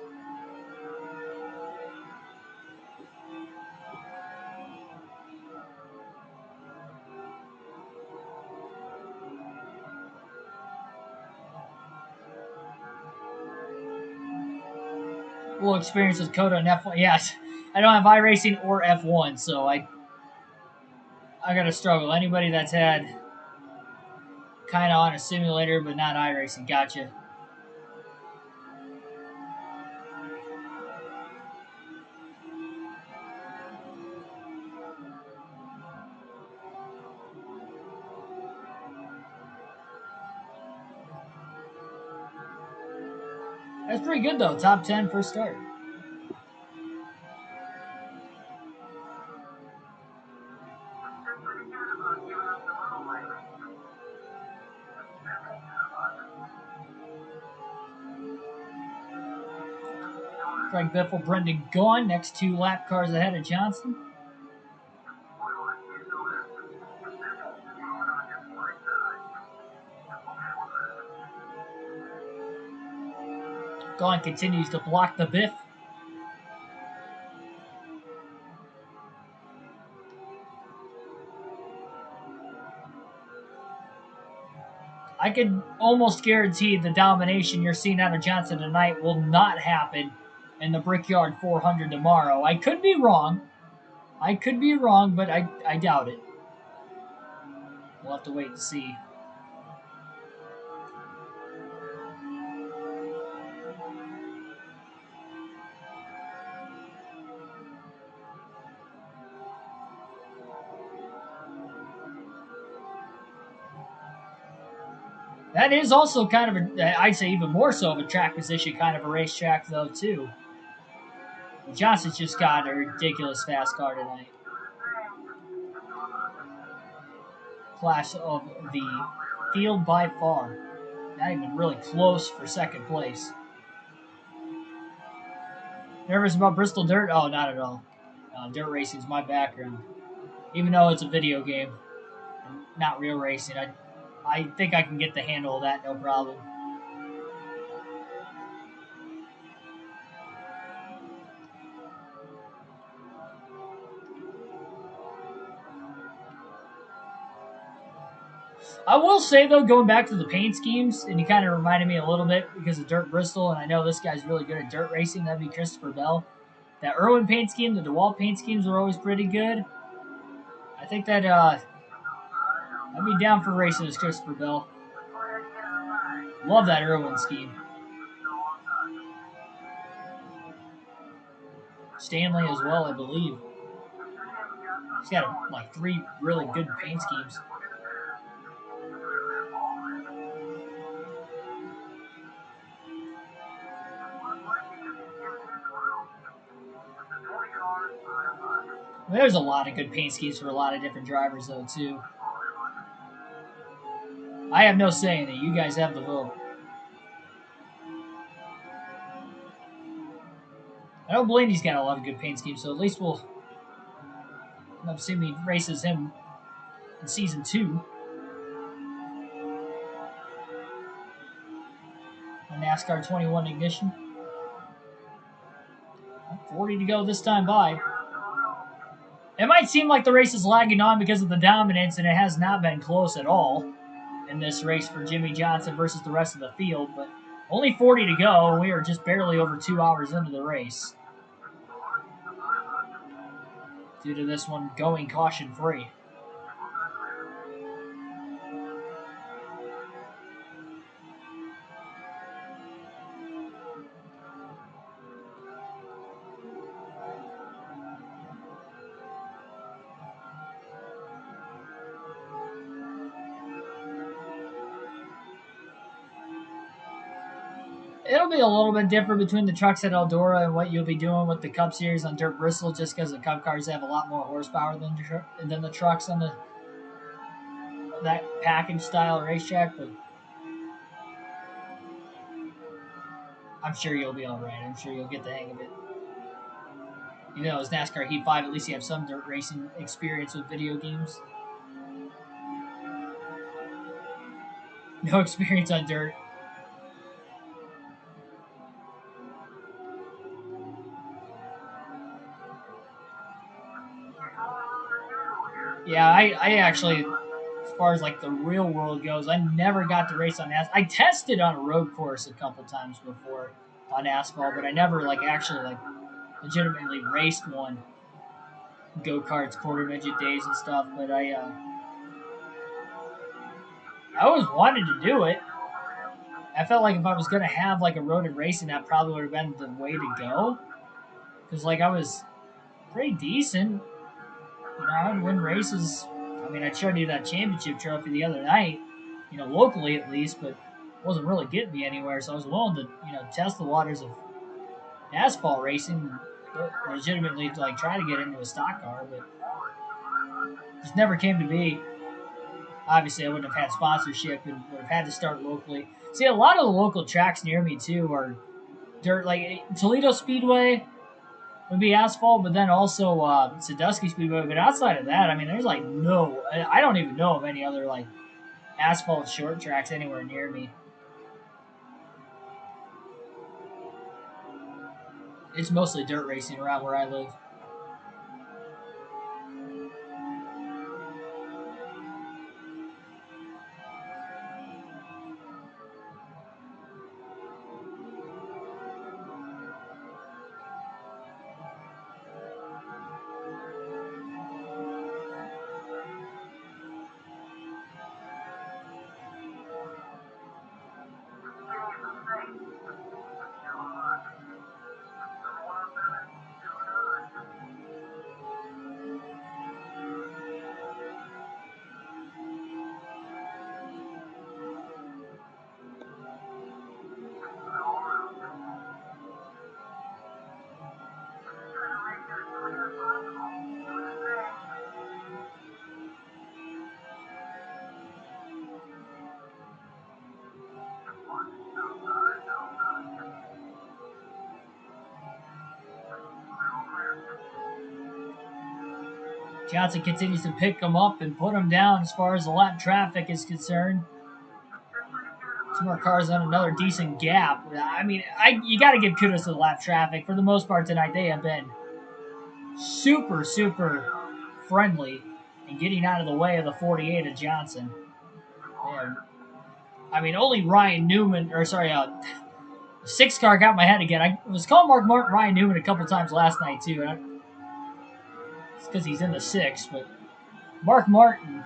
We'll experience with Coda and F1. Yes, I don't have iRacing or F1, so I gotta struggle. Anybody that's had kind of on a simulator but not iRacing, gotcha. That's pretty good though. Top 10 first start. Craig Biffle, Brendan Gaughan, next 2 lap cars ahead of Johnson. Gaughan continues to block the Biff. I could almost guarantee the domination you're seeing out of Johnson tonight will not happen in the Brickyard 400 tomorrow. I could be wrong. But I doubt it. We'll have to wait and see. That is also kind of I'd say even more so of a track position kind of a racetrack, though, too. Johnson's just got a ridiculous fast car tonight. Clash of the field by far. Not even really close for second place. Nervous about Bristol Dirt? Oh, not at all. Dirt racing is my background. Even though it's a video game, and not real racing, I think I can get the handle of that, no problem. I will say, though, going back to the paint schemes, and he kind of reminded me a little bit because of Dirt Bristol, and I know this guy's really good at dirt racing, that'd be Christopher Bell. That Irwin paint scheme, the DeWalt paint schemes are always pretty good. I think that, I'd be down for racing as Christopher Bell. Love that Irwin scheme. Stanley as well, I believe. He's got, like, 3 really good paint schemes. There's a lot of good paint schemes for a lot of different drivers, though, too. I have no say in it. You guys have the vote. I know Blaney's got a lot of good paint schemes, so at least we'll end up seeing me races him in Season 2. A NASCAR 21 ignition. 40 to go this time by. It might seem like the race is lagging on because of the dominance, and it has not been close at all in this race for Jimmie Johnson versus the rest of the field, but only 40 to go, and we are just barely over 2 hours into the race. Due to this one going caution-free. It'll be a little bit different between the trucks at Eldora and what you'll be doing with the Cup Series on Dirt Bristol, just because the Cup cars have a lot more horsepower than the trucks on that package style racetrack. But I'm sure you'll be all right. I'm sure you'll get the hang of it. Even though it's NASCAR Heat 5, at least you have some dirt racing experience with video games. No experience on dirt. Yeah, I actually, as far as like the real world goes, I never got to race on asphalt. I tested on a road course a couple times before on asphalt, but I never like actually like legitimately raced one. Go karts, quarter midget days and stuff. But I always wanted to do it. I felt like if I was gonna have like a road and racing, that probably would have been the way to go. Because like I was pretty decent. You know, I would win races. I mean, I showed you that championship trophy the other night. You know, locally at least, but it wasn't really getting me anywhere. So I was willing to, you know, test the waters of asphalt racing, legitimately to like try to get into a stock car, but just never came to be. Obviously, I wouldn't have had sponsorship and would have had to start locally. See, a lot of the local tracks near me too are dirt. Like Toledo Speedway would be asphalt, but then also Sandusky Speedway. But outside of that, I mean, there's like no. I don't even know of any other like asphalt short tracks anywhere near me. It's mostly dirt racing around where I live. Johnson continues to pick them up and put them down as far as the lap traffic is concerned. Two more cars on another decent gap. I mean, you got to give kudos to the lap traffic. For the most part tonight, they have been super, super friendly in getting out of the way of the 48 of Johnson. Man, I mean, only Ryan Newman, or sorry, six car got my head again. I was calling Mark Martin Ryan Newman a couple times last night, too. It's because he's in the six, but Mark Martin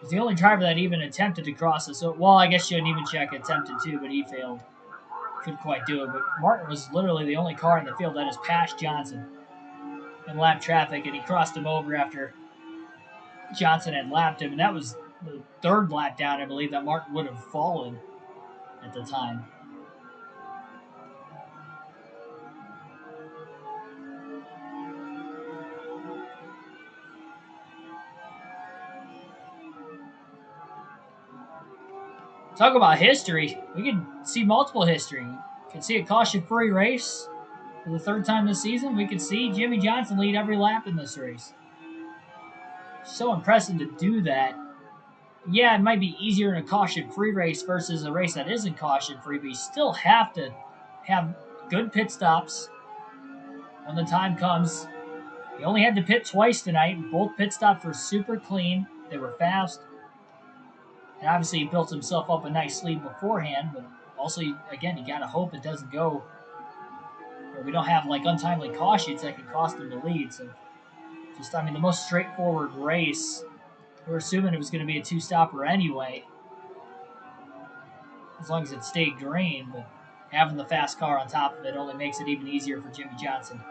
was the only driver that even attempted to cross us. So, well, I guess Joe Nemechek attempted to, but he failed. Couldn't quite do it. But Martin was literally the only car in the field that has passed Johnson in lap traffic, and he crossed him over after Johnson had lapped him. And that was the third lap down, I believe, that Martin would have fallen at the time. Talk about history. We can see multiple history. We can see a caution-free race for the third time this season. We could see Jimmy Johnson lead every lap in this race. So impressive to do that. Yeah, it might be easier in a caution-free race versus a race that isn't caution-free, but you still have to have good pit stops when the time comes. He only had to pit twice tonight. Both pit stops were super clean. They were fast. And obviously he built himself up a nice lead beforehand, but also, again, you got to hope it doesn't go, or we don't have like untimely cautions that could cost him the lead. So just, I mean, the most straightforward race. We're assuming it was going to be a two-stopper anyway, as long as it stayed green, but having the fast car on top of it only makes it even easier for Jimmy Johnson.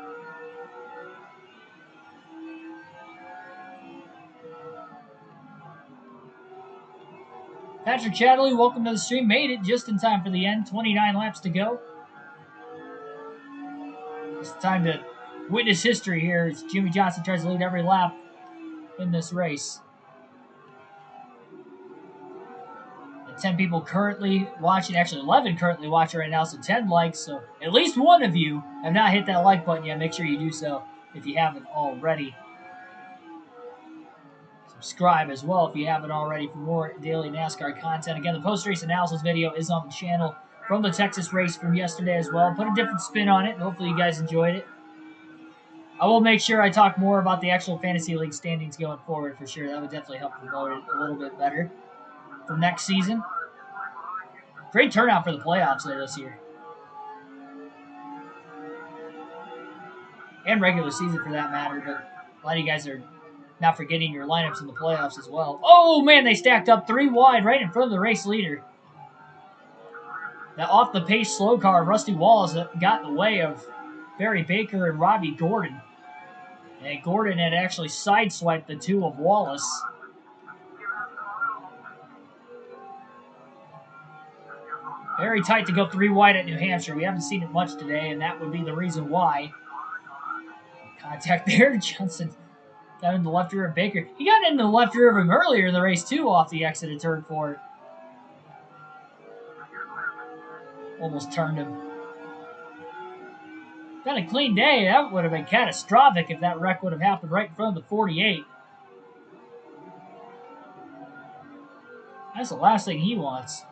Patrick Chatterley, welcome to the stream. Made it just in time for the end. 29 laps to go. It's time to witness history here as Jimmy Johnson tries to lead every lap in this race. 10 people currently watching, actually 11 currently watching right now, so 10 likes. So at least one of you have not hit that like button yet. Make sure you do so if you haven't already. Subscribe as well if you haven't already for more daily NASCAR content. Again, the post-race analysis video is on the channel from the Texas race from yesterday as well. Put a different spin on it, and hopefully you guys enjoyed it. I will make sure I talk more about the actual Fantasy League standings going forward for sure. That would definitely help promote it a little bit better for next season. Great turnout for the playoffs though this year. And regular season for that matter, but a lot of you guys are not forgetting your lineups in the playoffs as well. Oh man, they stacked up 3 wide right in front of the race leader. That off the pace slow car, Rusty Wallace, got in the way of Barry Baker and Robbie Gordon. And Gordon had actually sideswiped the 2 of Wallace. Very tight to go 3 wide at New Hampshire. We haven't seen it much today, and that would be the reason why. Contact there. Johnson got in the left rear of Baker. He got in the left rear of him earlier in the race, too, off the exit of turn 4. Almost turned him. Got a clean day. That would have been catastrophic if that wreck would have happened right in front of the 48. That's the last thing he wants.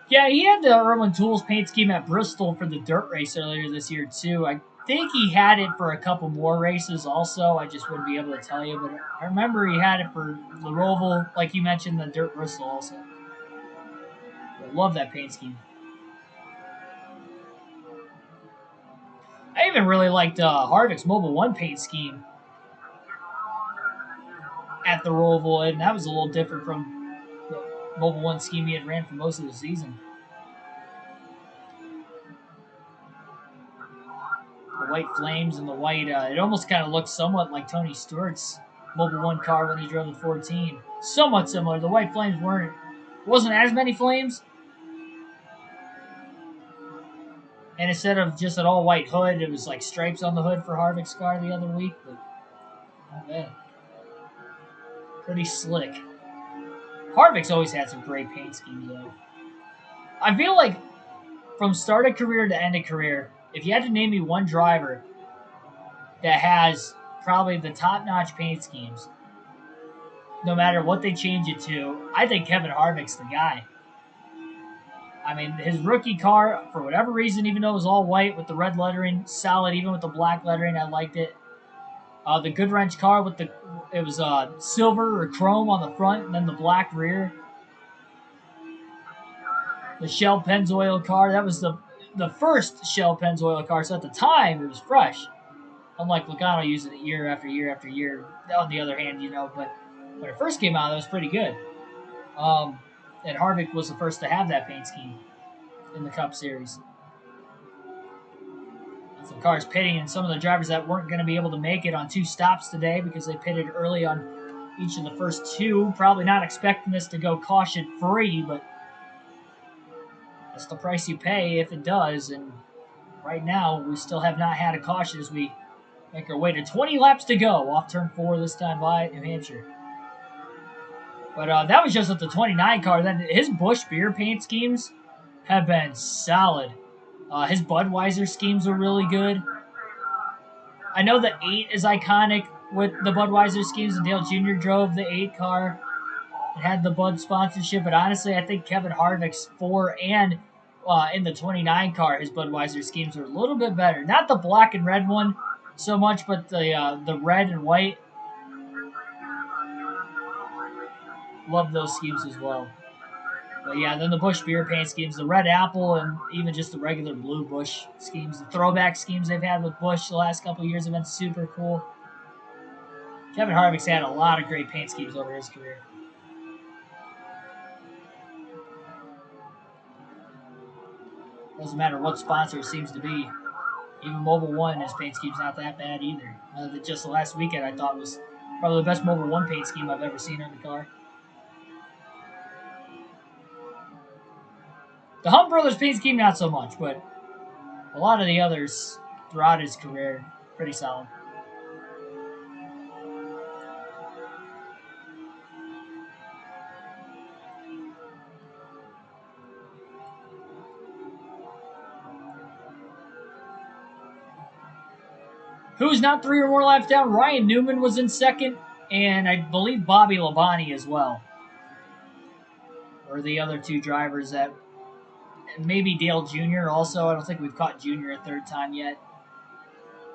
Yeah, he had the Irwin Tools paint scheme at Bristol for the dirt race earlier this year, too. I think he had it for a couple more races also. I just wouldn't be able to tell you, but I remember he had it for the Roval, like you mentioned, the dirt Bristol also. I love that paint scheme. I even really liked Harvick's Mobile 1 paint scheme at the Roval, and that was a little different from the Mobile 1 scheme he had ran for most of the season. The white flames and the white, it almost kind of looks somewhat like Tony Stewart's Mobile 1 car when he drove the 14. Somewhat similar. The white flames wasn't as many flames. And instead of just an all white hood, it was like stripes on the hood for Harvick's car the other week. But not bad. Pretty slick. Harvick's always had some great paint schemes, though. I feel like from start of career to end of career, if you had to name me one driver that has probably the top-notch paint schemes, no matter what they change it to, I think Kevin Harvick's the guy. I mean, his rookie car, for whatever reason, even though it was all white with the red lettering, solid. Even with the black lettering, I liked it. The Goodwrench car it was silver or chrome on the front and then the black rear. The Shell Pennzoil car, that was the first Shell Pennzoil car, so at the time it was fresh. Unlike Logano using it year after year after year. On the other hand, but when it first came out, it was pretty good. And Harvick was the first to have that paint scheme in the Cup Series. Some cars pitting, and some of the drivers that weren't going to be able to make it on 2 stops today because they pitted early on each of the first 2. Probably not expecting this to go caution-free, but that's the price you pay if it does. And right now, we still have not had a caution as we make our way to 20 laps to go off turn 4 this time by New Hampshire. But that was just with the 29 car. Then his Busch beer paint schemes have been solid. His Budweiser schemes are really good. I know the 8 is iconic with the Budweiser schemes, and Dale Jr. drove the 8 car and had the Bud sponsorship. But honestly, I think Kevin Harvick's 4 and in the 29 car, his Budweiser schemes are a little bit better. Not the black and red one so much, but the red and white. Love those schemes as well. But yeah, then the Busch beer paint schemes, the red apple, and even just the regular blue Busch schemes. The throwback schemes they've had with Busch the last couple of years have been super cool. Kevin Harvick's had a lot of great paint schemes over his career. Doesn't matter what sponsor it seems to be. Even Mobile 1, his paint scheme's not that bad either. Just the last weekend I thought was probably the best Mobile 1 paint scheme I've ever seen on the car. The Hunt Brothers paint scheme, not so much, but a lot of the others throughout his career, pretty solid. Who's not 3 or more laps down? Ryan Newman was in second, and I believe Bobby Labonte as well. Or the other two drivers that. Maybe Dale Jr. also. I don't think we've caught Jr. a third time yet.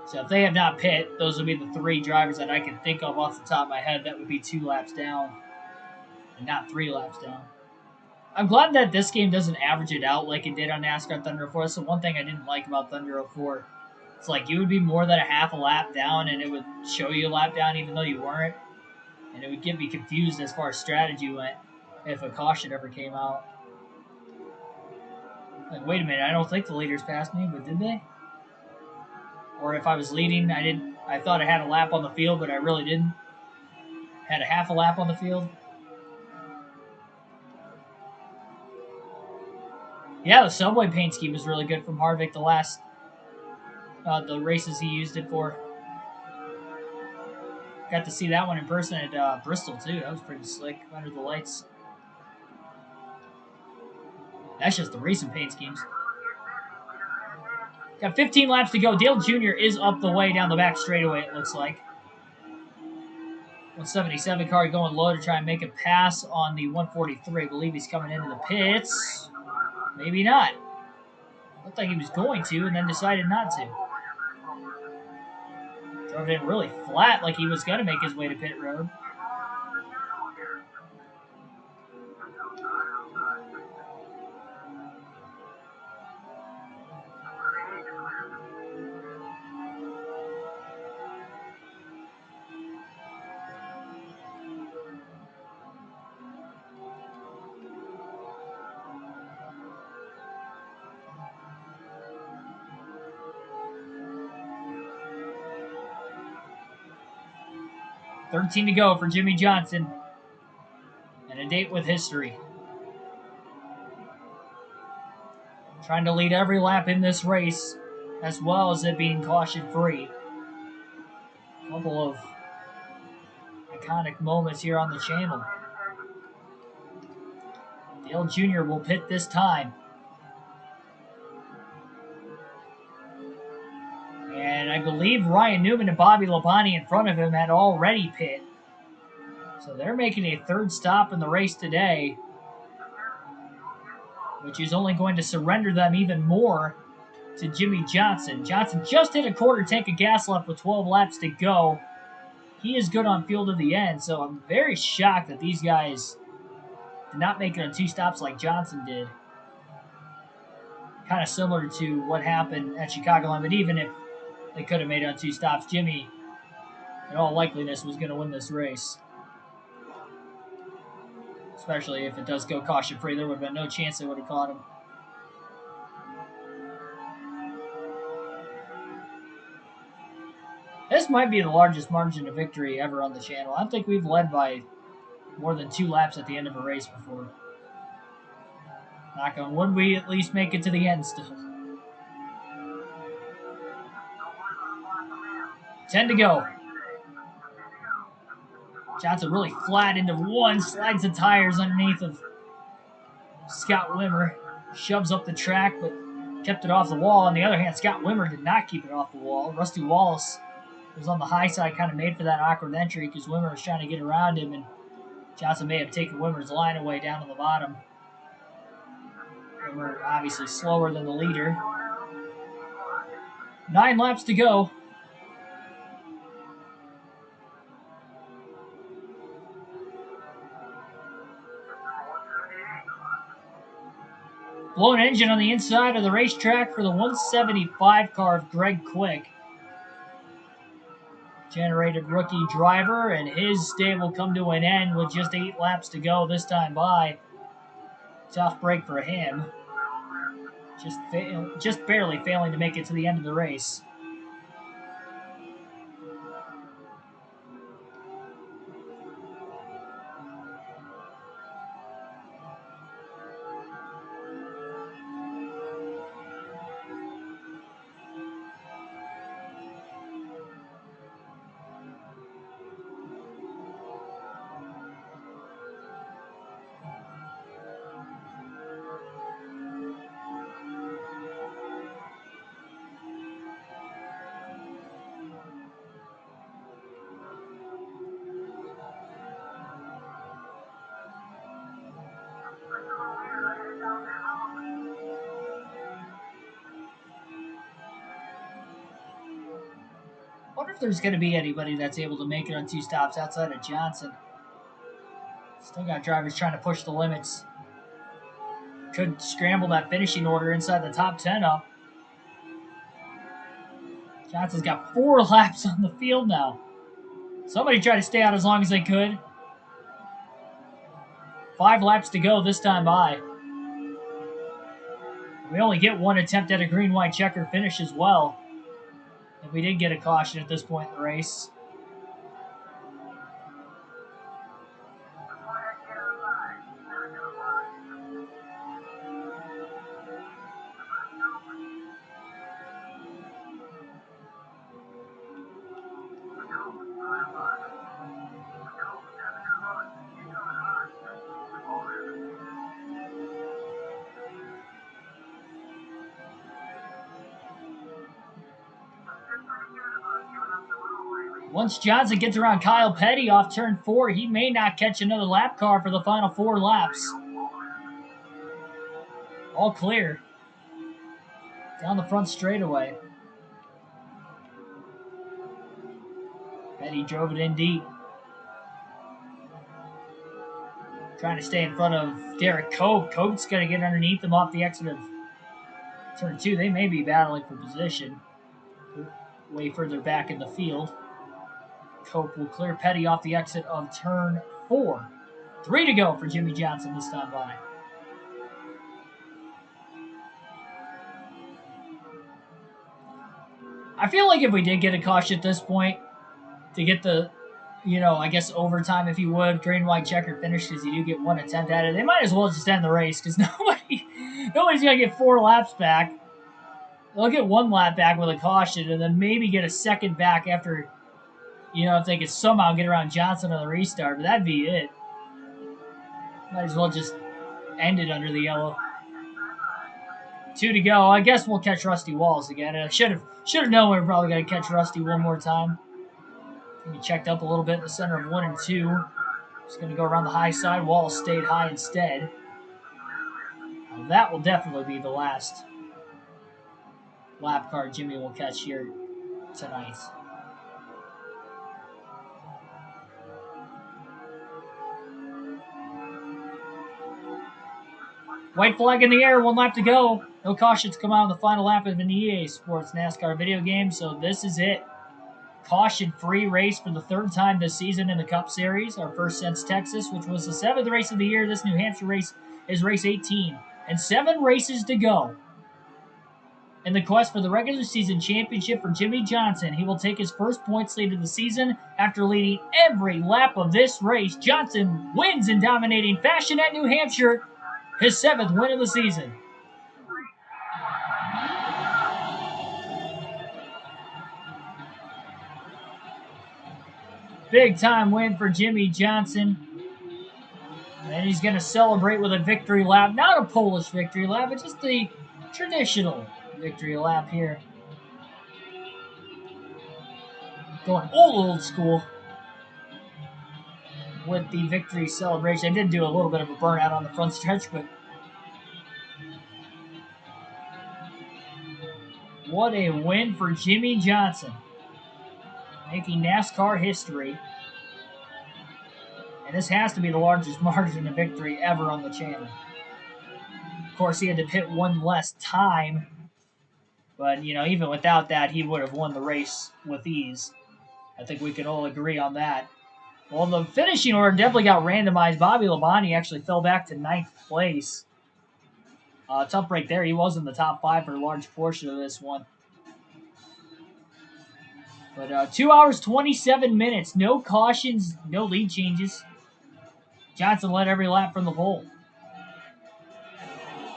So if they have not pit, those would be the 3 drivers that I can think of off the top of my head that would be 2 laps down and not 3 laps down. I'm glad that this game doesn't average it out like it did on NASCAR Thunder 04. That's the one thing I didn't like about Thunder 04. It's like you would be more than a half a lap down and it would show you a lap down even though you weren't. And it would get me confused as far as strategy went if a caution ever came out. Like, wait a minute, I don't think the leaders passed me, but did they? Or if I was leading, I thought I had a lap on the field, but I really didn't. Had a half a lap on the field. Yeah, the subway paint scheme was really good from Harvick the races he used it for. Got to see that one in person at Bristol, too. That was pretty slick under the lights. That's just the recent paint schemes. Got 15 laps to go. Dale Jr. is up the way down the back straightaway, it looks like. 177 car going low to try and make a pass on the 143. I believe he's coming into the pits. Maybe not. Looked like he was going to and then decided not to. Drove in really flat like he was going to make his way to pit road. $13 to go for Jimmy Johnson. And a date with history. Trying to lead every lap in this race, as well as it being caution-free. A couple of iconic moments here on the channel. Dale Jr. will pit this time. And I believe Ryan Newman and Bobby Labonte in front of him had already pit. So they're making a third stop in the race today, which is only going to surrender them even more to Jimmy Johnson. Johnson just hit a quarter tank of gas left with 12 laps to go. He is good on fuel to the end, so I'm very shocked that these guys did not make it on 2 stops like Johnson did. Kind of similar to what happened at Chicagoland, but even if they could have made it on 2 stops, Jimmy, in all likeliness, was going to win this race. Especially if it does go caution-free. There would have been no chance they would have caught him. This might be the largest margin of victory ever on the channel. I don't think we've led by more than 2 laps at the end of a race before. Knock on wood, we at least make it to the end still. 10 to go. Johnson really flat into one, slides the tires underneath of Scott Wimmer. Shoves up the track, but kept it off the wall. On the other hand, Scott Wimmer did not keep it off the wall. Rusty Wallace was on the high side, kind of made for that awkward entry because Wimmer was trying to get around him, and Johnson may have taken Wimmer's line away down to the bottom. Wimmer obviously slower than the leader. 9 laps to go. Blown engine on the inside of the racetrack for the 175 car of Greg Quick. Generated rookie driver, and his day will come to an end with just 8 laps to go this time by. Tough break for him. Just barely failing to make it to the end of the race. wonder if there's going to be anybody that's able to make it on 2 stops outside of Johnson. Still got drivers trying to push the limits. Could scramble that finishing order inside the top 10 up. Johnson's got 4 laps on the field now. Somebody tried to stay out as long as they could. 5 laps to go this time by. We only get 1 attempt at a green-white checker finish as well. If we did get a caution at this point in the race. Once Johnson gets around Kyle Petty off turn 4, he may not catch another lap car for the final 4 laps. All clear. Down the front straightaway. Petty drove it in deep. Trying to stay in front of Derek Cope. Cope's going to get underneath him off the exit of turn 2. They may be battling for position. Way further back in the field. Cope will clear Petty off the exit of turn 4. 3 to go for Jimmie Johnson this time by. I feel like if we did get a caution at this point, to get the, I guess overtime, if you would, green-white checker finish, because you do get 1 attempt at it, they might as well just end the race, because nobody's going to get 4 laps back. They'll get 1 lap back with a caution, and then maybe get a second back after, if they could somehow get around Johnson on the restart, but that'd be it. Might as well just end it under the yellow. 2 to go. I guess we'll catch Rusty Walls again. I should have known we were probably going to catch Rusty one more time. He checked up a little bit in the center of 1 and 2. Just going to go around the high side. Walls stayed high instead. Well, that will definitely be the last lap car Jimmy will catch here tonight. White flag in the air, 1 lap to go. No cautions come out on the final lap of an EA Sports NASCAR video game, so this is it. Caution-free race for the 3rd time this season in the Cup Series, our first since Texas, which was the 7th race of the year. This New Hampshire race is race 18, and 7 races to go. In the quest for the regular season championship for Jimmie Johnson, he will take his first points lead of the season after leading every lap of this race. Johnson wins in dominating fashion at New Hampshire, his 7th win of the season. Big time win for Jimmie Johnson. And he's going to celebrate with a victory lap. Not a Polish victory lap, but just the traditional victory lap here. Going old school with the victory celebration. I did do a little bit of a burnout on the front stretch, but what a win for Jimmie Johnson. Making NASCAR history. And this has to be the largest margin of victory ever on the channel. Of course, he had to pit 1 less time. But, even without that, he would have won the race with ease. I think we can all agree on that. Well, the finishing order definitely got randomized. Bobby Labonte actually fell back to 9th place. Tough break there. He was in the top 5 for a large portion of this one. But 2 hours, 27 minutes. No cautions, no lead changes. Johnson led every lap from the pole.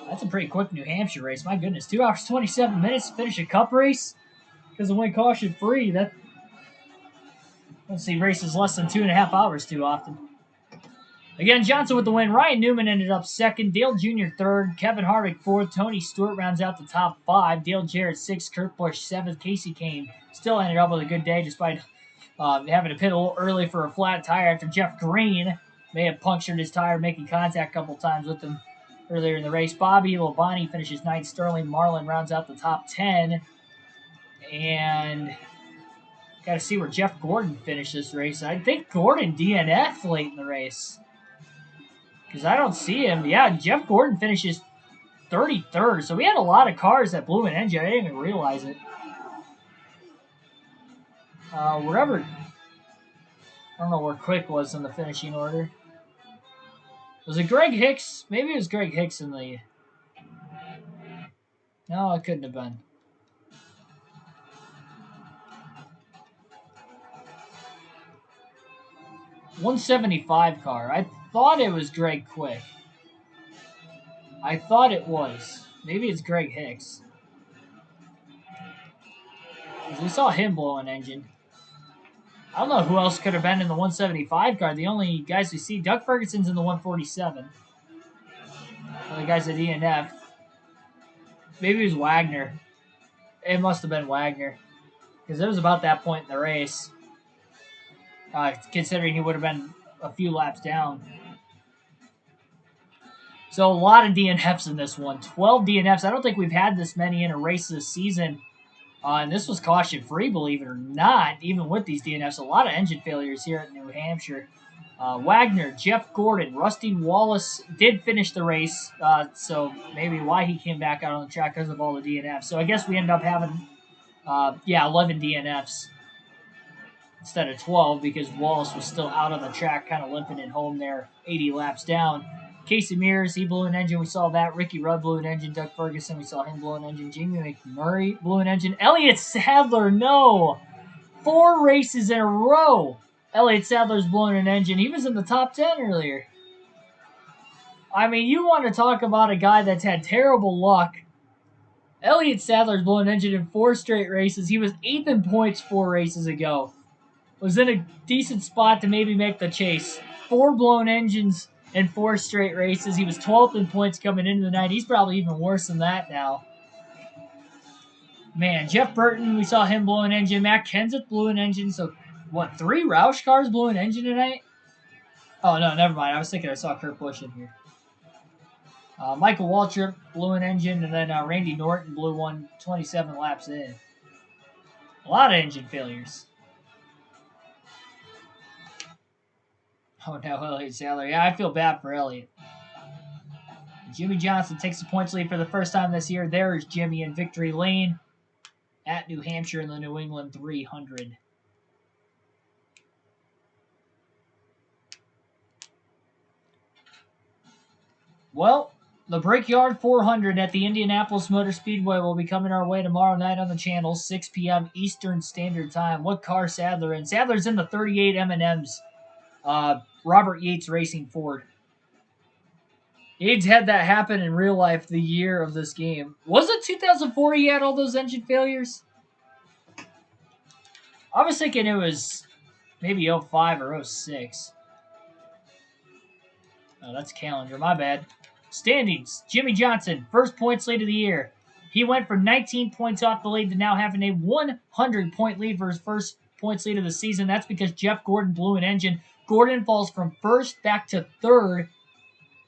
That's a pretty quick New Hampshire race. My goodness, 2 hours, 27 minutes to finish a Cup race? Because it went caution free. That, I don't see races less than 2.5 hours too often. Again, Johnson with the win. Ryan Newman ended up 2nd. Dale Jr. 3rd. Kevin Harvick 4th. Tony Stewart rounds out the top 5. Dale Jarrett 6th. Kurt Busch 7th. Casey Kane still ended up with a good day despite having to pit a little early for a flat tire after Jeff Green may have punctured his tire, making contact a couple times with him earlier in the race. Bobby Labonte finishes 9th. Sterling Marlin rounds out the top 10. And Got to see where Jeff Gordon finished this race. I think Gordon DNF'd late in the race. Because I don't see him. Yeah, Jeff Gordon finishes 33rd. So we had a lot of cars that blew an engine. I didn't even realize it. Wherever. I don't know where Quick was in the finishing order. Was it Greg Hicks? Maybe it was Greg Hicks in the... No, it couldn't have been. .175 car. I thought it was Greg Quick. I thought it was. Maybe it's Greg Hicks. We saw him blow an engine. I don't know who else could have been in the 175 car. The only guys we see, Doug Ferguson's in the 147. The guys at ENF. Maybe it was Wagner. It must have been Wagner. Because it was about that point in the race. Considering he would have been a few laps down. So a lot of DNFs in this one. 12 DNFs. I don't think we've had this many in a race this season. And this was caution-free, believe it or not, even with these DNFs. A lot of engine failures here at New Hampshire. Wagner, Jeff Gordon, Rusty Wallace did finish the race, so maybe why he came back out on the track because of all the DNFs. So I guess we ended up having, 11 DNFs instead of 12 because Wallace was still out on the track, kind of limping it home there, 80 laps down. Casey Mears, he blew an engine. We saw that. Ricky Rudd blew an engine. Doug Ferguson, we saw him blow an engine. Jamie McMurray blew an engine. Elliott Sadler, no. 4 races in a row. Elliott Sadler's blowing an engine. He was in the top 10 earlier. I mean, you want to talk about a guy that's had terrible luck. Elliott Sadler's blowing an engine in 4 straight races. He was 8th in points 4 races ago. Was in a decent spot to maybe make the chase. 4 blown engines in 4 straight races. He was 12th in points coming into the night. He's probably even worse than that now. Man, Jeff Burton, we saw him blow an engine. Matt Kenseth blew an engine. So, what, 3 Roush cars blew an engine tonight? Oh, no, never mind. I was thinking I saw Kurt Busch in here. Michael Waltrip blew an engine, and then Randy Norton blew one 27 laps in. A lot of engine failures. Oh, no, Elliott Sadler. Yeah, I feel bad for Elliott. Jimmy Johnson takes the points lead for the first time this year. There is Jimmy in victory lane at New Hampshire in the New England 300. Well, the Brickyard 400 at the Indianapolis Motor Speedway will be coming our way tomorrow night on the channel, 6 p.m. Eastern Standard Time. What car Sadler in? Sadler's in the 38 M&Ms. Robert Yates Racing Ford. Yates had that happen in real life the year of this game. Was it 2004 he had all those engine failures? I was thinking it was maybe 05 or 06. Oh, that's calendar. My bad. Standings. Jimmy Johnson, first points lead of the year. He went from 19 points off the lead to now having a 100-point lead for his first points lead of the season. That's because Jeff Gordon blew an engine. Gordon falls from first back to third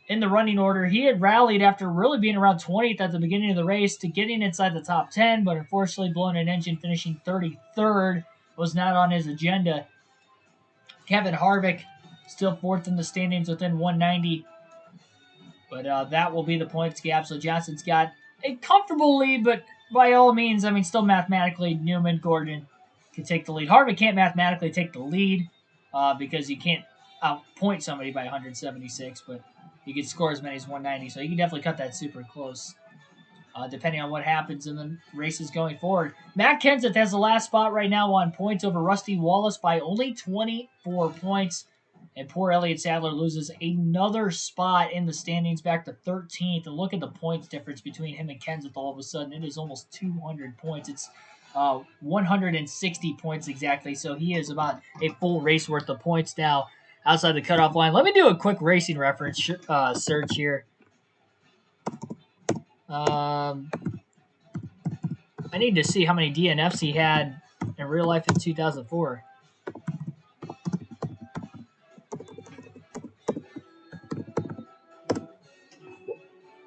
in the running order. He had rallied after really being around 20th at the beginning of the race to getting inside the top 10, but unfortunately blowing an engine, finishing 33rd, was not on his agenda. Kevin Harvick still 4th in the standings within 190, but that will be the points gap. So Johnson's got a comfortable lead, but by all means, I mean, still mathematically, Newman, Gordon can take the lead. Harvick can't mathematically take the lead because you can't outpoint somebody by 176, but you can score as many as 190, so you can definitely cut that super close, depending on what happens in the races going forward. Matt Kenseth has the last spot right now on points over Rusty Wallace by only 24 points, and poor Elliott Sadler loses another spot in the standings back to 13th, and look at the points difference between him and Kenseth all of a sudden. It is almost 200 points. It's 160 points exactly, so he is about a full race worth of points now outside the cutoff line. Let me do a quick racing reference search here. I need to see how many DNFs he had in real life in 2004.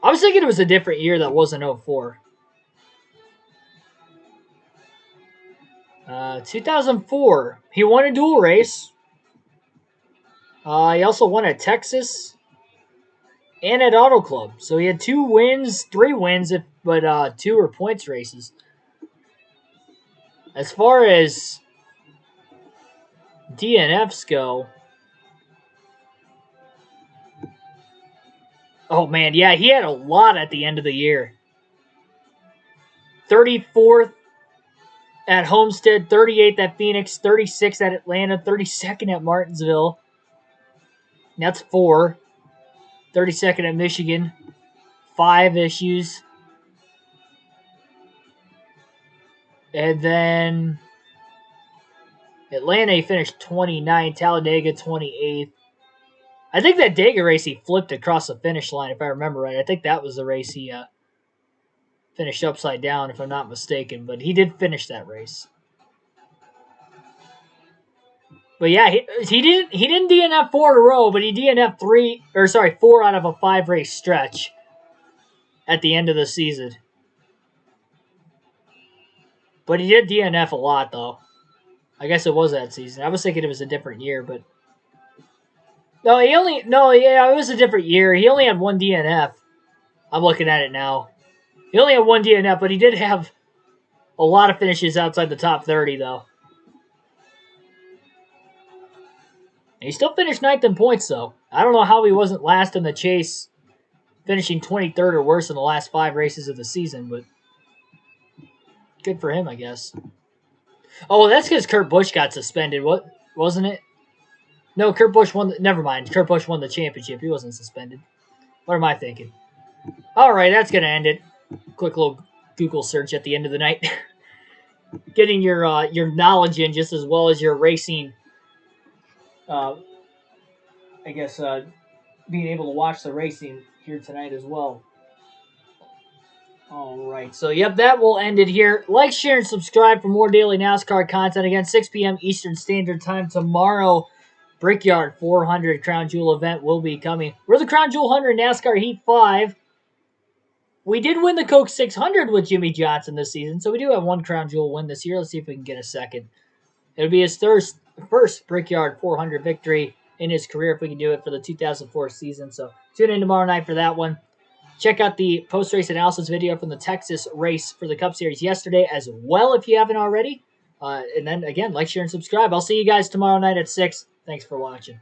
I was thinking it was a different year that wasn't 04. 2004, he won a dual race. He also won at Texas and at Auto Club. So he had 3 wins, but 2 were points races. As far as DNFs go, oh man, yeah, he had a lot at the end of the year. 34th at Homestead, 38th at Phoenix, 36th at Atlanta, 32nd at Martinsville. That's 4. 32nd at Michigan, 5 issues. And then Atlanta, he finished 29th, Talladega 28th. I think that Dega race he flipped across the finish line, if I remember right. I think that was the race he finished upside down, if I'm not mistaken. But he did finish that race. But yeah, he didn't DNF 4 in a row, but he DNF 4 out of a 5 race stretch at the end of the season. But he did DNF a lot though. I guess it was that season. I was thinking it was a different year, but it was a different year. He only had 1 DNF. I'm looking at it now. He only had 1 DNF, but he did have a lot of finishes outside the top 30 though. He still finished 9th in points, though. I don't know how he wasn't last in the chase, finishing 23rd or worse in the last 5 races of the season, but good for him, I guess. Oh, that's because Kurt Busch got suspended, wasn't it? No, Kurt Busch won. Never mind. Kurt Busch won the championship. He wasn't suspended. What am I thinking? All right, that's going to end it. Quick little Google search at the end of the night. Getting your knowledge in just as well as your racing I guess being able to watch the racing here tonight as well. All right, so yep, that will end it here. Like, share, and subscribe for more daily NASCAR content. Again, 6 p.m. Eastern Standard Time tomorrow. Brickyard 400 Crown Jewel event will be coming. We're the Crown Jewel 100 NASCAR Heat 5. We did win the Coke 600 with Jimmy Johnson this season, so we do have 1 Crown Jewel win this year. Let's see if we can get a second. It'll be his first Brickyard 400 victory in his career if we can do it for the 2004 season. So tune in tomorrow night for that one. Check out the post-race analysis video from the Texas race for the Cup Series yesterday as well if you haven't already. And then, again, like, share, and subscribe. I'll see you guys tomorrow night at 6. Thanks for watching.